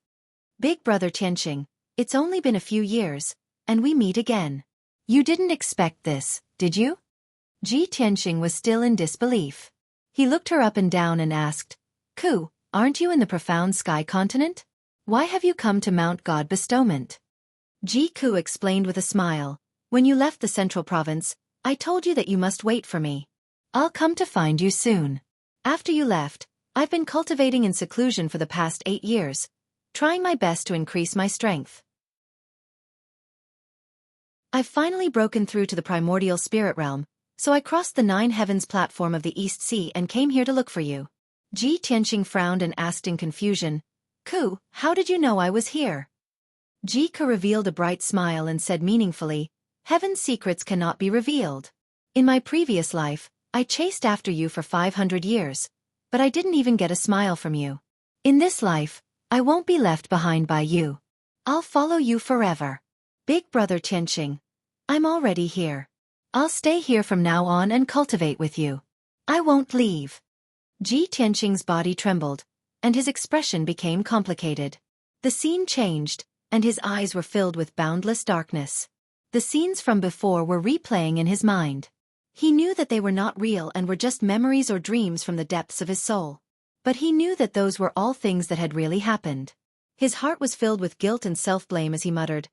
"Big brother Tianqing, it's only been a few years, and we meet again. You didn't expect this, did you?" Ji Tianqing was still in disbelief. He looked her up and down and asked, "Ku, aren't you in the profound sky continent? Why have you come to Mount God Bestowment?" Ji Ku explained with a smile, "When you left the central province, I told you that you must wait for me. I'll come to find you soon. After you left, I've been cultivating in seclusion for the past 8 years, trying my best to increase my strength. I've finally broken through to the primordial spirit realm, so I crossed the 9 heavens platform of the East Sea and came here to look for you." Ji Tianqing frowned and asked in confusion, "Ku, how did you know I was here?" Ji Ku revealed a bright smile and said meaningfully, "Heaven's secrets cannot be revealed. In my previous life, I chased after you for 500 years, but I didn't even get a smile from you. In this life, I won't be left behind by you. I'll follow you forever. Big brother Tianqing, I'm already here. I'll stay here from now on and cultivate with you. I won't leave." Ji Tianqing's body trembled, and his expression became complicated. The scene changed, and his eyes were filled with boundless darkness. The scenes from before were replaying in his mind. He knew that they were not real and were just memories or dreams from the depths of his soul. But he knew that those were all things that had really happened. His heart was filled with guilt and self-blame as he muttered,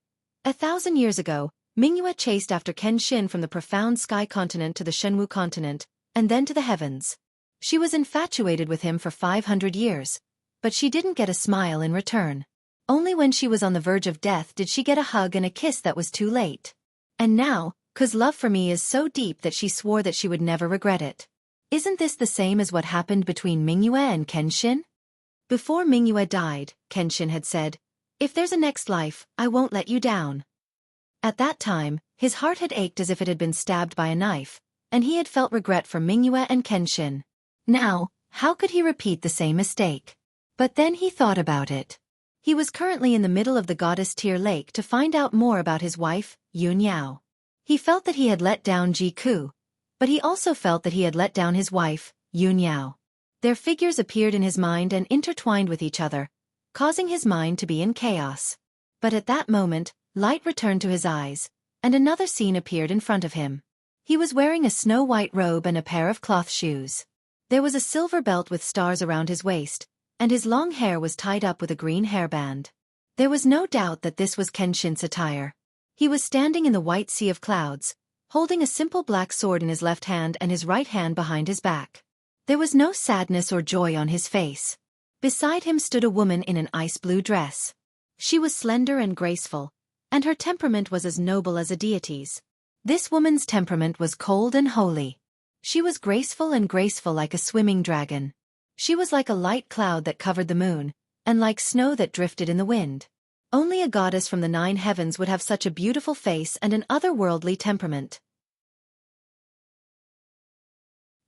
"1,000 years ago, Mingyue chased after Kenshin from the profound sky continent to the Shenwu continent, and then to the heavens. She was infatuated with him for 500 years, but she didn't get a smile in return. Only when she was on the verge of death did she get a hug and a kiss that was too late. And now, Ku's love for me is so deep that she swore that she would never regret it. Isn't this the same as what happened between Mingyue and Kenshin?" Before Mingyue died, Kenshin had said, "If there's a next life, I won't let you down." At that time, his heart had ached as if it had been stabbed by a knife, and he had felt regret for Mingyue and Kenshin. Now, how could he repeat the same mistake? But then he thought about it. He was currently in the middle of the goddess tier lake to find out more about his wife, Yun Yao. He felt that he had let down Jiku, but he also felt that he had let down his wife, Yun Yao. Their figures appeared in his mind and intertwined with each other, causing his mind to be in chaos. But at that moment, light returned to his eyes, and another scene appeared in front of him. He was wearing a snow-white robe and a pair of cloth shoes. There was a silver belt with stars around his waist, and his long hair was tied up with a green hairband. There was no doubt that this was Kenshin's attire. He was standing in the white sea of clouds, holding a simple black sword in his left hand and his right hand behind his back. There was no sadness or joy on his face. Beside him stood a woman in an ice-blue dress. She was slender and graceful, and her temperament was as noble as a deity's. This woman's temperament was cold and holy. She was graceful like a swimming dragon. She was like a light cloud that covered the moon, and like snow that drifted in the wind. Only a goddess from the 9 heavens would have such a beautiful face and an otherworldly temperament.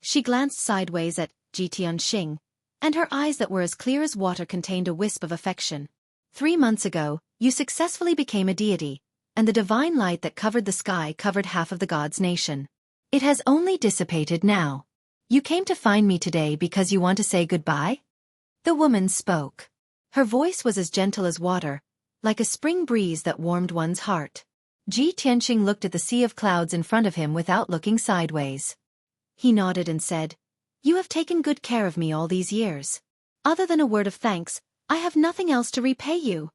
She glanced sideways at Ji Tianxing, and her eyes that were as clear as water contained a wisp of affection. 3 months ago, you successfully became a deity, and the divine light that covered the sky covered half of the gods' nation. It has only dissipated now. You came to find me today because you want to say goodbye? The woman spoke. Her voice was as gentle as water, like a spring breeze that warmed one's heart. Ji Tianxing looked at the sea of clouds in front of him without looking sideways. He nodded and said, "You have taken good care of me all these years. Other than a word of thanks, I have nothing else to repay you."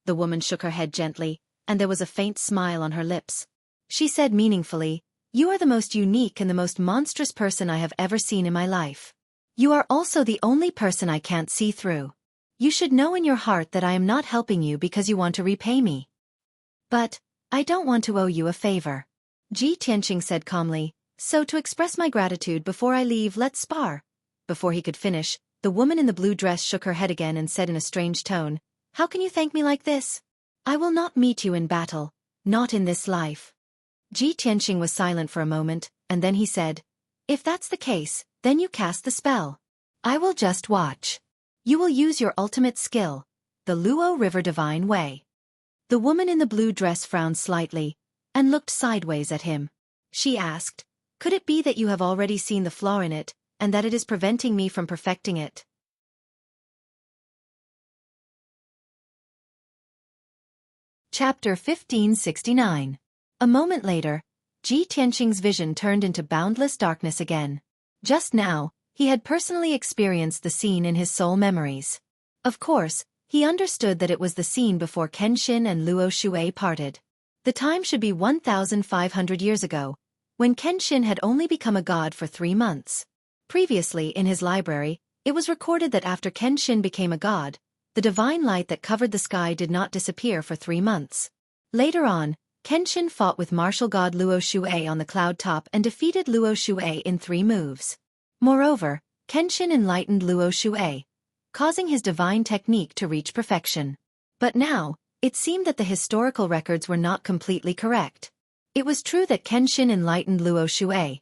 The woman shook her head gently, and there was a faint smile on her lips. She said meaningfully, "You are the most unique and the most monstrous person I have ever seen in my life. You are also the only person I can't see through. You should know in your heart that I am not helping you because you want to repay me. But I don't want to owe you a favor." Ji Tianxing said calmly, "So to express my gratitude before I leave, let's spar." Before he could finish, the woman in the blue dress shook her head again and said in a strange tone, "How can you thank me like this? I will not meet you in battle, not in this life." Ji Tianxing was silent for a moment, and then he said, "If that's the case, then you cast the spell. I will just watch. You will use your ultimate skill, the Luo River Divine Way." The woman in the blue dress frowned slightly, and looked sideways at him. She asked, "Could it be that you have already seen the flaw in it, and that it is preventing me from perfecting it?" Chapter 1569. A moment later, Ji Tianxing's vision turned into boundless darkness again. Just now, he had personally experienced the scene in his soul memories. Of course, he understood that it was the scene before Kenshin and Luo Xue parted. The time should be 1,500 years ago, when Kenshin had only become a god for 3 months. Previously in his library, it was recorded that after Kenshin became a god, the divine light that covered the sky did not disappear for 3 months. Later on, Kenshin fought with martial god Luo Xue on the cloud top and defeated Luo Xue in 3 moves. Moreover, Kenshin enlightened Luo Xue, causing his divine technique to reach perfection. But now, it seemed that the historical records were not completely correct. It was true that Kenshin enlightened Luo Xue,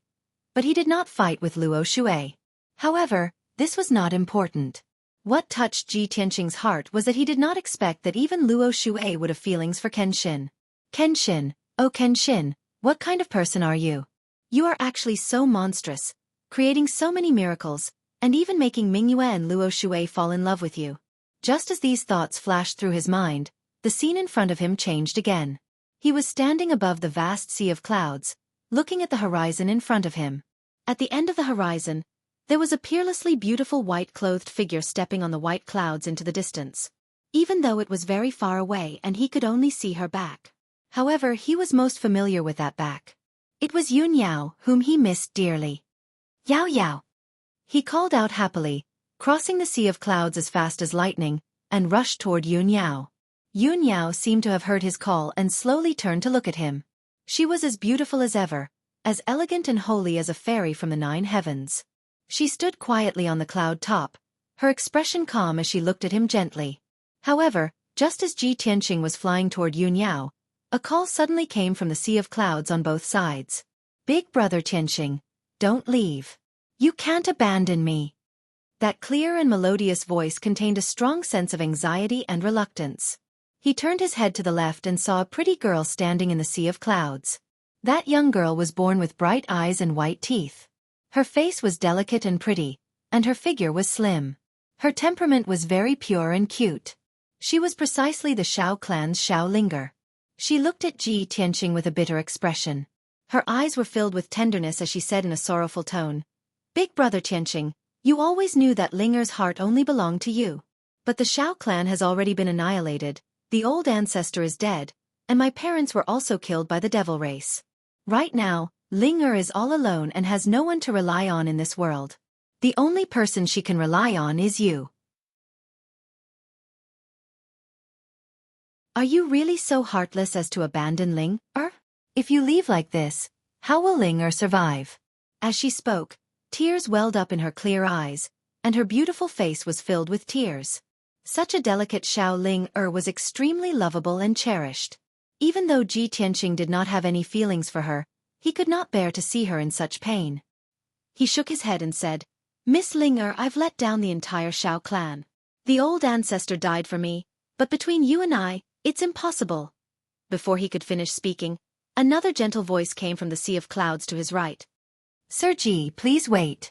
but he did not fight with Luo Xue. However, this was not important. What touched Ji Tianxing's heart was that he did not expect that even Luo Xue would have feelings for Kenshin. "Kenshin, oh Kenshin, what kind of person are you? You are actually so monstrous, creating so many miracles, and even making Mingyue and Luo Xue fall in love with you." Just as these thoughts flashed through his mind, the scene in front of him changed again. He was standing above the vast sea of clouds, looking at the horizon in front of him. At the end of the horizon, there was a peerlessly beautiful white-clothed figure stepping on the white clouds into the distance. Even though it was very far away and he could only see her back. However, he was most familiar with that back. It was Yun Yao, whom he missed dearly. "Yao Yao!" He called out happily, crossing the sea of clouds as fast as lightning, and rushed toward Yun Yao. Yun Yao seemed to have heard his call and slowly turned to look at him. She was as beautiful as ever, as elegant and holy as a fairy from the 9 heavens. She stood quietly on the cloud top, her expression calm as she looked at him gently. However, just as Ji Tianxing was flying toward Yun Yao, a call suddenly came from the sea of clouds on both sides. "Big brother Tianxing, don't leave. You can't abandon me." That clear and melodious voice contained a strong sense of anxiety and reluctance. He turned his head to the left and saw a pretty girl standing in the sea of clouds. That young girl was born with bright eyes and white teeth. Her face was delicate and pretty, and her figure was slim. Her temperament was very pure and cute. She was precisely the Xiao clan's Xiao Linger. She looked at Ji Tianqing with a bitter expression. Her eyes were filled with tenderness as she said in a sorrowful tone, "Big brother Tianqing, you always knew that Linger's heart only belonged to you. But the Xiao clan has already been annihilated, the old ancestor is dead, and my parents were also killed by the devil race. Right now, Linger is all alone and has no one to rely on in this world. The only person she can rely on is you. Are you really so heartless as to abandon Linger? If you leave like this, how will Linger survive?" As she spoke, tears welled up in her clear eyes, and her beautiful face was filled with tears. Such a delicate Xiao Linger was extremely lovable and cherished. Even though Ji Tianqing did not have any feelings for her, he could not bear to see her in such pain. He shook his head and said, "Miss Linger, I've let down the entire Xiao clan. The old ancestor died for me, but between you and I, it's impossible." Before he could finish speaking, another gentle voice came from the sea of clouds to his right. "Sir Ji, please wait."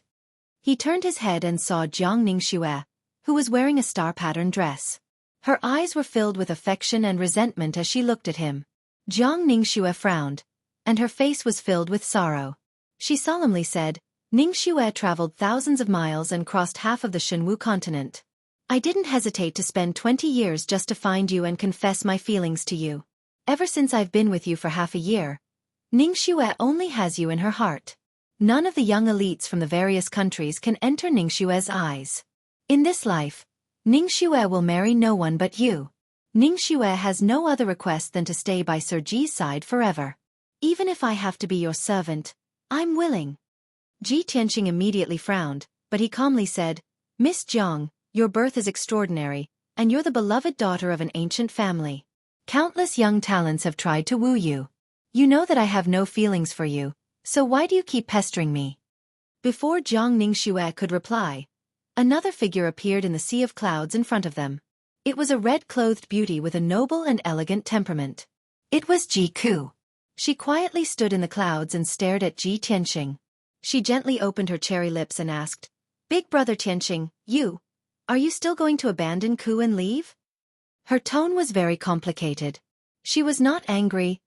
He turned his head and saw Jiang Ningxue, who was wearing a star-patterned dress. Her eyes were filled with affection and resentment as she looked at him. Jiang Ningxue frowned, and her face was filled with sorrow. She solemnly said, "Ningxue traveled thousands of miles and crossed half of the Shenwu continent. I didn't hesitate to spend 20 years just to find you and confess my feelings to you. Ever since I've been with you for half a year, Ningxue only has you in her heart. None of the young elites from the various countries can enter Ningxue's eyes. In this life, Ningxue will marry no one but you. Ningxue has no other request than to stay by Sir Ji's side forever. Even if I have to be your servant, I'm willing." Ji Tianqing immediately frowned, but he calmly said, "Miss Jiang, your birth is extraordinary, and you're the beloved daughter of an ancient family. Countless young talents have tried to woo you. You know that I have no feelings for you, so why do you keep pestering me?" Before Jiang Ningxue could reply, another figure appeared in the sea of clouds in front of them. It was a red-clothed beauty with a noble and elegant temperament. It was Ji Ku. She quietly stood in the clouds and stared at Ji Tianqing. She gently opened her cherry lips and asked, "Big brother Tianqing, are you still going to abandon Ku and leave?" Her tone was very complicated. She was not angry,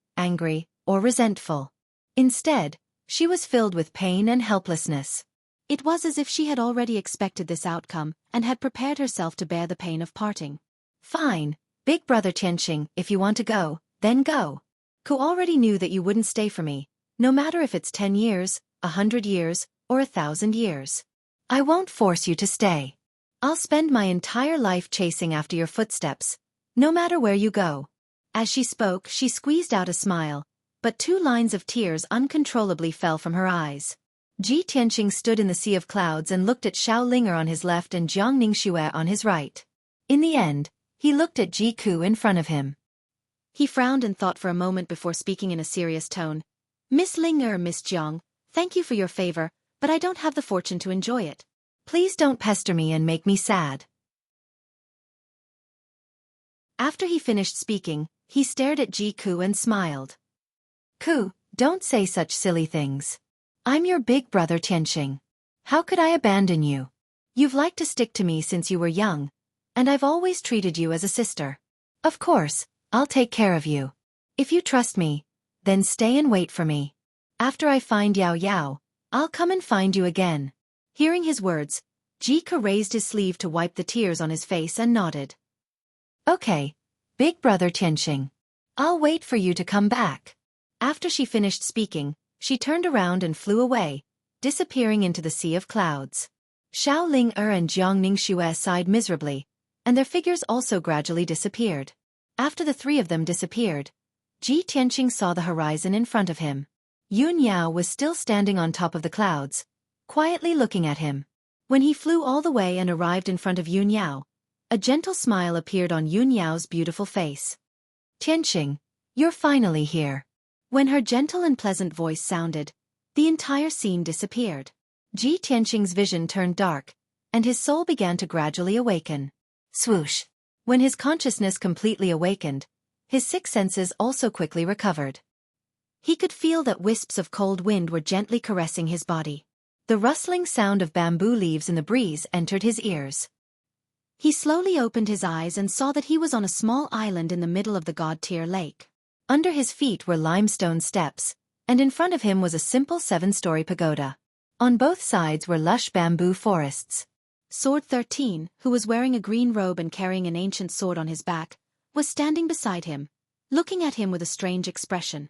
or resentful. Instead, she was filled with pain and helplessness. It was as if she had already expected this outcome and had prepared herself to bear the pain of parting. "Fine, big brother Tianqing, if you want to go, then go. Ku already knew that you wouldn't stay for me, no matter if it's 10 years, 100 years, or 1,000 years. I won't force you to stay. I'll spend my entire life chasing after your footsteps, no matter where you go." As she spoke, she squeezed out a smile, but 2 lines of tears uncontrollably fell from her eyes. Ji Tianqing stood in the sea of clouds and looked at Xiao Linger on his left and Jiang Ningxue on his right. In the end, he looked at Ji Ku in front of him. He frowned and thought for a moment before speaking in a serious tone. "Miss Linger, Miss Jiang, thank you for your favor, but I don't have the fortune to enjoy it. Please don't pester me and make me sad." After he finished speaking, he stared at Ji Ku and smiled. "Ku, don't say such silly things. I'm your big brother Tianqing. How could I abandon you? You've liked to stick to me since you were young, and I've always treated you as a sister. Of course, I'll take care of you. If you trust me, then stay and wait for me. After I find Yao Yao, I'll come and find you again." Hearing his words, Ji Ku raised his sleeve to wipe the tears on his face and nodded. "Okay, big brother Tianqing. I'll wait for you to come back." After she finished speaking, she turned around and flew away, disappearing into the sea of clouds. Xiao Linger and Jiang Ningxue sighed miserably, and their figures also gradually disappeared. After the 3 of them disappeared, Ji Tianqing saw the horizon in front of him. Yun Yao was still standing on top of the clouds, quietly looking at him. When he flew all the way and arrived in front of Yun Yao, a gentle smile appeared on Yun Yao's beautiful face. "Tianqing, you're finally here." When her gentle and pleasant voice sounded, the entire scene disappeared. Ji Tianqing's vision turned dark, and his soul began to gradually awaken. Swoosh! When his consciousness completely awakened, his six senses also quickly recovered. He could feel that wisps of cold wind were gently caressing his body. The rustling sound of bamboo leaves in the breeze entered his ears. He slowly opened his eyes and saw that he was on a small island in the middle of the God-tier lake. Under his feet were limestone steps, and in front of him was a simple 7-story pagoda. On both sides were lush bamboo forests. Sword 13, who was wearing a green robe and carrying an ancient sword on his back, was standing beside him, looking at him with a strange expression.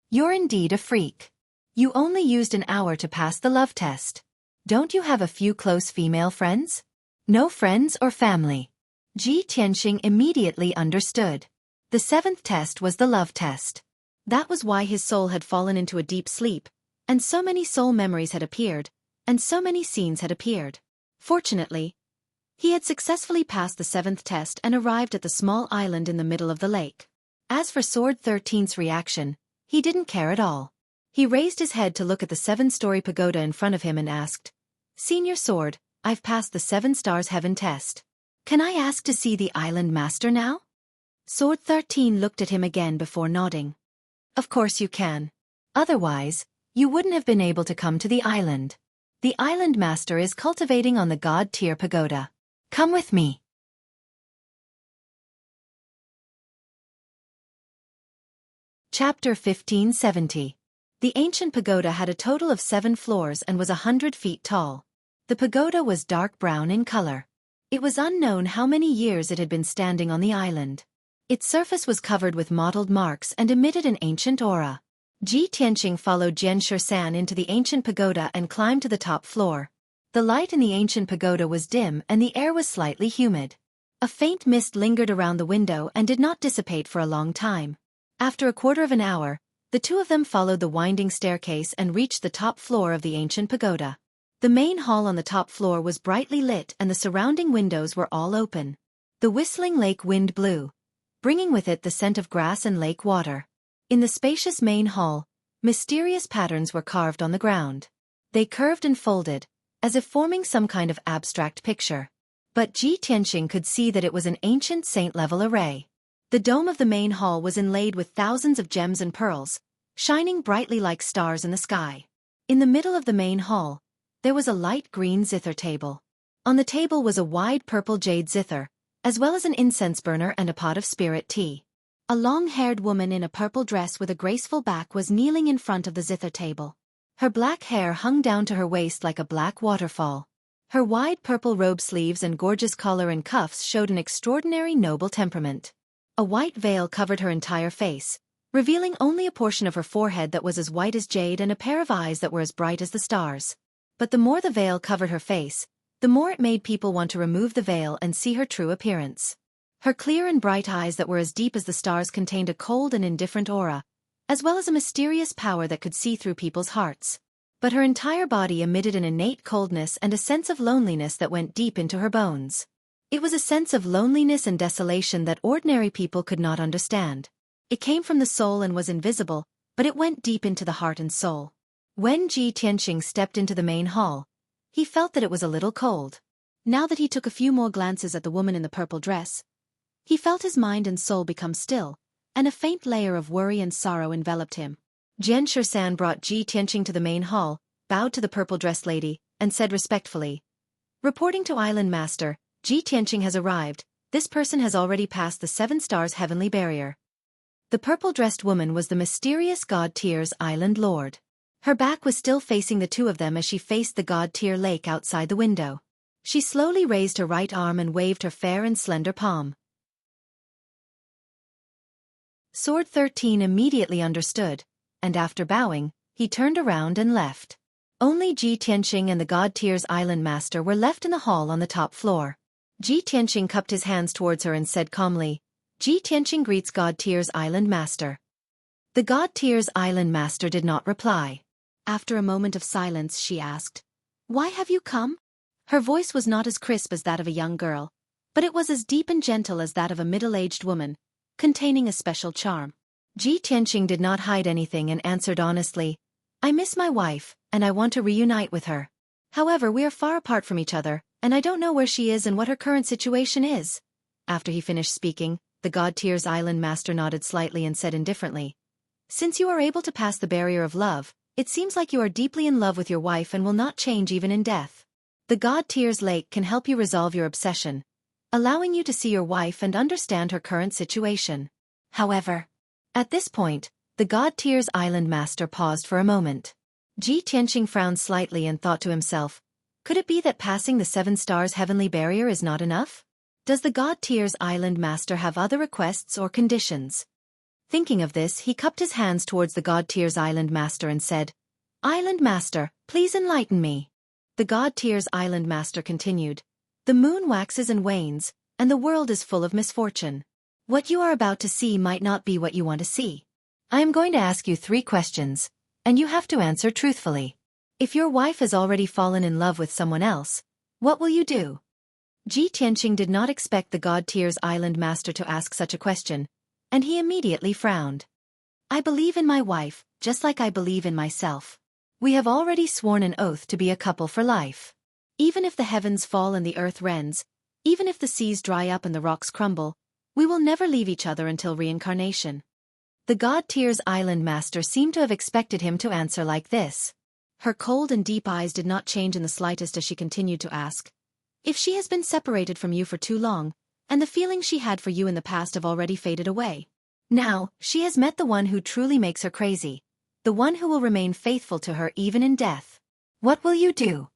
"You're indeed a freak. You only used an hour to pass the love test. Don't you have a few close female friends? No friends or family?" Ji Tianxing immediately understood. The 7th test was the love test. That was why his soul had fallen into a deep sleep, and so many soul memories had appeared, and so many scenes had appeared. Fortunately, he had successfully passed the 7th test and arrived at the small island in the middle of the lake. As for Sword 13's reaction, he didn't care at all. He raised his head to look at the 7-story pagoda in front of him and asked, "Senior Sword, I've passed the 7 stars heaven test. Can I ask to see the island master now?" Sword 13 looked at him again before nodding. "Of course you can. Otherwise, you wouldn't have been able to come to the island. The island master is cultivating on the God-tier pagoda. Come with me." Chapter 1570. The ancient pagoda had a total of 7 floors and was 100 feet tall. The pagoda was dark brown in color. It was unknown how many years it had been standing on the island. Its surface was covered with mottled marks and emitted an ancient aura. Ji Tianxing followed Jian Shan into the ancient pagoda and climbed to the top floor. The light in the ancient pagoda was dim and the air was slightly humid. A faint mist lingered around the window and did not dissipate for a long time. After a quarter of an hour, the two of them followed the winding staircase and reached the top floor of the ancient pagoda. The main hall on the top floor was brightly lit and the surrounding windows were all open. The whistling lake wind blew, bringing with it the scent of grass and lake water. In the spacious main hall, mysterious patterns were carved on the ground. They curved and folded, as if forming some kind of abstract picture. But Ji Tianxing could see that it was an ancient saint-level array. The dome of the main hall was inlaid with thousands of gems and pearls, shining brightly like stars in the sky. In the middle of the main hall, there was a light green zither table. On the table was a wide purple jade zither, as well as an incense burner and a pot of spirit tea. A long-haired woman in a purple dress with a graceful back was kneeling in front of the zither table. Her black hair hung down to her waist like a black waterfall. Her wide purple robe sleeves and gorgeous collar and cuffs showed an extraordinary noble temperament. A white veil covered her entire face, revealing only a portion of her forehead that was as white as jade and a pair of eyes that were as bright as the stars. But the more the veil covered her face, the more it made people want to remove the veil and see her true appearance. Her clear and bright eyes that were as deep as the stars contained a cold and indifferent aura, as well as a mysterious power that could see through people's hearts. But her entire body emitted an innate coldness and a sense of loneliness that went deep into her bones. It was a sense of loneliness and desolation that ordinary people could not understand. It came from the soul and was invisible, but it went deep into the heart and soul. When Ji Tianxing stepped into the main hall, he felt that it was a little cold. Now that he took a few more glances at the woman in the purple dress, he felt his mind and soul become still, and a faint layer of worry and sorrow enveloped him. Jian Shan brought Ji Tianxing to the main hall, bowed to the purple-dressed lady, and said respectfully, "Reporting to Island Master, Ji Tianxing has arrived. This person has already passed the 7 stars heavenly barrier." The purple-dressed woman was the mysterious God-tier's island lord. Her back was still facing the two of them as she faced the God-tier lake outside the window. She slowly raised her right arm and waved her fair and slender palm. Sword 13 immediately understood, and after bowing, he turned around and left. Only Ji Tianxing and the God-tier's island master were left in the hall on the top floor. Ji Tianxing cupped his hands towards her and said calmly, "Ji Tianxing greets God-tier's island master." The God-tier's island master did not reply. After a moment of silence, she asked, "Why have you come?" Her voice was not as crisp as that of a young girl, but it was as deep and gentle as that of a middle-aged woman, containing a special charm. Ji Tianxing did not hide anything and answered honestly, "I miss my wife, and I want to reunite with her. However, we are far apart from each other, and I don't know where she is and what her current situation is. After he finished speaking, the God Tier's Island Master nodded slightly and said indifferently, "Since you are able to pass the barrier of love, it seems like you are deeply in love with your wife and will not change even in death. The God Tier's Lake can help you resolve your obsession, allowing you to see your wife and understand her current situation." However, at this point, the God Tier's Island Master paused for a moment. Ji Tianqing frowned slightly and thought to himself, could it be that passing the 7 stars heavenly barrier is not enough? Does the God Tier's Island Master have other requests or conditions? Thinking of this, he cupped his hands towards the God Tier's Island Master and said, "Island Master, please enlighten me." The God Tier's Island Master continued, "The moon waxes and wanes, and the world is full of misfortune. What you are about to see might not be what you want to see. I am going to ask you 3 questions, and you have to answer truthfully. If your wife has already fallen in love with someone else, what will you do?" Ji Tianqing did not expect the God Tier's Island Master to ask such a question, and he immediately frowned. "I believe in my wife, just like I believe in myself. We have already sworn an oath to be a couple for life. Even if the heavens fall and the earth rends, even if the seas dry up and the rocks crumble, we will never leave each other until reincarnation." The God Tier's Island Master seemed to have expected him to answer like this. Her cold and deep eyes did not change in the slightest as she continued to ask, "If she has been separated from you for too long, and the feelings she had for you in the past have already faded away. Now, she has met the one who truly makes her crazy, the one who will remain faithful to her even in death. What will you do?"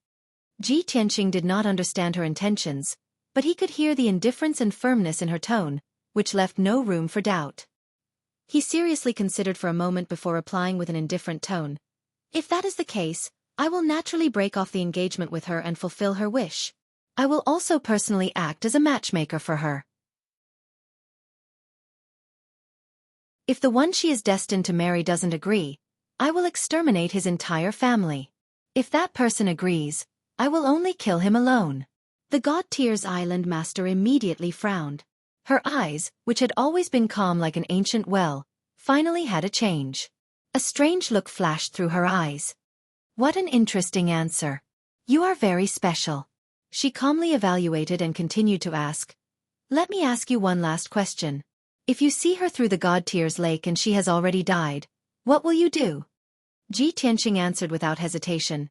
Ji Tianqing did not understand her intentions, but he could hear the indifference and firmness in her tone, which left no room for doubt. He seriously considered for a moment before replying with an indifferent tone, "If that is the case, I will naturally break off the engagement with her and fulfill her wish. I will also personally act as a matchmaker for her. If the one she is destined to marry doesn't agree, I will exterminate his entire family. If that person agrees, I will only kill him alone." The God Tier's Island Master immediately frowned. Her eyes, which had always been calm like an ancient well, finally had a change. A strange look flashed through her eyes. "What an interesting answer. You are very special." She calmly evaluated and continued to ask, "Let me ask you one last question. If you see her through the God Tier's Lake and she has already died, what will you do?" Ji Tianqing answered without hesitation,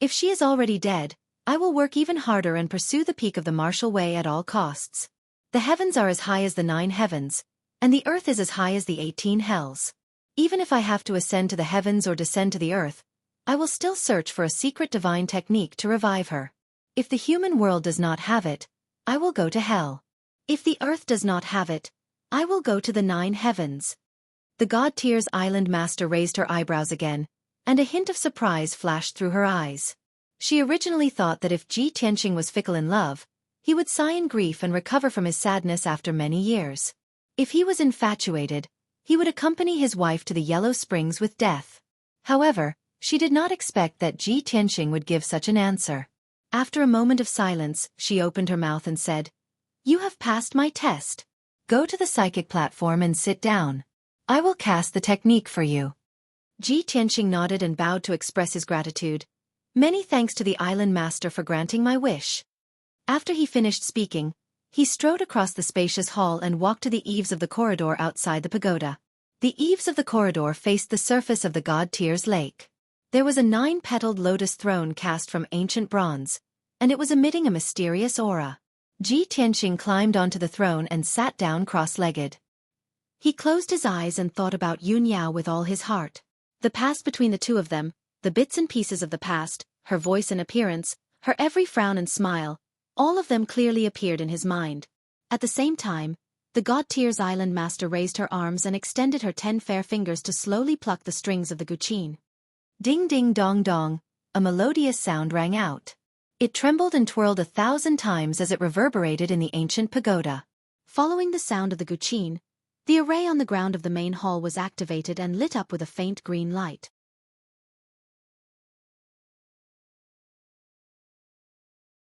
"If she is already dead, I will work even harder and pursue the peak of the martial way at all costs. The heavens are as high as the 9 heavens, and the earth is as high as the 18 hells. Even if I have to ascend to the heavens or descend to the earth, I will still search for a secret divine technique to revive her. If the human world does not have it, I will go to hell. If the earth does not have it, I will go to the 9 heavens." The God Tier's Island Master raised her eyebrows again, and a hint of surprise flashed through her eyes. She originally thought that if Ji Tianqing was fickle in love, he would sigh in grief and recover from his sadness after many years. If he was infatuated, he would accompany his wife to the Yellow Springs with death. However, she did not expect that Ji Tianqing would give such an answer. After a moment of silence, she opened her mouth and said, "You have passed my test. Go to the psychic platform and sit down. I will cast the technique for you." Ji Tianqing nodded and bowed to express his gratitude. "Many thanks to the Island Master for granting my wish." After he finished speaking, he strode across the spacious hall and walked to the eaves of the corridor outside the pagoda. The eaves of the corridor faced the surface of the God Tier's Lake. There was a 9-petaled lotus throne cast from ancient bronze, and it was emitting a mysterious aura. Ji Tianqing climbed onto the throne and sat down cross-legged. He closed his eyes and thought about Yun Yao with all his heart. The past between the two of them, the bits and pieces of the past, her voice and appearance, her every frown and smile, all of them clearly appeared in his mind. At the same time, the God Tier's Island Master raised her arms and extended her 10 fair fingers to slowly pluck the strings of the guqin. Ding ding dong dong, a melodious sound rang out. It trembled and twirled 1,000 times as it reverberated in the ancient pagoda. Following the sound of the guqin, the array on the ground of the main hall was activated and lit up with a faint green light.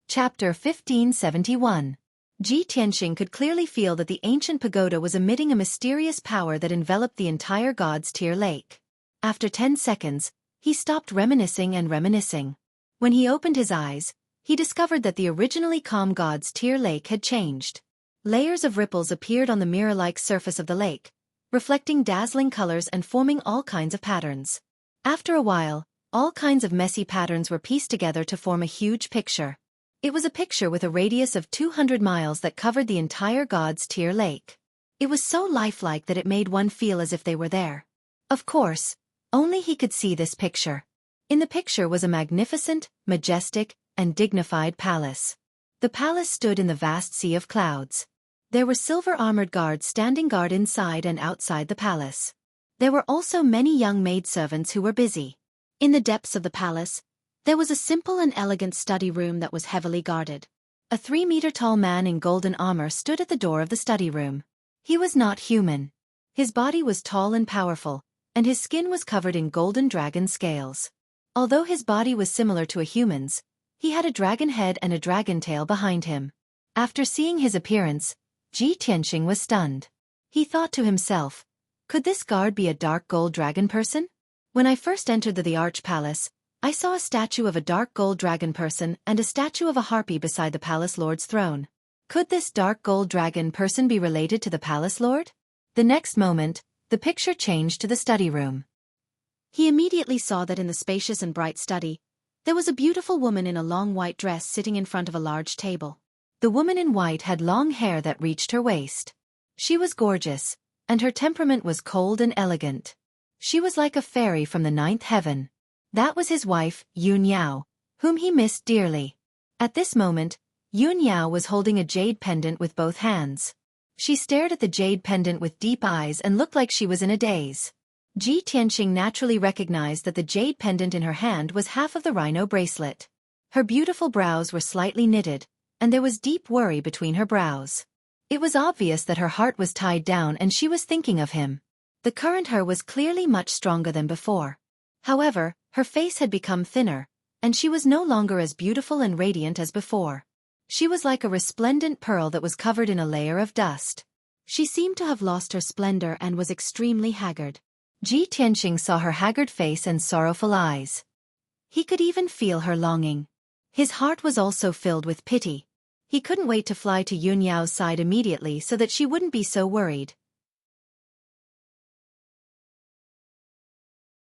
Chapter 1571. Ji Tianqing could clearly feel that the ancient pagoda was emitting a mysterious power that enveloped the entire God's Tier Lake. After 10 seconds, he stopped reminiscing and reminiscing. When he opened his eyes, he discovered that the originally calm God's Tear Lake had changed. Layers of ripples appeared on the mirror-like surface of the lake, reflecting dazzling colors and forming all kinds of patterns. After a while, all kinds of messy patterns were pieced together to form a huge picture. It was a picture with a radius of 200 miles that covered the entire God's Tear Lake. It was so lifelike that it made one feel as if they were there. Of course, only he could see this picture. In the picture was a magnificent, majestic, and dignified palace. The palace stood in the vast sea of clouds. There were silver-armored guards standing guard inside and outside the palace. There were also many young maidservants who were busy. In the depths of the palace, there was a simple and elegant study room that was heavily guarded. A 3-meter-tall man in golden armor stood at the door of the study room. He was not human. His body was tall and powerful, and his skin was covered in golden dragon scales. Although his body was similar to a human's, he had a dragon head and a dragon tail behind him. After seeing his appearance, Ji Tianqing was stunned. He thought to himself, could this guard be a dark gold dragon person? When I first entered the Arch Palace, I saw a statue of a dark gold dragon person and a statue of a harpy beside the palace lord's throne. Could this dark gold dragon person be related to the palace lord? The next moment, the picture changed to the study room. He immediately saw that in the spacious and bright study, there was a beautiful woman in a long white dress sitting in front of a large table. The woman in white had long hair that reached her waist. She was gorgeous, and her temperament was cold and elegant. She was like a fairy from the 9th heaven. That was his wife, Yun Yao, whom he missed dearly. At this moment, Yun Yao was holding a jade pendant with both hands. She stared at the jade pendant with deep eyes and looked like she was in a daze. Ji Tianqing naturally recognized that the jade pendant in her hand was half of the rhino bracelet. Her beautiful brows were slightly knitted, and there was deep worry between her brows. It was obvious that her heart was tied down and she was thinking of him. The current her was clearly much stronger than before. However, her face had become thinner, and she was no longer as beautiful and radiant as before. She was like a resplendent pearl that was covered in a layer of dust. She seemed to have lost her splendor and was extremely haggard. Ji Tianqing saw her haggard face and sorrowful eyes. He could even feel her longing. His heart was also filled with pity. He couldn't wait to fly to Yun Yao's side immediately so that she wouldn't be so worried.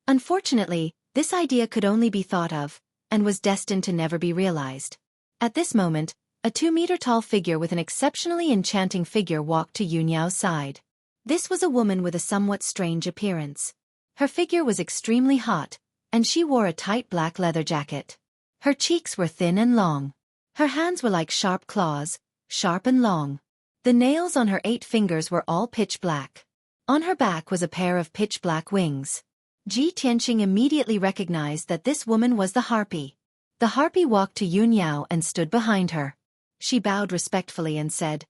Unfortunately, this idea could only be thought of, and was destined to never be realized. At this moment, a 2-meter-tall figure with an exceptionally enchanting figure walked to Yun Yao's side. This was a woman with a somewhat strange appearance. Her figure was extremely hot, and she wore a tight black leather jacket. Her cheeks were thin and long. Her hands were like sharp claws, sharp and long. The nails on her 8 fingers were all pitch black. On her back was a pair of pitch black wings. Ji Tianqing immediately recognized that this woman was the harpy. The harpy walked to Yun Yao and stood behind her. She bowed respectfully and said,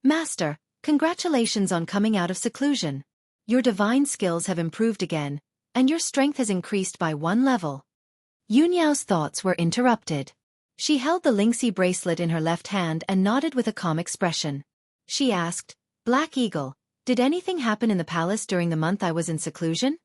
"Master, congratulations on coming out of seclusion. Your divine skills have improved again, and your strength has increased by 1 level." Yun Yao's thoughts were interrupted. She held the Lingxi bracelet in her left hand and nodded with a calm expression. She asked, "Black Eagle, did anything happen in the palace during the month I was in seclusion?"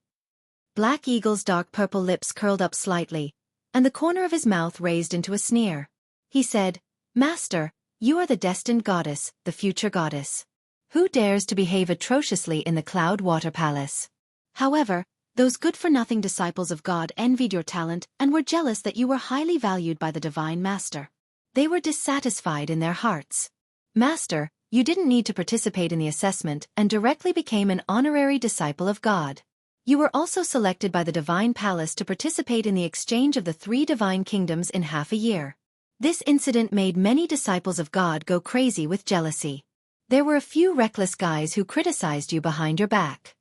Black Eagle's dark purple lips curled up slightly, and the corner of his mouth raised into a sneer. He said, "Master, you are the destined goddess, the future goddess. Who dares to behave atrociously in the Cloud Water Palace? However, those good-for-nothing disciples of God envied your talent and were jealous that you were highly valued by the Divine Master. They were dissatisfied in their hearts. Master, you didn't need to participate in the assessment and directly became an honorary disciple of God. You were also selected by the Divine Palace to participate in the exchange of the 3 divine kingdoms in half a year. This incident made many disciples of God go crazy with jealousy. There were a few reckless guys who criticized you behind your back."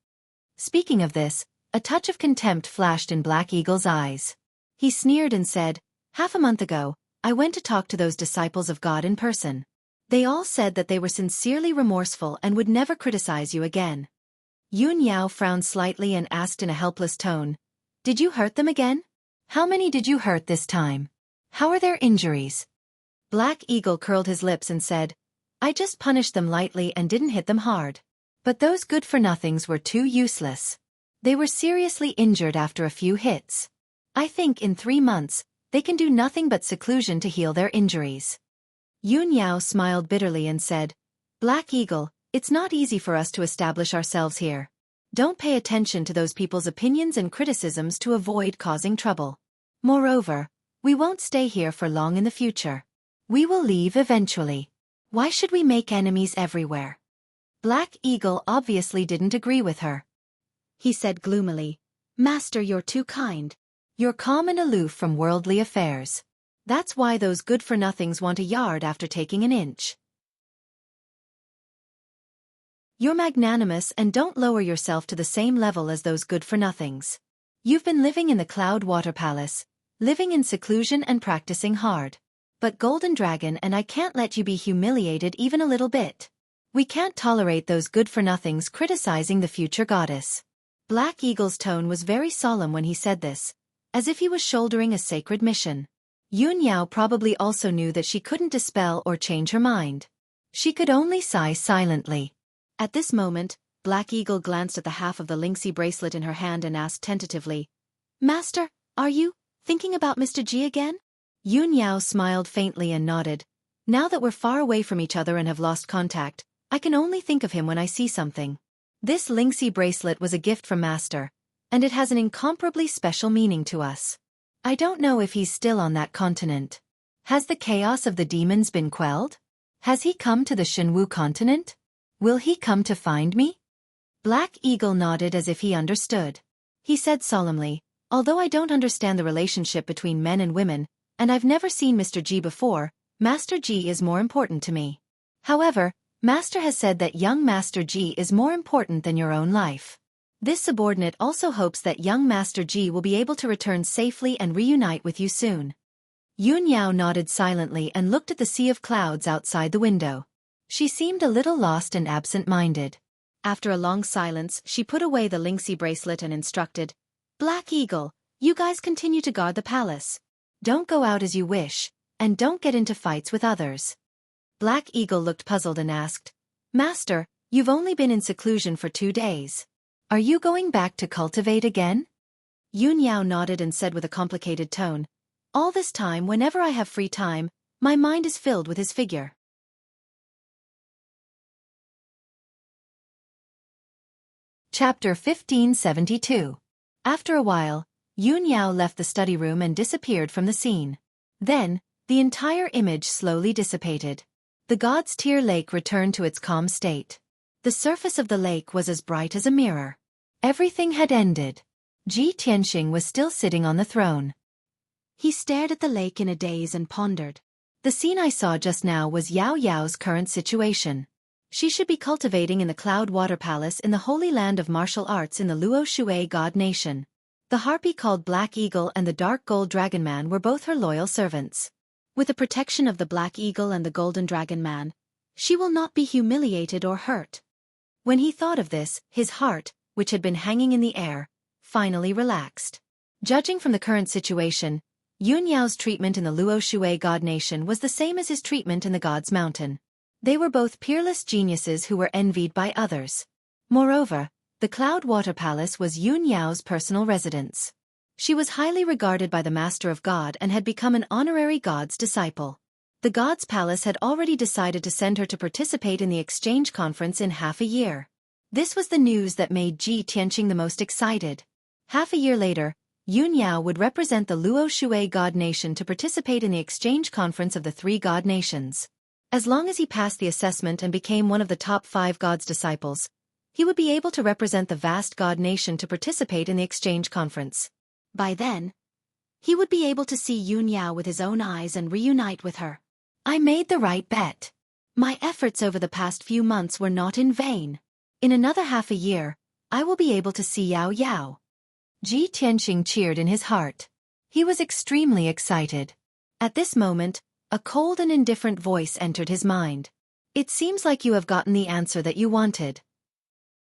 Speaking of this, a touch of contempt flashed in Black Eagle's eyes. He sneered and said, "Half a month ago, I went to talk to those disciples of God in person. They all said that they were sincerely remorseful and would never criticize you again." Yun Yao frowned slightly and asked in a helpless tone, "Did you hurt them again? How many did you hurt this time? How are their injuries?" Black Eagle curled his lips and said, "I just punished them lightly and didn't hit them hard. But those good-for-nothings were too useless. They were seriously injured after a few hits. I think in 3 months, They can do nothing but seclusion to heal their injuries. Yun Yao smiled bitterly and said, Black Eagle, it's not easy for us to establish ourselves here. Don't pay attention to those people's opinions and criticisms to avoid causing trouble. Moreover, we won't stay here for long in the future. We will leave eventually. Why should we make enemies everywhere? Black Eagle obviously didn't agree with her. He said gloomily, Master, you're too kind. You're calm and aloof from worldly affairs. That's why those good-for-nothings want a yard after taking an inch. You're magnanimous and don't lower yourself to the same level as those good-for-nothings. You've been living in the Cloud Water Palace, living in seclusion and practicing hard. But Golden Dragon and I can't let you be humiliated even a little bit. We can't tolerate those good-for-nothings criticizing the future goddess. Black Eagle's tone was very solemn when he said this, as if he was shouldering a sacred mission. Yun Yao probably also knew that she couldn't dispel or change her mind. She could only sigh silently. At this moment, Black Eagle glanced at the half of the Lingxi bracelet in her hand and asked tentatively, Master, are you thinking about Mr. Ji again? Yun Yao smiled faintly and nodded. Now that we're far away from each other and have lost contact, I can only think of him when I see something. This Lingxi bracelet was a gift from Master, and it has an incomparably special meaning to us. I don't know if he's still on that continent. Has the chaos of the demons been quelled? Has he come to the Shenwu continent? Will he come to find me? Black Eagle nodded as if he understood. He said solemnly, although I don't understand the relationship between men and women, and I've never seen Mr. Ji before, Master Ji is more important to me. However, Master has said that young Master Ji is more important than your own life. This subordinate also hopes that young Master Ji will be able to return safely and reunite with you soon. Yun Yao nodded silently and looked at the sea of clouds outside the window. She seemed a little lost and absent-minded. After a long silence, she put away the Lingxi bracelet and instructed, Black Eagle, you guys continue to guard the palace. Don't go out as you wish, and don't get into fights with others. Black Eagle looked puzzled and asked, Master, you've only been in seclusion for 2 days. Are you going back to cultivate again? Yun Yao nodded and said with a complicated tone, All this time, whenever I have free time, my mind is filled with his figure. Chapter 1572. After a while, Yun Yao left the study room and disappeared from the scene. Then, the entire image slowly dissipated. The God's Tear Lake returned to its calm state. The surface of the lake was as bright as a mirror. Everything had ended. Ji Tianxing was still sitting on the throne. He stared at the lake in a daze and pondered. The scene I saw just now was Yao Yao's current situation. She should be cultivating in the Cloud Water Palace in the Holy Land of Martial Arts in the Luo Shui God Nation. The harpy called Black Eagle and the Dark Gold Dragon Man were both her loyal servants. With the protection of the Black Eagle and the Golden Dragon Man, she will not be humiliated or hurt. When he thought of this, his heart, which had been hanging in the air, finally relaxed. Judging from the current situation, Yun Yao's treatment in the Luo Shui God Nation was the same as his treatment in the God's Mountain. They were both peerless geniuses who were envied by others. Moreover, the Cloud Water Palace was Yun Yao's personal residence. She was highly regarded by the Master of God and had become an honorary God's disciple. The God's Palace had already decided to send her to participate in the exchange conference in half a year. This was the news that made Ji Tianxing the most excited. Half a year later, Yun Yao would represent the Luo Shui God Nation to participate in the exchange conference of the 3 God Nations. As long as he passed the assessment and became one of the top 5 God's disciples, he would be able to represent the vast God Nation to participate in the exchange conference. By then, he would be able to see Yun Yao with his own eyes and reunite with her. I made the right bet. My efforts over the past few months were not in vain. In another half a year, I will be able to see Yao Yao. Ji Tianxing cheered in his heart. He was extremely excited. At this moment, a cold and indifferent voice entered his mind. It seems like you have gotten the answer that you wanted.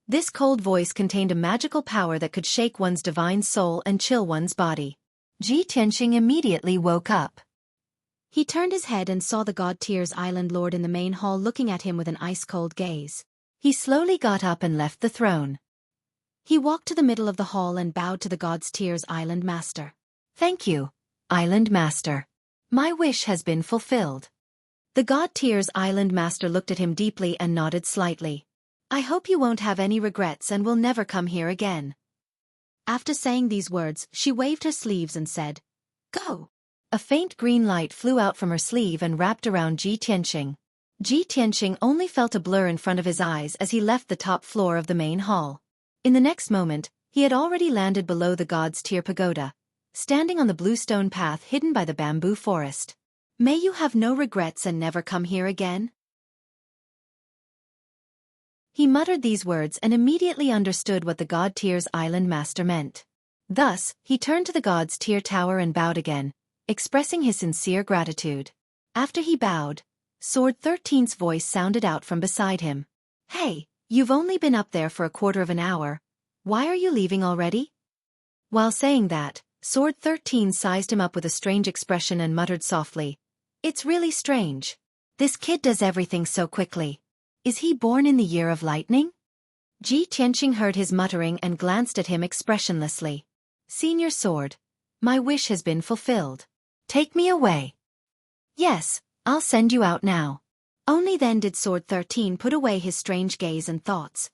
This cold voice contained a magical power that could shake one's divine soul and chill one's body. Ji Tianxing immediately woke up. He turned his head and saw the God Tears Island Lord in the main hall looking at him with an ice-cold gaze. He slowly got up and left the throne. He walked to the middle of the hall and bowed to the God's Tears Island Master. Thank you. Island Master. My wish has been fulfilled. The God Tier's Island Master looked at him deeply and nodded slightly. I hope you won't have any regrets and will never come here again. After saying these words, she waved her sleeves and said, Go. A faint green light flew out from her sleeve and wrapped around Ji Tianqing. Ji Tianqing only felt a blur in front of his eyes as he left the top floor of the main hall. In the next moment, he had already landed below the God's Tier pagoda, standing on the bluestone path hidden by the bamboo forest. May you have no regrets and never come here again. He muttered these words and immediately understood what the God Tier's Island Master meant. Thus, he turned to the God's Tier tower and bowed again, expressing his sincere gratitude. After he bowed, Sword 13's voice sounded out from beside him. Hey, you've only been up there for a quarter of an hour. Why are you leaving already? While saying that, Sword 13 sized him up with a strange expression and muttered softly, It's really strange. This kid does everything so quickly. Is he born in the year of lightning? Ji Tianqing heard his muttering and glanced at him expressionlessly. Senior Sword, my wish has been fulfilled. Take me away. Yes, I'll send you out now. Only then did Sword 13 put away his strange gaze and thoughts.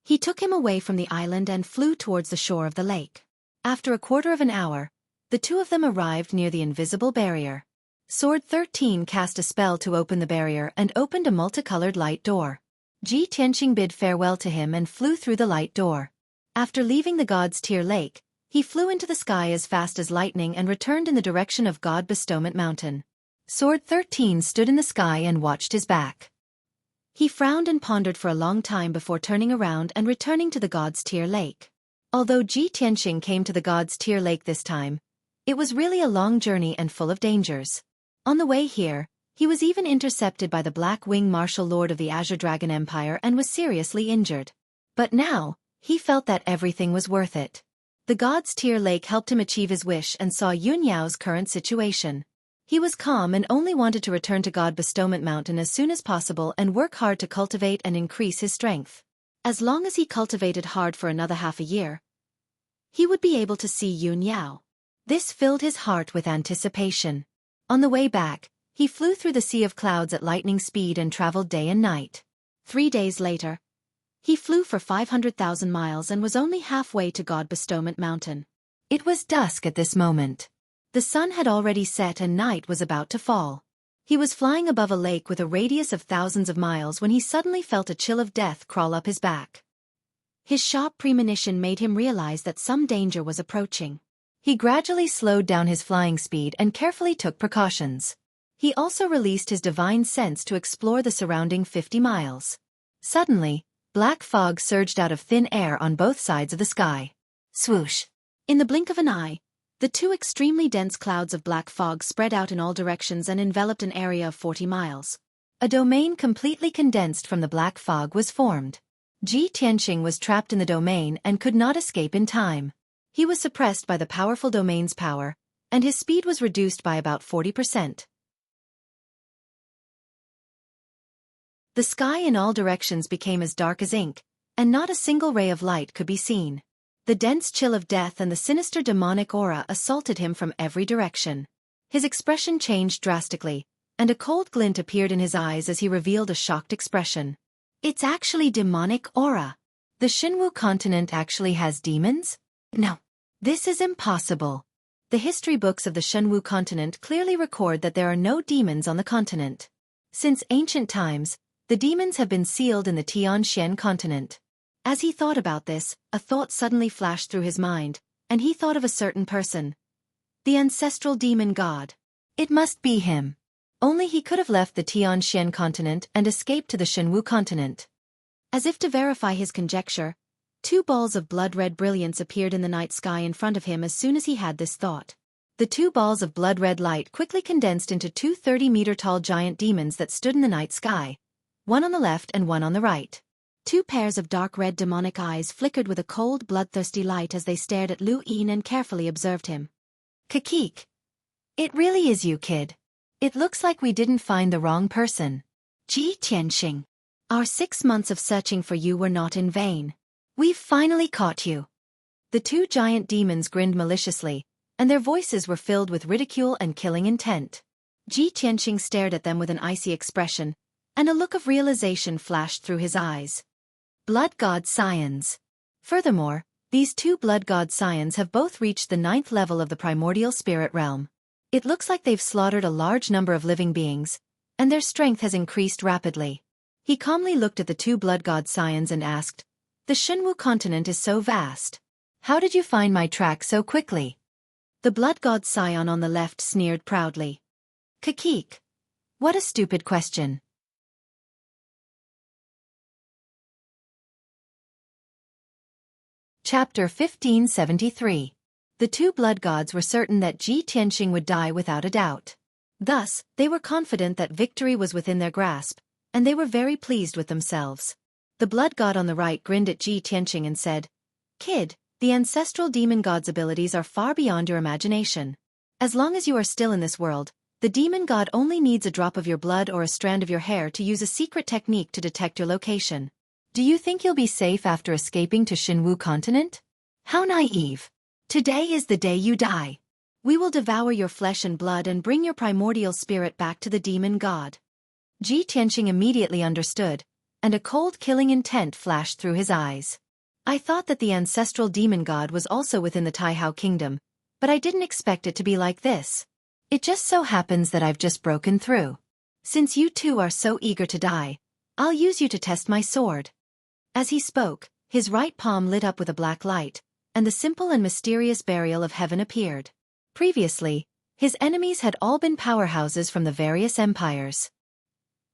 He took him away from the island and flew towards the shore of the lake. After a quarter of an hour, the two of them arrived near the invisible barrier. Sword 13 cast a spell to open the barrier and opened a multicolored light door. Ji Tianqing bid farewell to him and flew through the light door. After leaving the God's Tier Lake, he flew into the sky as fast as lightning and returned in the direction of God Bestowment Mountain. Sword 13 stood in the sky and watched his back. He frowned and pondered for a long time before turning around and returning to the God's Tier Lake. Although Ji Tianqing came to the God's Tier Lake this time, it was really a long journey and full of dangers. On the way here, he was even intercepted by the Black Wing Martial Lord of the Azure Dragon Empire and was seriously injured. But now, he felt that everything was worth it. The God's Tier Lake helped him achieve his wish and saw Yun Yao's current situation. He was calm and only wanted to return to God Bestowment Mountain as soon as possible and work hard to cultivate and increase his strength. As long as he cultivated hard for another half a year, he would be able to see Yun Yao. This filled his heart with anticipation. On the way back, he flew through the sea of clouds at lightning speed and traveled day and night. 3 days later, he flew for 500,000 miles and was only halfway to God Bestowment Mountain. It was dusk at this moment. The sun had already set and night was about to fall. He was flying above a lake with a radius of thousands of miles when he suddenly felt a chill of death crawl up his back. His sharp premonition made him realize that some danger was approaching. He gradually slowed down his flying speed and carefully took precautions. He also released his divine sense to explore the surrounding 50 miles. Suddenly, black fog surged out of thin air on both sides of the sky. Swoosh! In the blink of an eye, the two extremely dense clouds of black fog spread out in all directions and enveloped an area of 40 miles. A domain completely condensed from the black fog was formed. Ji Tianqing was trapped in the domain and could not escape in time. He was suppressed by the powerful domain's power, and his speed was reduced by about 40%. The sky in all directions became as dark as ink, and not a single ray of light could be seen. The dense chill of death and the sinister demonic aura assaulted him from every direction. His expression changed drastically, and a cold glint appeared in his eyes as he revealed a shocked expression. It's actually demonic aura. The Xinwu continent actually has demons? No. This is impossible. The history books of the Xinwu continent clearly record that there are no demons on the continent. Since ancient times, the demons have been sealed in the Tianxian continent. As he thought about this, a thought suddenly flashed through his mind, and he thought of a certain person. The ancestral demon god. It must be him. Only he could have left the Tianxian continent and escaped to the Xinwu continent. As if to verify his conjecture, 2 balls of blood-red brilliance appeared in the night sky in front of him as soon as he had this thought. The 2 balls of blood-red light quickly condensed into 2 30-meter-tall giant demons that stood in the night sky, one on the left and one on the right. 2 pairs of dark red demonic eyes flickered with a cold, bloodthirsty light as they stared at Lu Yin and carefully observed him. Kakik. It really is you, kid. It looks like we didn't find the wrong person. Ji Tianqing. Our 6 months of searching for you were not in vain. We've finally caught you. The 2 giant demons grinned maliciously, and their voices were filled with ridicule and killing intent. Ji Tianqing stared at them with an icy expression, and a look of realization flashed through his eyes. Blood God Scions. Furthermore, these two Blood God Scions have both reached the 9th level of the primordial spirit realm. It looks like they've slaughtered a large number of living beings, and their strength has increased rapidly. He calmly looked at the two Blood God Scions and asked, "The Xinwu continent is so vast. How did you find my track so quickly?" The Blood God Scion on the left sneered proudly. "Kekek. What a stupid question." Chapter 1573. The two blood gods were certain that Ji Tianqing would die without a doubt. Thus, they were confident that victory was within their grasp, and they were very pleased with themselves. The blood god on the right grinned at Ji Tianqing and said, "Kid, the ancestral demon god's abilities are far beyond your imagination. As long as you are still in this world, the demon god only needs a drop of your blood or a strand of your hair to use a secret technique to detect your location. Do you think you'll be safe after escaping to Xinwu continent? How naive. Today is the day you die. We will devour your flesh and blood and bring your primordial spirit back to the demon god." Ji Tianqing immediately understood, and a cold killing intent flashed through his eyes. "I thought that the ancestral demon god was also within the Taihao kingdom, but I didn't expect it to be like this. It just so happens that I've just broken through. Since you two are so eager to die, I'll use you to test my sword." As he spoke, his right palm lit up with a black light, and the simple and mysterious burial of heaven appeared. Previously, his enemies had all been powerhouses from the various empires.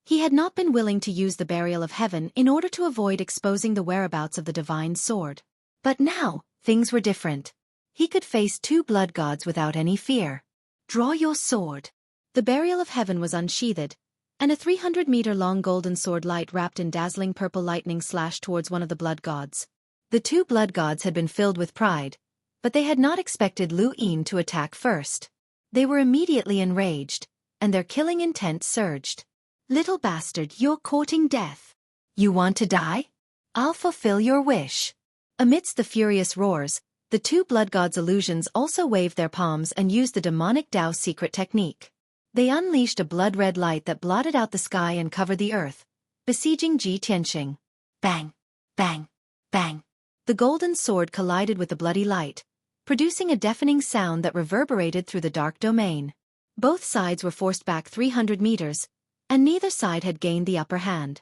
He had not been willing to use the burial of heaven in order to avoid exposing the whereabouts of the divine sword. But now, things were different. He could face two blood gods without any fear. "Draw your sword." The burial of heaven was unsheathed, and a 300-meter-long golden sword light wrapped in dazzling purple lightning slashed towards one of the blood gods. The two blood gods had been filled with pride, but they had not expected Lu Yin to attack first. They were immediately enraged, and their killing intent surged. "Little bastard, you're courting death. You want to die? I'll fulfill your wish." Amidst the furious roars, the two blood gods' illusions also waved their palms and used the demonic Dao secret technique. They unleashed a blood-red light that blotted out the sky and covered the earth, besieging Ji Tianqing. Bang! Bang! Bang! The golden sword collided with the bloody light, producing a deafening sound that reverberated through the dark domain. Both sides were forced back 300 meters, and neither side had gained the upper hand.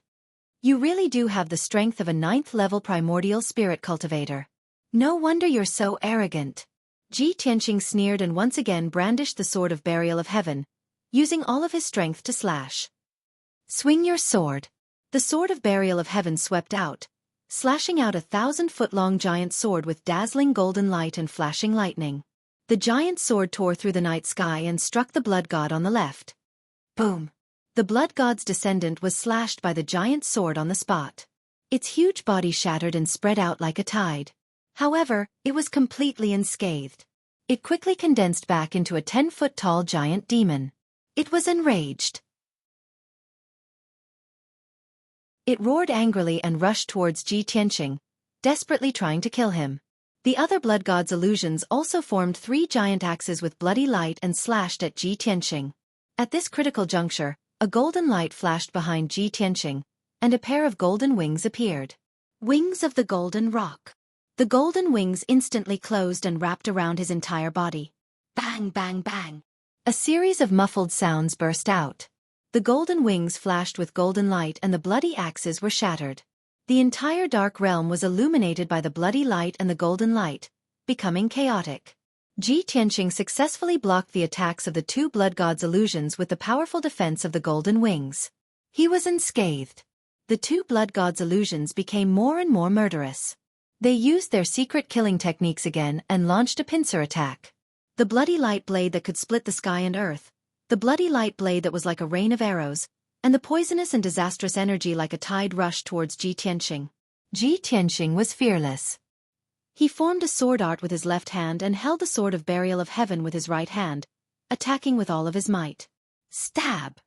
"You really do have the strength of a 9th-level primordial spirit cultivator. No wonder you're so arrogant." Ji Tianqing sneered and once again brandished the sword of burial of heaven, using all of his strength to slash. "Swing your sword." The sword of burial of heaven swept out, slashing out a 1,000-foot-long giant sword with dazzling golden light and flashing lightning. The giant sword tore through the night sky and struck the blood god on the left. Boom! The blood god's descendant was slashed by the giant sword on the spot. Its huge body shattered and spread out like a tide. However, it was completely unscathed. It quickly condensed back into a 10-foot-tall giant demon. It was enraged. It roared angrily and rushed towards Ji Tianqing, desperately trying to kill him. The other blood god's illusions also formed 3 giant axes with bloody light and slashed at Ji Tianqing. At this critical juncture, a golden light flashed behind Ji Tianqing, and a pair of golden wings appeared. Wings of the Golden Rock. The golden wings instantly closed and wrapped around his entire body. Bang, bang, bang. A series of muffled sounds burst out. The golden wings flashed with golden light and the bloody axes were shattered. The entire dark realm was illuminated by the bloody light and the golden light, becoming chaotic. Ji Tianqing successfully blocked the attacks of the two blood gods' illusions with the powerful defense of the golden wings. He was unscathed. The two blood gods' illusions became more and more murderous. They used their secret killing techniques again and launched a pincer attack. The bloody light blade that could split the sky and earth, the bloody light blade that was like a rain of arrows, and the poisonous and disastrous energy like a tide rushed towards Ji Tianqing. Ji Tianqing was fearless. He formed a sword art with his left hand and held the sword of burial of heaven with his right hand, attacking with all of his might. Stab!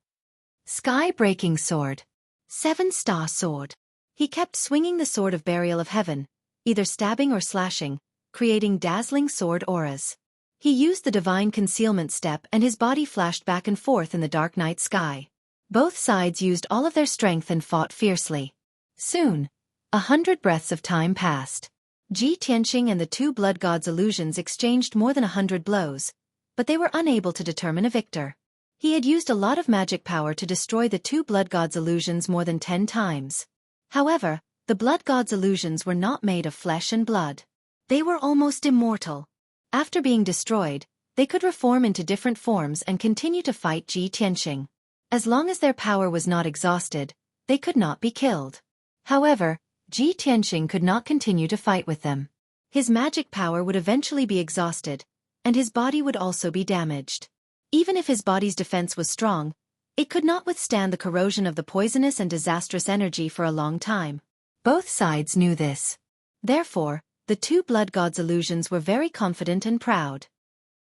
Sky-breaking sword. 7-star sword. He kept swinging the sword of burial of heaven, either stabbing or slashing, creating dazzling sword auras. He used the divine concealment step and his body flashed back and forth in the dark night sky. Both sides used all of their strength and fought fiercely. Soon, 100 breaths of time passed. Ji Tianqing and the two blood gods' illusions exchanged more than 100 blows, but they were unable to determine a victor. He had used a lot of magic power to destroy the two blood gods' illusions more than 10 times. However, the blood gods' illusions were not made of flesh and blood. They were almost immortal. After being destroyed, they could reform into different forms and continue to fight Ji Tianqing. As long as their power was not exhausted, they could not be killed. However, Ji Tianqing could not continue to fight with them. His magic power would eventually be exhausted, and his body would also be damaged. Even if his body's defense was strong, it could not withstand the corrosion of the poisonous and disastrous energy for a long time. Both sides knew this. Therefore, the two blood gods' illusions were very confident and proud.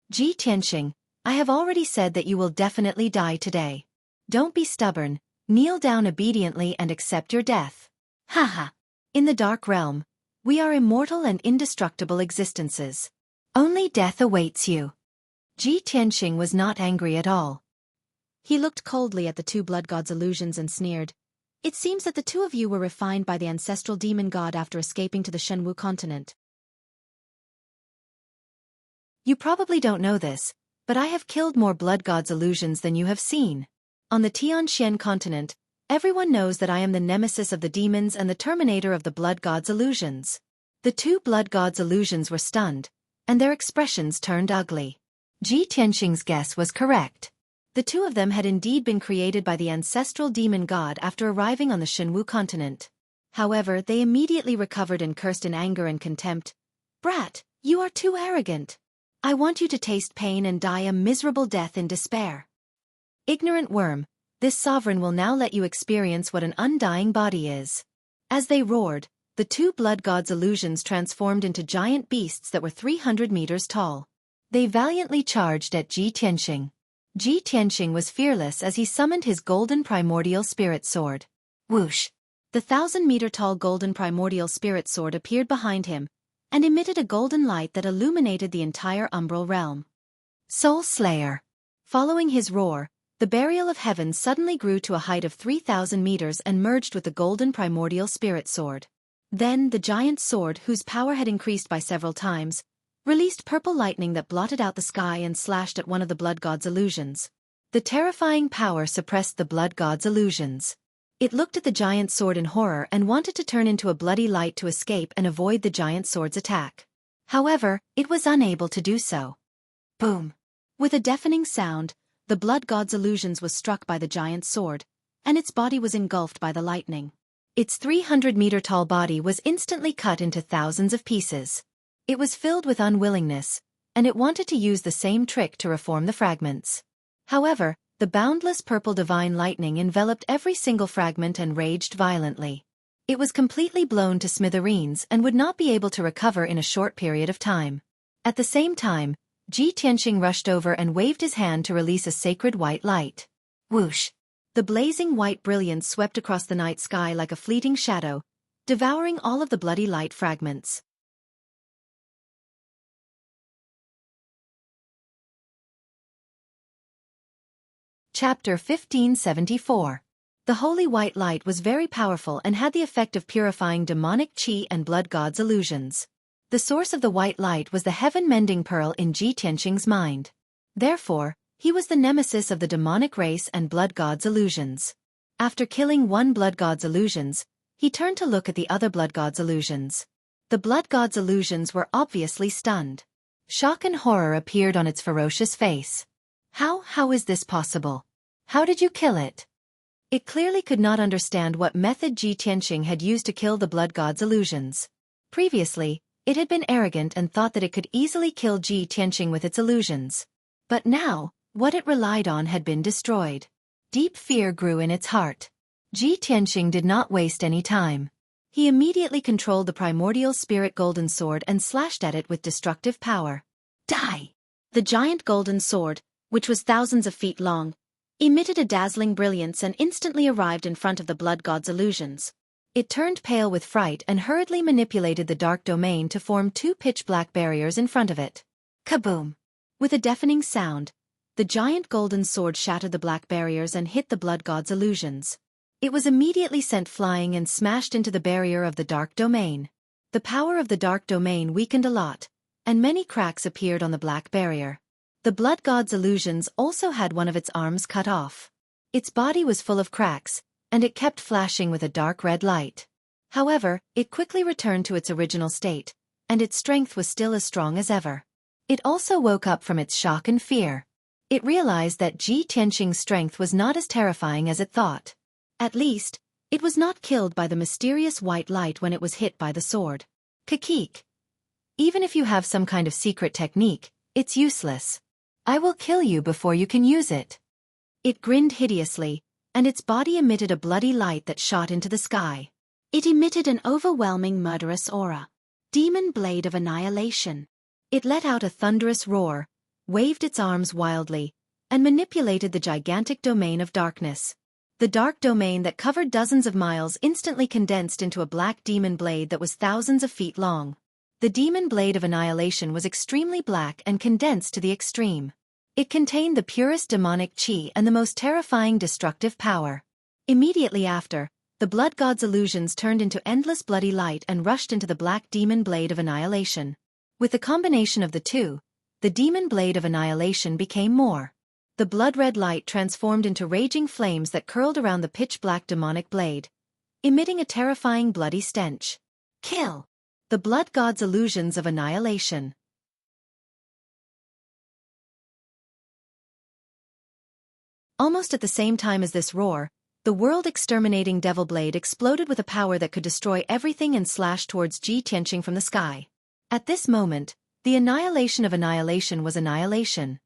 Ji Tianqing, I have already said that you will definitely die today. Don't be stubborn, kneel down obediently and accept your death. Haha. In the dark realm, we are immortal and indestructible existences. Only death awaits you. Ji Tianqing was not angry at all. He looked coldly at the two blood gods' illusions and sneered. It seems that the two of you were refined by the ancestral demon god after escaping to the Xueqi continent. You probably don't know this, but I have killed more blood gods' illusions than you have seen. On the Tianxian continent, everyone knows that I am the nemesis of the demons and the terminator of the blood gods' illusions. The two blood gods' illusions were stunned, and their expressions turned ugly. Ji Tianqing's guess was correct. The two of them had indeed been created by the ancestral demon god after arriving on the Xueqi continent. However, they immediately recovered and cursed in anger and contempt. Brat, you are too arrogant. I want you to taste pain and die a miserable death in despair. Ignorant worm, this sovereign will now let you experience what an undying body is. As they roared, the two blood gods' illusions transformed into giant beasts that were 300 meters tall. They valiantly charged at Ji Tianqing. Ji Tianqing was fearless as he summoned his golden primordial spirit sword. Whoosh! The 1,000-meter-tall golden primordial spirit sword appeared behind him, and emitted a golden light that illuminated the entire umbral realm. Soul Slayer! Following his roar, the burial of heaven suddenly grew to a height of 3,000 meters and merged with the golden primordial spirit sword. Then the giant sword, whose power had increased by several times, released purple lightning that blotted out the sky and slashed at one of the blood gods' illusions. The terrifying power suppressed the blood gods' illusions. It looked at the giant sword in horror and wanted to turn into a bloody light to escape and avoid the giant sword's attack. However, it was unable to do so. Boom! With a deafening sound, the blood god's illusions was struck by the giant sword, and its body was engulfed by the lightning. Its 300-meter-tall body was instantly cut into thousands of pieces. It was filled with unwillingness, and it wanted to use the same trick to reform the fragments. However, the boundless purple divine lightning enveloped every single fragment and raged violently. It was completely blown to smithereens and would not be able to recover in a short period of time. At the same time, Ji Tianqing rushed over and waved his hand to release a sacred white light. Whoosh! The blazing white brilliance swept across the night sky like a fleeting shadow, devouring all of the bloody light fragments. Chapter 1574. The holy white light was very powerful and had the effect of purifying demonic qi and blood gods' illusions. The source of the white light was the heaven-mending pearl in Ji Tianqing's mind. Therefore, he was the nemesis of the demonic race and blood gods' illusions. After killing one blood god's illusions, he turned to look at the other blood god's illusions. The blood god's illusions were obviously stunned. Shock and horror appeared on its ferocious face. How is this possible? How did you kill it? It clearly could not understand what method Ji Tianqing had used to kill the blood god's illusions. Previously, it had been arrogant and thought that it could easily kill Ji Tianqing with its illusions. But now, what it relied on had been destroyed. Deep fear grew in its heart. Ji Tianqing did not waste any time. He immediately controlled the primordial spirit golden sword and slashed at it with destructive power. Die! The giant golden sword, which was thousands of feet long, emitted a dazzling brilliance and instantly arrived in front of the blood god's illusions. It turned pale with fright and hurriedly manipulated the dark domain to form two pitch-black barriers in front of it. Kaboom! With a deafening sound, the giant golden sword shattered the black barriers and hit the blood god's illusions. It was immediately sent flying and smashed into the barrier of the dark domain. The power of the dark domain weakened a lot, and many cracks appeared on the black barrier. The blood god's illusions also had one of its arms cut off. Its body was full of cracks, and it kept flashing with a dark red light. However, it quickly returned to its original state, and its strength was still as strong as ever. It also woke up from its shock and fear. It realized that Ji Tianqing's strength was not as terrifying as it thought. At least, it was not killed by the mysterious white light when it was hit by the sword. Xueqi. Even if you have some kind of secret technique, it's useless. I will kill you before you can use it. It grinned hideously, and its body emitted a bloody light that shot into the sky. It emitted an overwhelming murderous aura. Demon Blade of Annihilation. It let out a thunderous roar, waved its arms wildly, and manipulated the gigantic domain of darkness. The dark domain that covered dozens of miles instantly condensed into a black demon blade that was thousands of feet long. The Demon Blade of Annihilation was extremely black and condensed to the extreme. It contained the purest demonic qi and the most terrifying destructive power. Immediately after, the blood god's illusions turned into endless bloody light and rushed into the black Demon Blade of Annihilation. With the combination of the two, the Demon Blade of Annihilation became more. The blood-red light transformed into raging flames that curled around the pitch-black demonic blade, emitting a terrifying bloody stench. Kill! The blood god's illusions of annihilation. Almost at the same time as this roar, the world-exterminating devil blade exploded with a power that could destroy everything and slash towards Ji Tianqing from the sky. At this moment, the annihilation of annihilation was annihilation.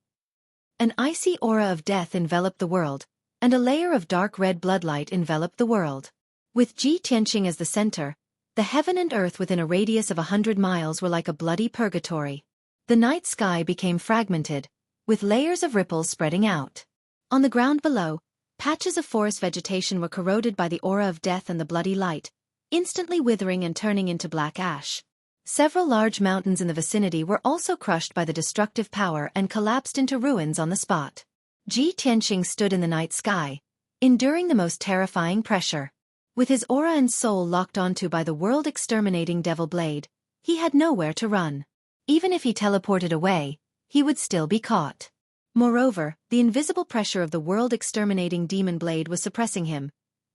An icy aura of death enveloped the world, and a layer of dark red bloodlight enveloped the world. With Ji Tianqing as the center, the heaven and earth within a radius of 100 miles were like a bloody purgatory. The night sky became fragmented, with layers of ripples spreading out. On the ground below, patches of forest vegetation were corroded by the aura of death and the bloody light, instantly withering and turning into black ash. Several large mountains in the vicinity were also crushed by the destructive power and collapsed into ruins on the spot. Ji Tianqing stood in the night sky, enduring the most terrifying pressure. With his aura and soul locked onto by the world-exterminating devil blade, he had nowhere to run. Even if he teleported away, he would still be caught. Moreover, the invisible pressure of the world-exterminating demon blade was suppressing him,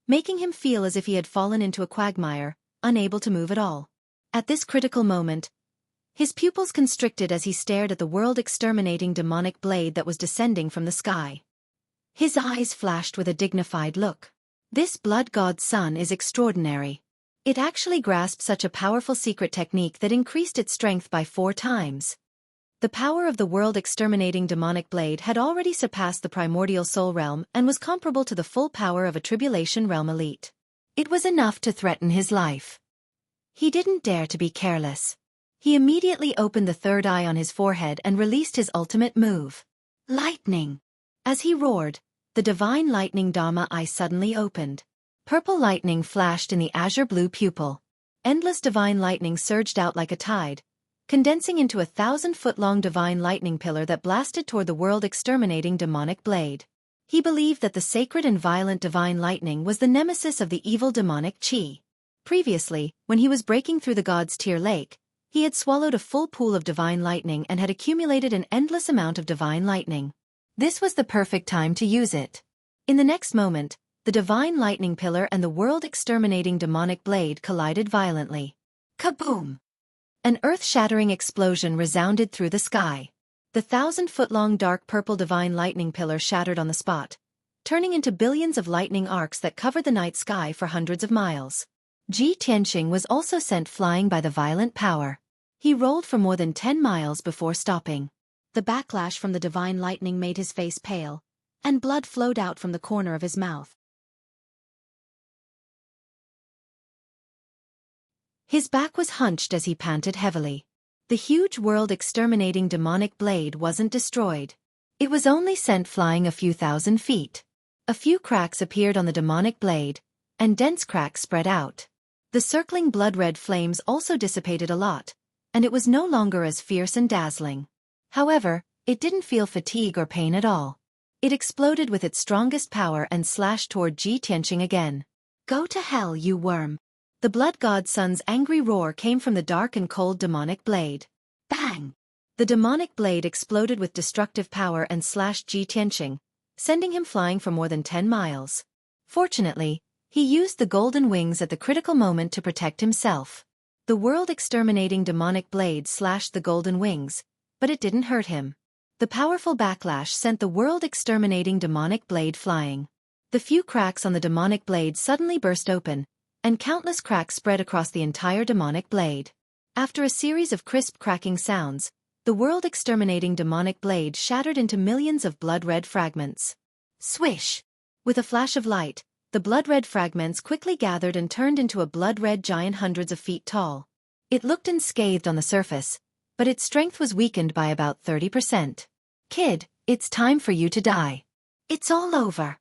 making him feel as if he had fallen into a quagmire, unable to move at all. At this critical moment, his pupils constricted as he stared at the world-exterminating demonic blade that was descending from the sky. His eyes flashed with a dignified look. This blood god's son is extraordinary. It actually grasped such a powerful secret technique that increased its strength by 4 times. The power of the world-exterminating demonic blade had already surpassed the primordial soul realm and was comparable to the full power of a tribulation realm elite. It was enough to threaten his life. He didn't dare to be careless. He immediately opened the third eye on his forehead and released his ultimate move. Lightning! As he roared, the divine lightning Dharma eye suddenly opened. Purple lightning flashed in the azure-blue pupil. Endless divine lightning surged out like a tide, condensing into a 1,000-foot-long divine lightning pillar that blasted toward the world-exterminating demonic blade. He believed that the sacred and violent divine lightning was the nemesis of the evil demonic qi. Previously, when he was breaking through the god's tier lake, he had swallowed a full pool of divine lightning and had accumulated an endless amount of divine lightning. This was the perfect time to use it. In the next moment, the divine lightning pillar and the world-exterminating demonic blade collided violently. Kaboom! An earth-shattering explosion resounded through the sky. The 1,000-foot-long dark purple divine lightning pillar shattered on the spot, turning into billions of lightning arcs that covered the night sky for hundreds of miles. Ji Tianqing was also sent flying by the violent power. He rolled for more than 10 miles before stopping. The backlash from the divine lightning made his face pale, and blood flowed out from the corner of his mouth. His back was hunched as he panted heavily. The huge world-exterminating demonic blade wasn't destroyed. It was only sent flying a few thousand feet. A few cracks appeared on the demonic blade, and dense cracks spread out. The circling blood-red flames also dissipated a lot, and it was no longer as fierce and dazzling. However, It didn't feel fatigue or pain at all. It exploded with its strongest power and slashed toward Ji Tianqing again. "Go to hell, you worm!" The blood god's son's angry roar came from the dark and cold demonic blade. Bang! The demonic blade exploded with destructive power and slashed Ji Tianqing, sending him flying for more than 10 miles. Fortunately, he used the golden wings at the critical moment to protect himself. The world-exterminating demonic blade slashed the golden wings, but it didn't hurt him. The powerful backlash sent the world-exterminating demonic blade flying. The few cracks on the demonic blade suddenly burst open, and countless cracks spread across the entire demonic blade. After a series of crisp cracking sounds, the world-exterminating demonic blade shattered into millions of blood-red fragments. Swish! With a flash of light, the blood-red fragments quickly gathered and turned into a blood-red giant hundreds of feet tall. It looked unscathed on the surface, but its strength was weakened by about 30%. "Kid, it's time for you to die. It's all over."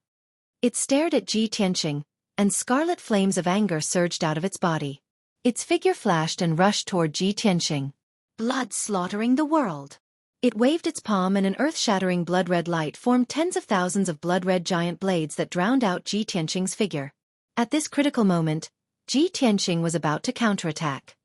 It stared at Ji Tianqing, and scarlet flames of anger surged out of its body. Its figure flashed and rushed toward Ji Tianqing. "Blood slaughtering the world." It waved its palm and an earth-shattering blood-red light formed tens of thousands of blood-red giant blades that drowned out Ji Tianqing's figure. At this critical moment, Ji Tianqing was about to counterattack.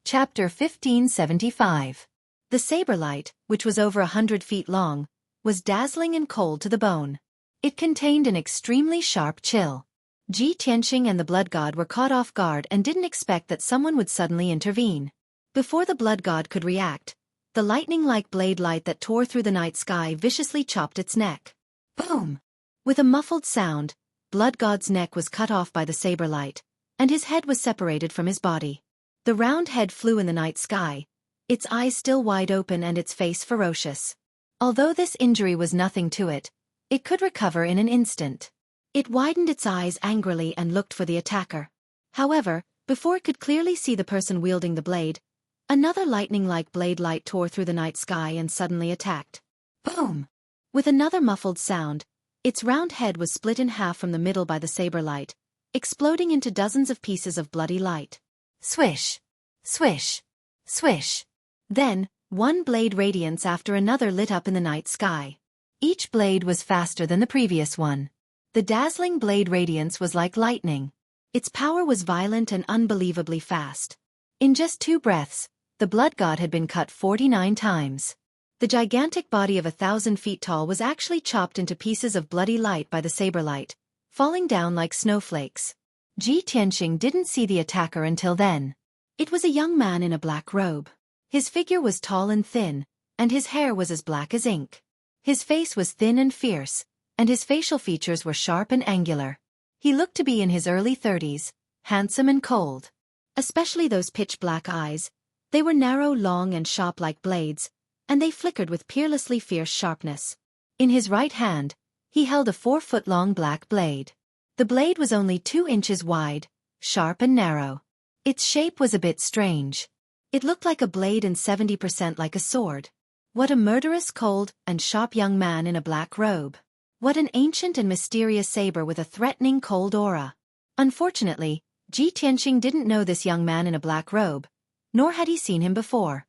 Chapter 1575. The saber light, which was over 100 feet long, was dazzling and cold to the bone. It contained an extremely sharp chill. Ji Tianqing and the blood god were caught off guard and didn't expect that someone would suddenly intervene. Before the blood god could react, the lightning-like blade light that tore through the night sky viciously chopped its neck. Boom! With a muffled sound, blood god's neck was cut off by the saber light, and his head was separated from his body. The round head flew in the night sky, its eyes still wide open and its face ferocious. Although this injury was nothing to it, it could recover in an instant. It widened its eyes angrily and looked for the attacker. However, before it could clearly see the person wielding the blade, another lightning-like blade light tore through the night sky and suddenly attacked. Boom! With another muffled sound, its round head was split in half from the middle by the saber light, exploding into dozens of pieces of bloody light. Swish! Swish! Swish! Then, one blade radiance after another lit up in the night sky. Each blade was faster than the previous one. The dazzling blade radiance was like lightning. Its power was violent and unbelievably fast. In just 2 breaths, the blood god had been cut 49 times. The gigantic body of 1,000 feet tall was actually chopped into pieces of bloody light by the saber light, falling down like snowflakes. Ji Tianqing didn't see the attacker until then. It was a young man in a black robe. His figure was tall and thin, and his hair was as black as ink. His face was thin and fierce, and his facial features were sharp and angular. He looked to be in his early 30s, handsome and cold. Especially those pitch-black eyes. They were narrow, long and sharp like blades, and they flickered with peerlessly fierce sharpness. In his right hand, he held a 4-foot-long black blade. The blade was only 2 inches wide, sharp and narrow. Its shape was a bit strange. It looked like a blade and 70% like a sword. What a murderous, cold, and sharp young man in a black robe. What an ancient and mysterious saber with a threatening, cold aura. Unfortunately, Ji Tianqing didn't know this young man in a black robe, nor had he seen him before.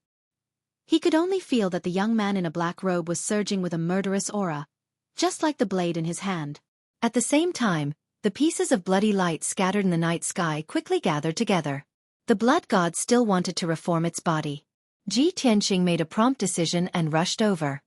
He could only feel that the young man in a black robe was surging with a murderous aura, just like the blade in his hand. At the same time, the pieces of bloody light scattered in the night sky quickly gathered together. The blood god still wanted to reform its body. Ji Tianqing made a prompt decision and rushed over.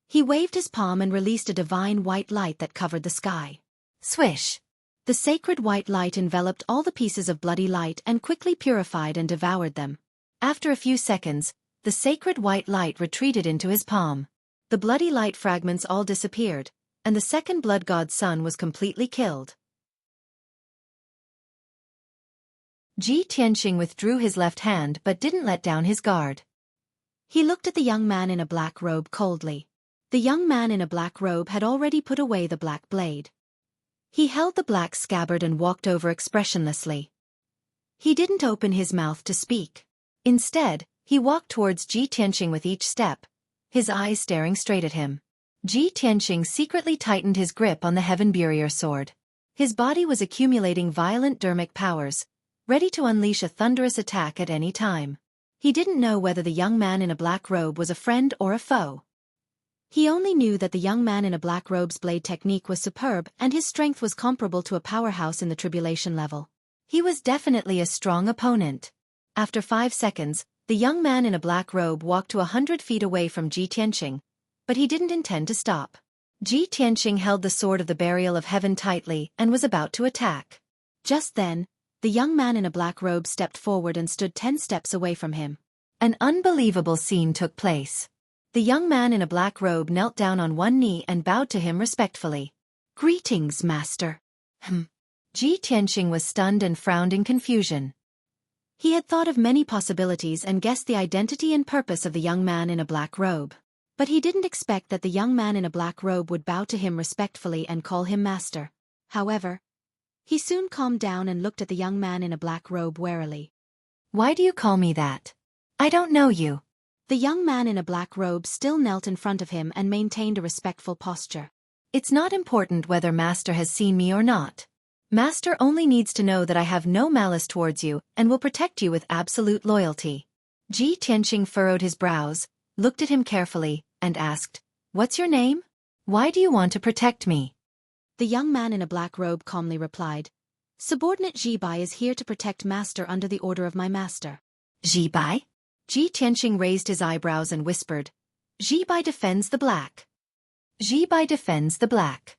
He waved his palm and released a divine white light that covered the sky. Swish! The sacred white light enveloped all the pieces of bloody light and quickly purified and devoured them. After a few seconds, the sacred white light retreated into his palm. The bloody light fragments all disappeared, and the second blood god's son was completely killed. Ji Tianqing withdrew his left hand but didn't let down his guard. He looked at the young man in a black robe coldly. The young man in a black robe had already put away the black blade. He held the black scabbard and walked over expressionlessly. He didn't open his mouth to speak. Instead, he walked towards Ji Tianqing with each step, his eyes staring straight at him. Ji Tianqing secretly tightened his grip on the Heaven Barrier sword. His body was accumulating violent dermic powers, ready to unleash a thunderous attack at any time. He didn't know whether the young man in a black robe was a friend or a foe. He only knew that the young man in a black robe's blade technique was superb and his strength was comparable to a powerhouse in the tribulation level. He was definitely a strong opponent. After 5 seconds, the young man in a black robe walked to 100 feet away from Ji Tianqing, but he didn't intend to stop. Ji Tianqing held the sword of the burial of heaven tightly and was about to attack. Just then, the young man in a black robe stepped forward and stood 10 steps away from him. An unbelievable scene took place. The young man in a black robe knelt down on one knee and bowed to him respectfully. "Greetings, master." Ji Tianqing was stunned and frowned in confusion. He had thought of many possibilities and guessed the identity and purpose of the young man in a black robe. But he didn't expect that the young man in a black robe would bow to him respectfully and call him master. However, he soon calmed down and looked at the young man in a black robe warily. "Why do you call me that? I don't know you." The young man in a black robe still knelt in front of him and maintained a respectful posture. "It's not important whether master has seen me or not. Master only needs to know that I have no malice towards you and will protect you with absolute loyalty." Ji Tianqing furrowed his brows, looked at him carefully, and asked, "What's your name? Why do you want to protect me?" The young man in a black robe calmly replied, "Subordinate Ji Bai is here to protect master under the order of my master." "Ji Bai?" Ji Tianqing raised his eyebrows and whispered, "Ji Bai defends the black. Ji Bai defends the black."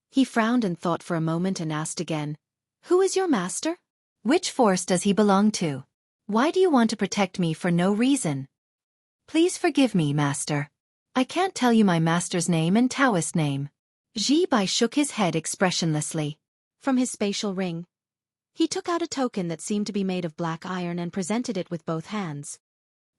He frowned and thought for a moment and asked again, "Who is your master? Which force does he belong to? Why do you want to protect me for no reason?" "Please forgive me, master. I can't tell you my master's name and Taoist name." Ji Bai shook his head expressionlessly. From his spatial ring, he took out a token that seemed to be made of black iron and presented it with both hands.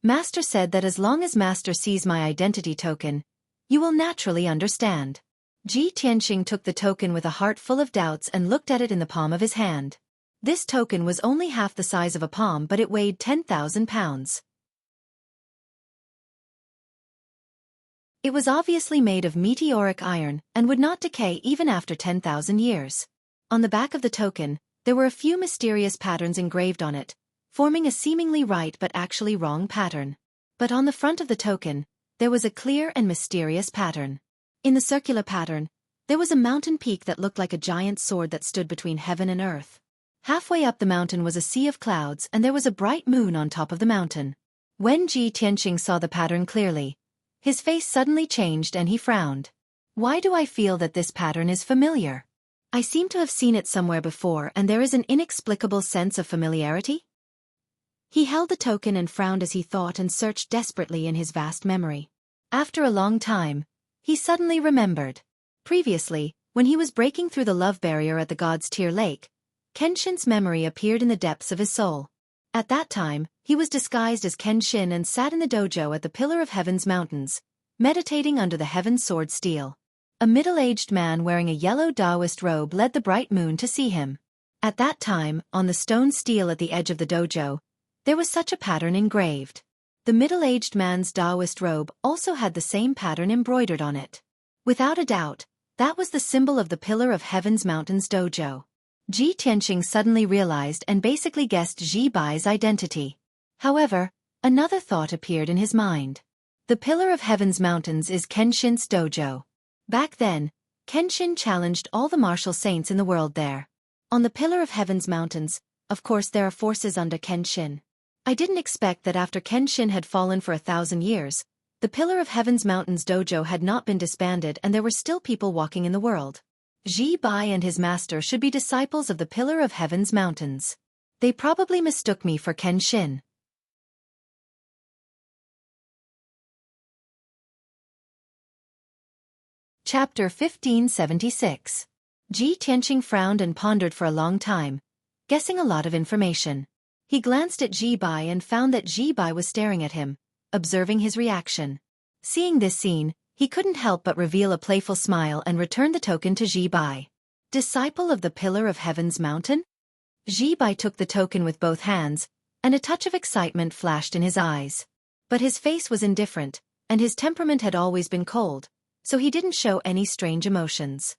"Master said that as long as master sees my identity token, you will naturally understand." Ji Tianqing took the token with a heart full of doubts and looked at it in the palm of his hand. This token was only half the size of a palm, but it weighed 10,000 pounds. It was obviously made of meteoric iron and would not decay even after 10,000 years. On the back of the token, there were a few mysterious patterns engraved on it, forming a seemingly right but actually wrong pattern. But on the front of the token, there was a clear and mysterious pattern. In the circular pattern, there was a mountain peak that looked like a giant sword that stood between heaven and earth. Halfway up the mountain was a sea of clouds and there was a bright moon on top of the mountain. When Ji Tianqing saw the pattern clearly, his face suddenly changed and he frowned. "Why do I feel that this pattern is familiar? I seem to have seen it somewhere before and there is an inexplicable sense of familiarity?" He held the token and frowned as he thought and searched desperately in his vast memory. After a long time, he suddenly remembered. Previously, when he was breaking through the love barrier at the God's Tear Lake, Kenshin's memory appeared in the depths of his soul. At that time, he was disguised as Kenshin and sat in the dojo at the Pillar of Heaven's mountains, meditating under the Heaven Sword steel. A middle-aged man wearing a yellow Taoist robe led the bright moon to see him. At that time, on the stone steel at the edge of the dojo, there was such a pattern engraved. The middle-aged man's Taoist robe also had the same pattern embroidered on it. Without a doubt, that was the symbol of the Pillar of Heaven's Mountains dojo. Ji Tianqing suddenly realized and basically guessed Ji Bai's identity. However, another thought appeared in his mind. The Pillar of Heaven's Mountains is Kenshin's dojo. Back then, Kenshin challenged all the martial saints in the world there. On the Pillar of Heaven's Mountains, of course there are forces under Kenshin. I didn't expect that after Kenshin had fallen for 1,000 years, the Pillar of Heaven's Mountains dojo had not been disbanded and there were still people walking in the world. Ji Bai and his master should be disciples of the Pillar of Heaven's Mountains. They probably mistook me for Kenshin. Chapter 1576. Ji Tianqing frowned and pondered for a long time, guessing a lot of information. He glanced at Ji Bai and found that Ji Bai was staring at him, observing his reaction. Seeing this scene, he couldn't help but reveal a playful smile and return the token to Ji Bai. Disciple of the Pillar of Heaven's Mountain? Ji Bai took the token with both hands, and a touch of excitement flashed in his eyes. But his face was indifferent, and his temperament had always been cold, so he didn't show any strange emotions.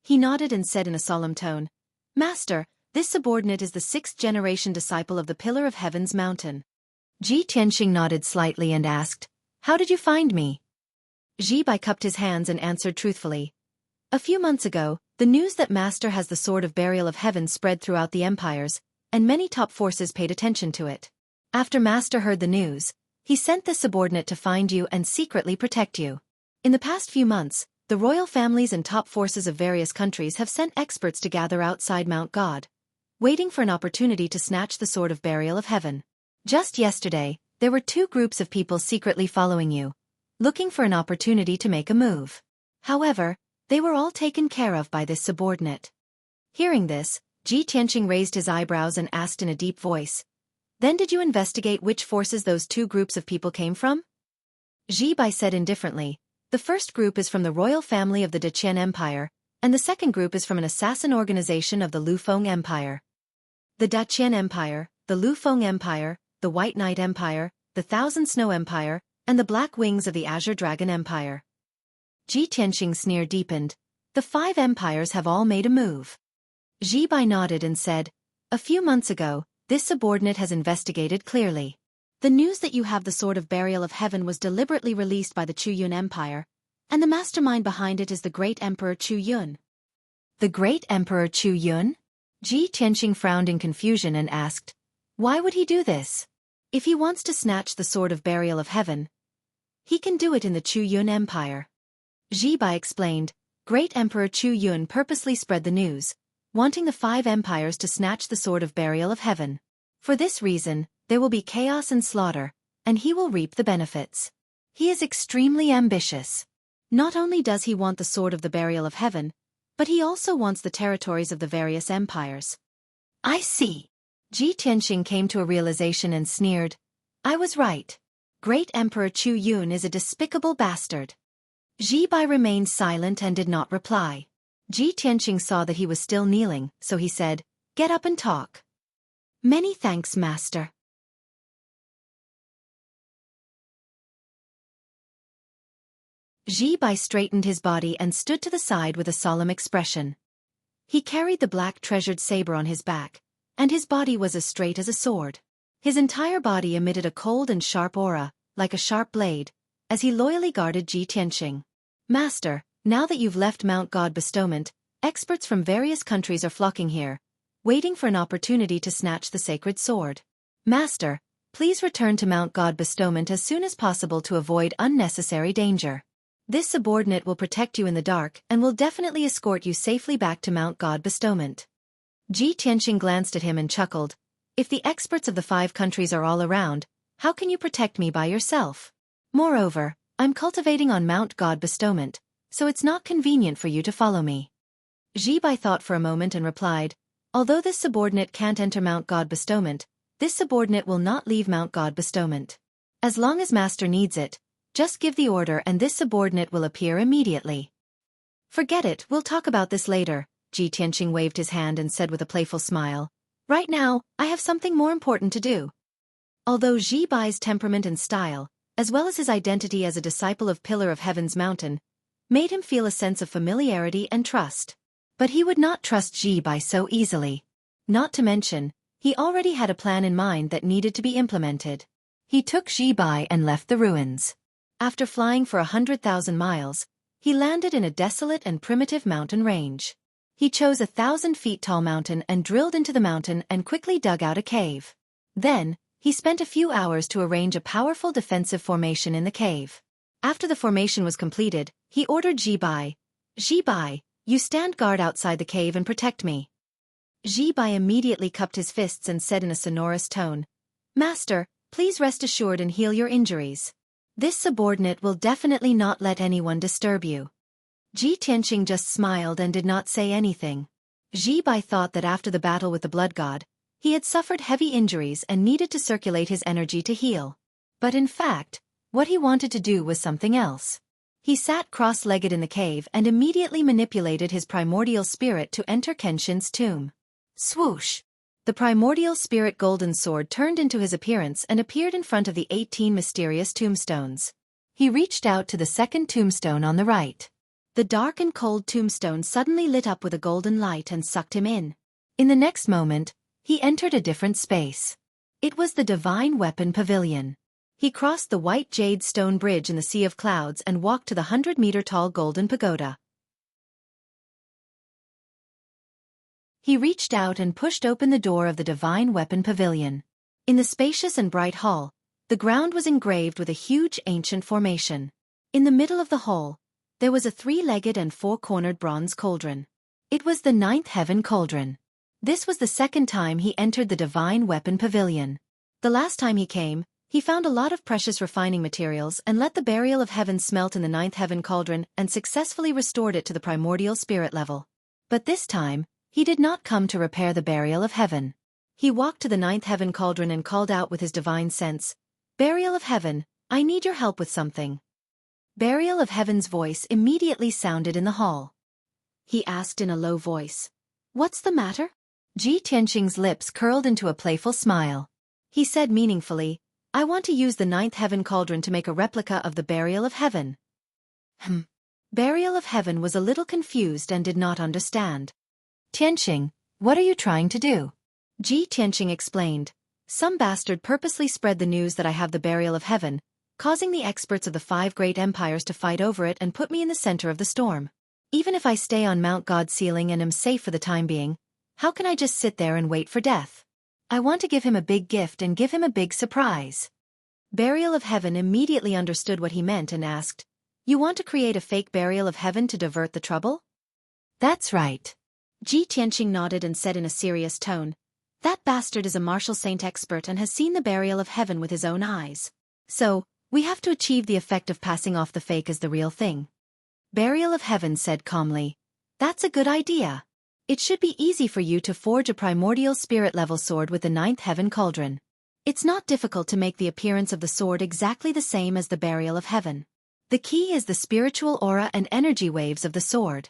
He nodded and said in a solemn tone, "Master, This subordinate is the 6th-generation disciple of the Pillar of Heaven's mountain. Ji Tianxing nodded slightly and asked, "How did you find me?" Ji Bai cupped his hands and answered truthfully. "A few months ago, the news that Master has the Sword of Burial of Heaven spread throughout the empires, and many top forces paid attention to it. After Master heard the news, he sent this subordinate to find you and secretly protect you. In the past few months, the royal families and top forces of various countries have sent experts to gather outside Mount God, waiting for an opportunity to snatch the Sword of Burial of Heaven. Just yesterday, there were 2 groups of people secretly following you, looking for an opportunity to make a move. However, they were all taken care of by this subordinate." Hearing this, Ji Tianxing raised his eyebrows and asked in a deep voice, "Then did you investigate which forces those 2 groups of people came from?" Ji Bai said indifferently, "The first group is from the royal family of the Deqian Empire, and the second group is from an assassin organization of the Lufeng Empire. The Daqian Empire, the Lufeng Empire, the White Knight Empire, the Thousand Snow Empire, and the Black Wings of the Azure Dragon Empire." Ji Tianxing's sneer deepened. "The 5 empires have all made a move." Ji Bai nodded and said, "A few months ago, this subordinate has investigated clearly. The news that you have the Sword of Burial of Heaven was deliberately released by the Chu Yun Empire, and the mastermind behind it is the great Emperor Chu Yun." "The great Emperor Chu Yun?" Ji Tianxing frowned in confusion and asked, "Why would he do this? If he wants to snatch the Sword of Burial of Heaven, he can do it in the Chu Yun Empire." Ji Bai explained, "Great Emperor Chu Yun purposely spread the news, wanting the 5 empires to snatch the Sword of Burial of Heaven. For this reason, there will be chaos and slaughter, and he will reap the benefits. He is extremely ambitious. Not only does he want the Sword of the Burial of Heaven, but he also wants the territories of the various empires." "I see." Ji Tianxing came to a realization and sneered, "I was right. Great Emperor Chu Yun is a despicable bastard." Ji Bai remained silent and did not reply. Ji Tianxing saw that he was still kneeling, so he said, "Get up and talk." "Many thanks, Master." Ji Bai straightened his body and stood to the side with a solemn expression. He carried the black treasured saber on his back, and his body was as straight as a sword. His entire body emitted a cold and sharp aura, like a sharp blade, as he loyally guarded Ji Tianxing. "Master, now that you've left Mount God Bestowment, experts from various countries are flocking here, waiting for an opportunity to snatch the sacred sword. Master, please return to Mount God Bestowment as soon as possible to avoid unnecessary danger. This subordinate will protect you in the dark and will definitely escort you safely back to Mount God Bestowment." Ji Tianxing glanced at him and chuckled, "If the experts of the 5 countries are all around, how can you protect me by yourself? Moreover, I'm cultivating on Mount God Bestowment, so it's not convenient for you to follow me." Ji Bai thought for a moment and replied, "Although this subordinate can't enter Mount God Bestowment, this subordinate will not leave Mount God Bestowment. As long as Master needs it, just give the order and this subordinate will appear immediately." "Forget it, we'll talk about this later," Ji Tianxing waved his hand and said with a playful smile. "Right now, I have something more important to do." Although Ji Bai's temperament and style, as well as his identity as a disciple of Pillar of Heaven's mountain, made him feel a sense of familiarity and trust. But he would not trust Ji Bai so easily. Not to mention, he already had a plan in mind that needed to be implemented. He took Ji Bai and left the ruins. After flying for 100,000 miles, he landed in a desolate and primitive mountain range. He chose a 1,000-feet-tall mountain and drilled into the mountain and quickly dug out a cave. Then, he spent a few hours to arrange a powerful defensive formation in the cave. After the formation was completed, he ordered Ji Bai, "Ji Bai, you stand guard outside the cave and protect me." Ji Bai immediately cupped his fists and said in a sonorous tone, "Master, please rest assured and heal your injuries. This subordinate will definitely not let anyone disturb you." Ji Tianxing just smiled and did not say anything. Ji Bai thought that after the battle with the blood god, he had suffered heavy injuries and needed to circulate his energy to heal. But in fact, what he wanted to do was something else. He sat cross-legged in the cave and immediately manipulated his primordial spirit to enter Kenshin's tomb. Swoosh! The primordial spirit golden sword turned into his appearance and appeared in front of the 18 mysterious tombstones. He reached out to the second tombstone on the right. The dark and cold tombstone suddenly lit up with a golden light and sucked him in. In the next moment, he entered a different space. It was the Divine Weapon Pavilion. He crossed the white jade stone bridge in the sea of clouds and walked to the 100-meter-tall golden pagoda. He reached out and pushed open the door of the Divine Weapon Pavilion. In the spacious and bright hall, the ground was engraved with a huge ancient formation. In the middle of the hall, there was a 3-legged and 4-cornered bronze cauldron. It was the 9th heaven cauldron. This was the second time he entered the Divine Weapon Pavilion. The last time he came, he found a lot of precious refining materials and let the burial of heaven smelt in the 9th heaven cauldron and successfully restored it to the primordial spirit level. But this time, he did not come to repair the burial of heaven. He walked to the 9th heaven cauldron and called out with his divine sense, "Burial of heaven, I need your help with something." Burial of heaven's voice immediately sounded in the hall. He asked in a low voice, "What's the matter?" Ji Tianqing's lips curled into a playful smile. He said meaningfully, "I want to use the 9th heaven cauldron to make a replica of the burial of heaven." Burial of heaven was a little confused and did not understand. "Tianqing, what are you trying to do?" Ji Tianqing explained, "Some bastard purposely spread the news that I have the burial of heaven, causing the experts of the 5 great empires to fight over it and put me in the center of the storm. Even if I stay on Mount God's ceiling and am safe for the time being, how can I just sit there and wait for death? I want to give him a big gift and give him a big surprise." Burial of heaven immediately understood what he meant and asked, "You want to create a fake burial of heaven to divert the trouble?" "That's right." Ji Tianqing nodded and said in a serious tone, "That bastard is a martial saint expert and has seen the burial of heaven with his own eyes. So, we have to achieve the effect of passing off the fake as the real thing." Burial of heaven said calmly, "That's a good idea. It should be easy for you to forge a primordial spirit-level sword with the 9th heaven cauldron. It's not difficult to make the appearance of the sword exactly the same as the burial of heaven. The key is the spiritual aura and energy waves of the sword."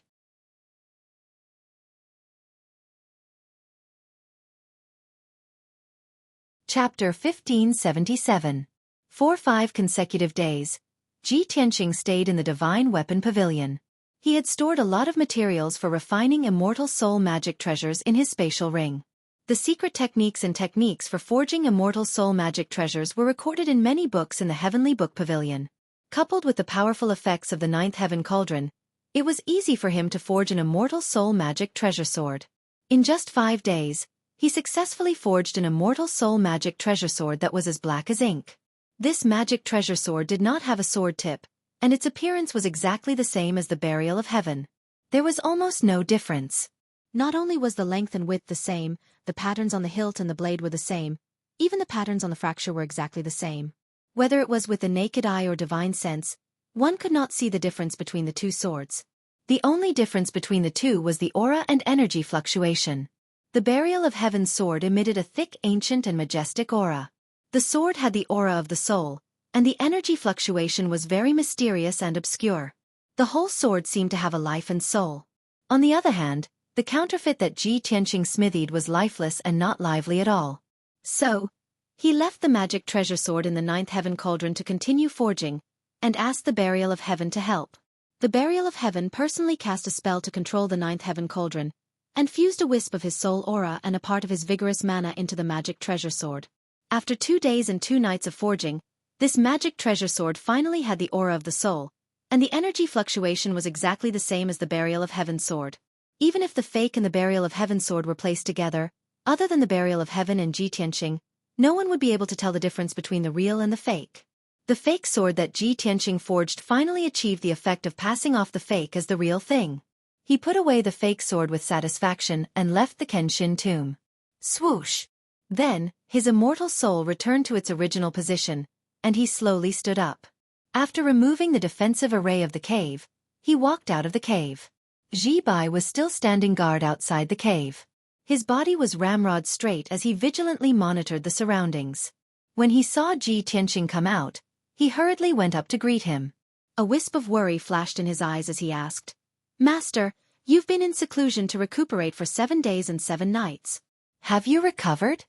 Chapter 1577. For 5 consecutive days, Ji Tianqing stayed in the Divine Weapon Pavilion. He had stored a lot of materials for refining immortal soul magic treasures in his spatial ring. The secret techniques and techniques for forging immortal soul magic treasures were recorded in many books in the Heavenly Book Pavilion. Coupled with the powerful effects of the 9th heaven cauldron, it was easy for him to forge an immortal soul magic treasure sword. In just 5 days, he successfully forged an immortal soul magic treasure sword that was as black as ink. This magic treasure sword did not have a sword tip, and its appearance was exactly the same as the burial of heaven. There was almost no difference. Not only was the length and width the same, the patterns on the hilt and the blade were the same, even the patterns on the fracture were exactly the same. Whether it was with the naked eye or divine sense, one could not see the difference between the two swords. The only difference between the two was the aura and energy fluctuation. The burial of heaven's sword emitted a thick, ancient and majestic aura. The sword had the aura of the soul, and the energy fluctuation was very mysterious and obscure. The whole sword seemed to have a life and soul. On the other hand, the counterfeit that Ji Tianqing smithied was lifeless and not lively at all. So, he left the magic treasure sword in the 9th heaven cauldron to continue forging, and asked the burial of heaven to help. The burial of heaven personally cast a spell to control the 9th heaven cauldron, and fused a wisp of his soul aura and a part of his vigorous mana into the magic treasure sword. After 2 days and 2 nights of forging, this magic treasure sword finally had the aura of the soul, and the energy fluctuation was exactly the same as the burial of heaven sword. Even if the fake and the burial of heaven sword were placed together, other than the burial of heaven and Ji Tianqing, no one would be able to tell the difference between the real and the fake. The fake sword that Ji Tianqing forged finally achieved the effect of passing off the fake as the real thing. He put away the fake sword with satisfaction and left the Kenshin tomb. Swoosh! Then, his immortal soul returned to its original position, and he slowly stood up. After removing the defensive array of the cave, he walked out of the cave. Ji Bai was still standing guard outside the cave. His body was ramrod straight as he vigilantly monitored the surroundings. When he saw Ji Tianqing come out, he hurriedly went up to greet him. A wisp of worry flashed in his eyes as he asked, "Master, you've been in seclusion to recuperate for 7 days and 7 nights. Have you recovered?"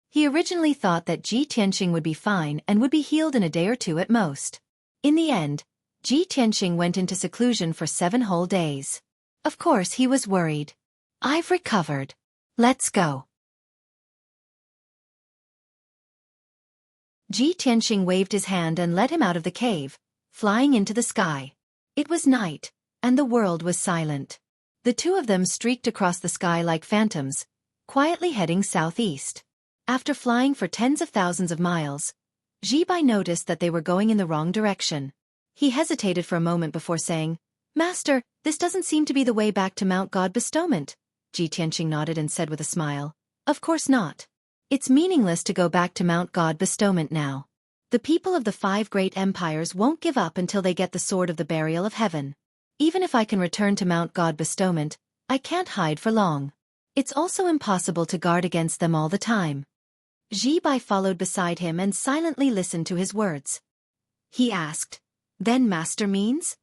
He originally thought that Ji Tianqing would be fine and would be healed in a day or 2 at most. In the end, Ji Tianqing went into seclusion for 7 whole days. Of course he was worried. "I've recovered. Let's go. Ji Tianqing waved his hand and led him out of the cave, flying into the sky. It was night, and the world was silent. The two of them streaked across the sky like phantoms, quietly heading southeast. After flying for tens of thousands of miles, Ji Bai noticed that they were going in the wrong direction. He hesitated for a moment before saying, "Master, this doesn't seem to be the way back to Mount God Bestowment." Ji Tianqing nodded and said with a smile, "Of course not. It's meaningless to go back to Mount God Bestowment now. The people of the 5 great empires won't give up until they get the sword of the burial of heaven. Even if I can return to Mount God Bestowment, I can't hide for long. It's also impossible to guard against them all the time." Ji Bai followed beside him and silently listened to his words. He asked, "Then master means?"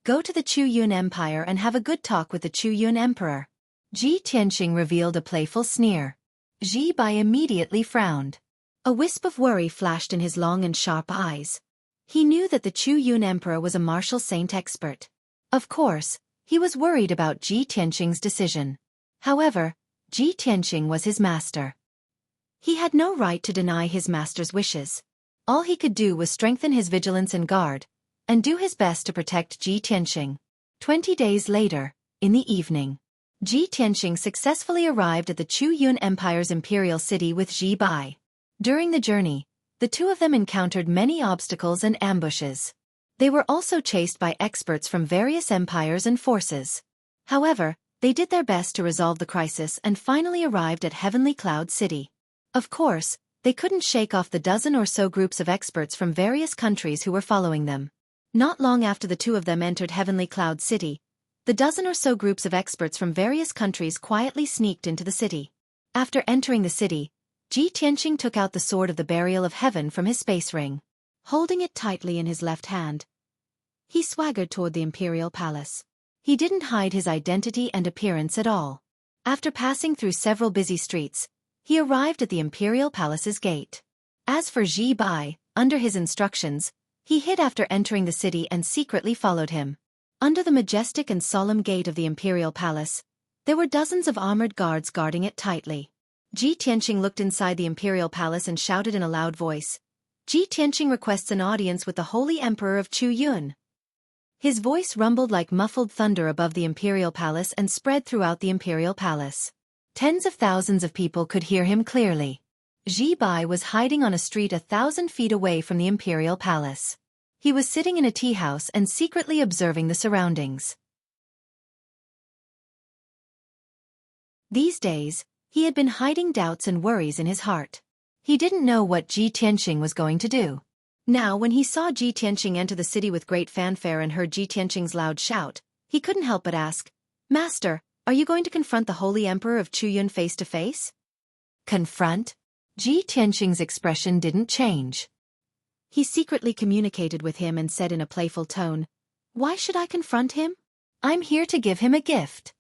"Go to the Chu Yun Empire and have a good talk with the Chu Yun Emperor." Ji Tianqing revealed a playful sneer. Ji Bai immediately frowned. A wisp of worry flashed in his long and sharp eyes. He knew that the Chu Yun Emperor was a martial saint expert. Of course, he was worried about Ji Tianqing's decision. However, Ji Tianqing was his master. He had no right to deny his master's wishes. All he could do was strengthen his vigilance and guard, and do his best to protect Ji Tianqing. 20 days later, in the evening, Ji Tianqing successfully arrived at the Chu Yun Empire's imperial city with Ji Bai. During the journey, the two of them encountered many obstacles and ambushes. They were also chased by experts from various empires and forces. However, they did their best to resolve the crisis and finally arrived at Heavenly Cloud City. Of course, they couldn't shake off the dozen or so groups of experts from various countries who were following them. Not long after the two of them entered Heavenly Cloud City, the dozen or so groups of experts from various countries quietly sneaked into the city. After entering the city, Ji Tianqing took out the sword of the burial of heaven from his space ring. Holding it tightly in his left hand, he swaggered toward the imperial palace. He didn't hide his identity and appearance at all. After passing through several busy streets, he arrived at the imperial palace's gate. As for Ji Bai, under his instructions, he hid after entering the city and secretly followed him. Under the majestic and solemn gate of the imperial palace, there were dozens of armored guards guarding it tightly. Ji Tianqing looked inside the imperial palace and shouted in a loud voice, "Ji Tianqing requests an audience with the Holy Emperor of Chu Yun." His voice rumbled like muffled thunder above the imperial palace and spread throughout the imperial palace. Tens of thousands of people could hear him clearly. Ji Bai was hiding on a street 1,000 feet away from the imperial palace. He was sitting in a tea house and secretly observing the surroundings. These days, he had been hiding doubts and worries in his heart. He didn't know what Ji Tianqing was going to do. Now when he saw Ji Tianqing enter the city with great fanfare and heard Ji Tianqing's loud shout, he couldn't help but ask, "Master, are you going to confront the Holy Emperor of Chu Yun face to face?" Confront? Ji Tianqing's expression didn't change. He secretly communicated with him and said in a playful tone, "Why should I confront him? I'm here to give him a gift."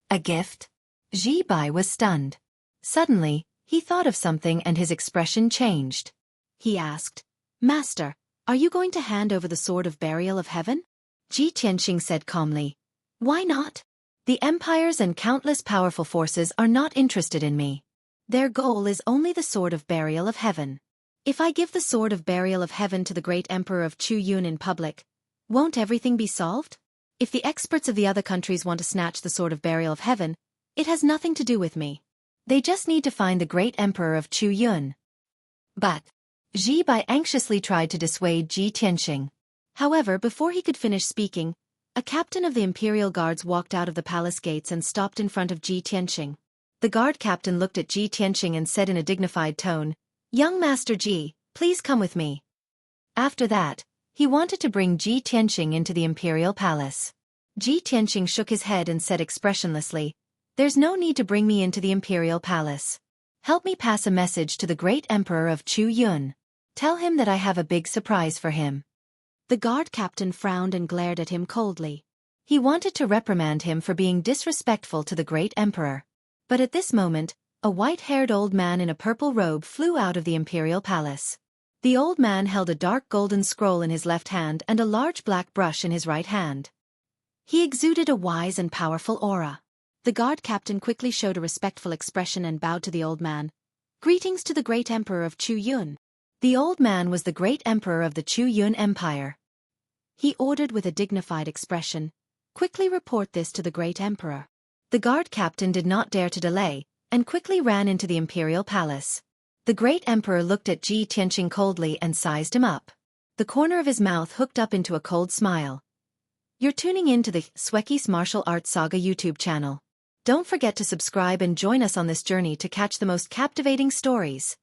A gift? Ji Bai was stunned. Suddenly, he thought of something and his expression changed. He asked, "Master, are you going to hand over the sword of burial of heaven?" Ji Tianqing said calmly, "Why not? The empires and countless powerful forces are not interested in me. Their goal is only the sword of burial of heaven. If I give the sword of burial of heaven to the great emperor of Chu Yun in public, won't everything be solved? If the experts of the other countries want to snatch the sword of burial of heaven, it has nothing to do with me. They just need to find the great emperor of Chu Yun." But Ji Bai anxiously tried to dissuade Ji Tianqing. However, before he could finish speaking, a captain of the imperial guards walked out of the palace gates and stopped in front of Ji Tianqing. The guard captain looked at Ji Tianqing and said in a dignified tone, "Young Master Ji, please come with me." After that, he wanted to bring Ji Tianqing into the imperial palace. Ji Tianqing shook his head and said expressionlessly, "There's no need to bring me into the imperial palace. Help me pass a message to the great emperor of Chu Yun. Tell him that I have a big surprise for him." The guard captain frowned and glared at him coldly. He wanted to reprimand him for being disrespectful to the great emperor. But at this moment, a white-haired old man in a purple robe flew out of the imperial palace. The old man held a dark golden scroll in his left hand and a large black brush in his right hand. He exuded a wise and powerful aura. The guard captain quickly showed a respectful expression and bowed to the old man. Greetings to the great emperor of Chu Yun. The old man was the great emperor of the Chu Yun Empire. He ordered with a dignified expression, quickly report this to the great emperor. The guard captain did not dare to delay, and quickly ran into the imperial palace. The great emperor looked at Ji Tianqing coldly and sized him up. The corner of his mouth hooked up into a cold smile. You're tuning in to the Xueqi's Martial Arts Saga YouTube channel. Don't forget to subscribe and join us on this journey to catch the most captivating stories.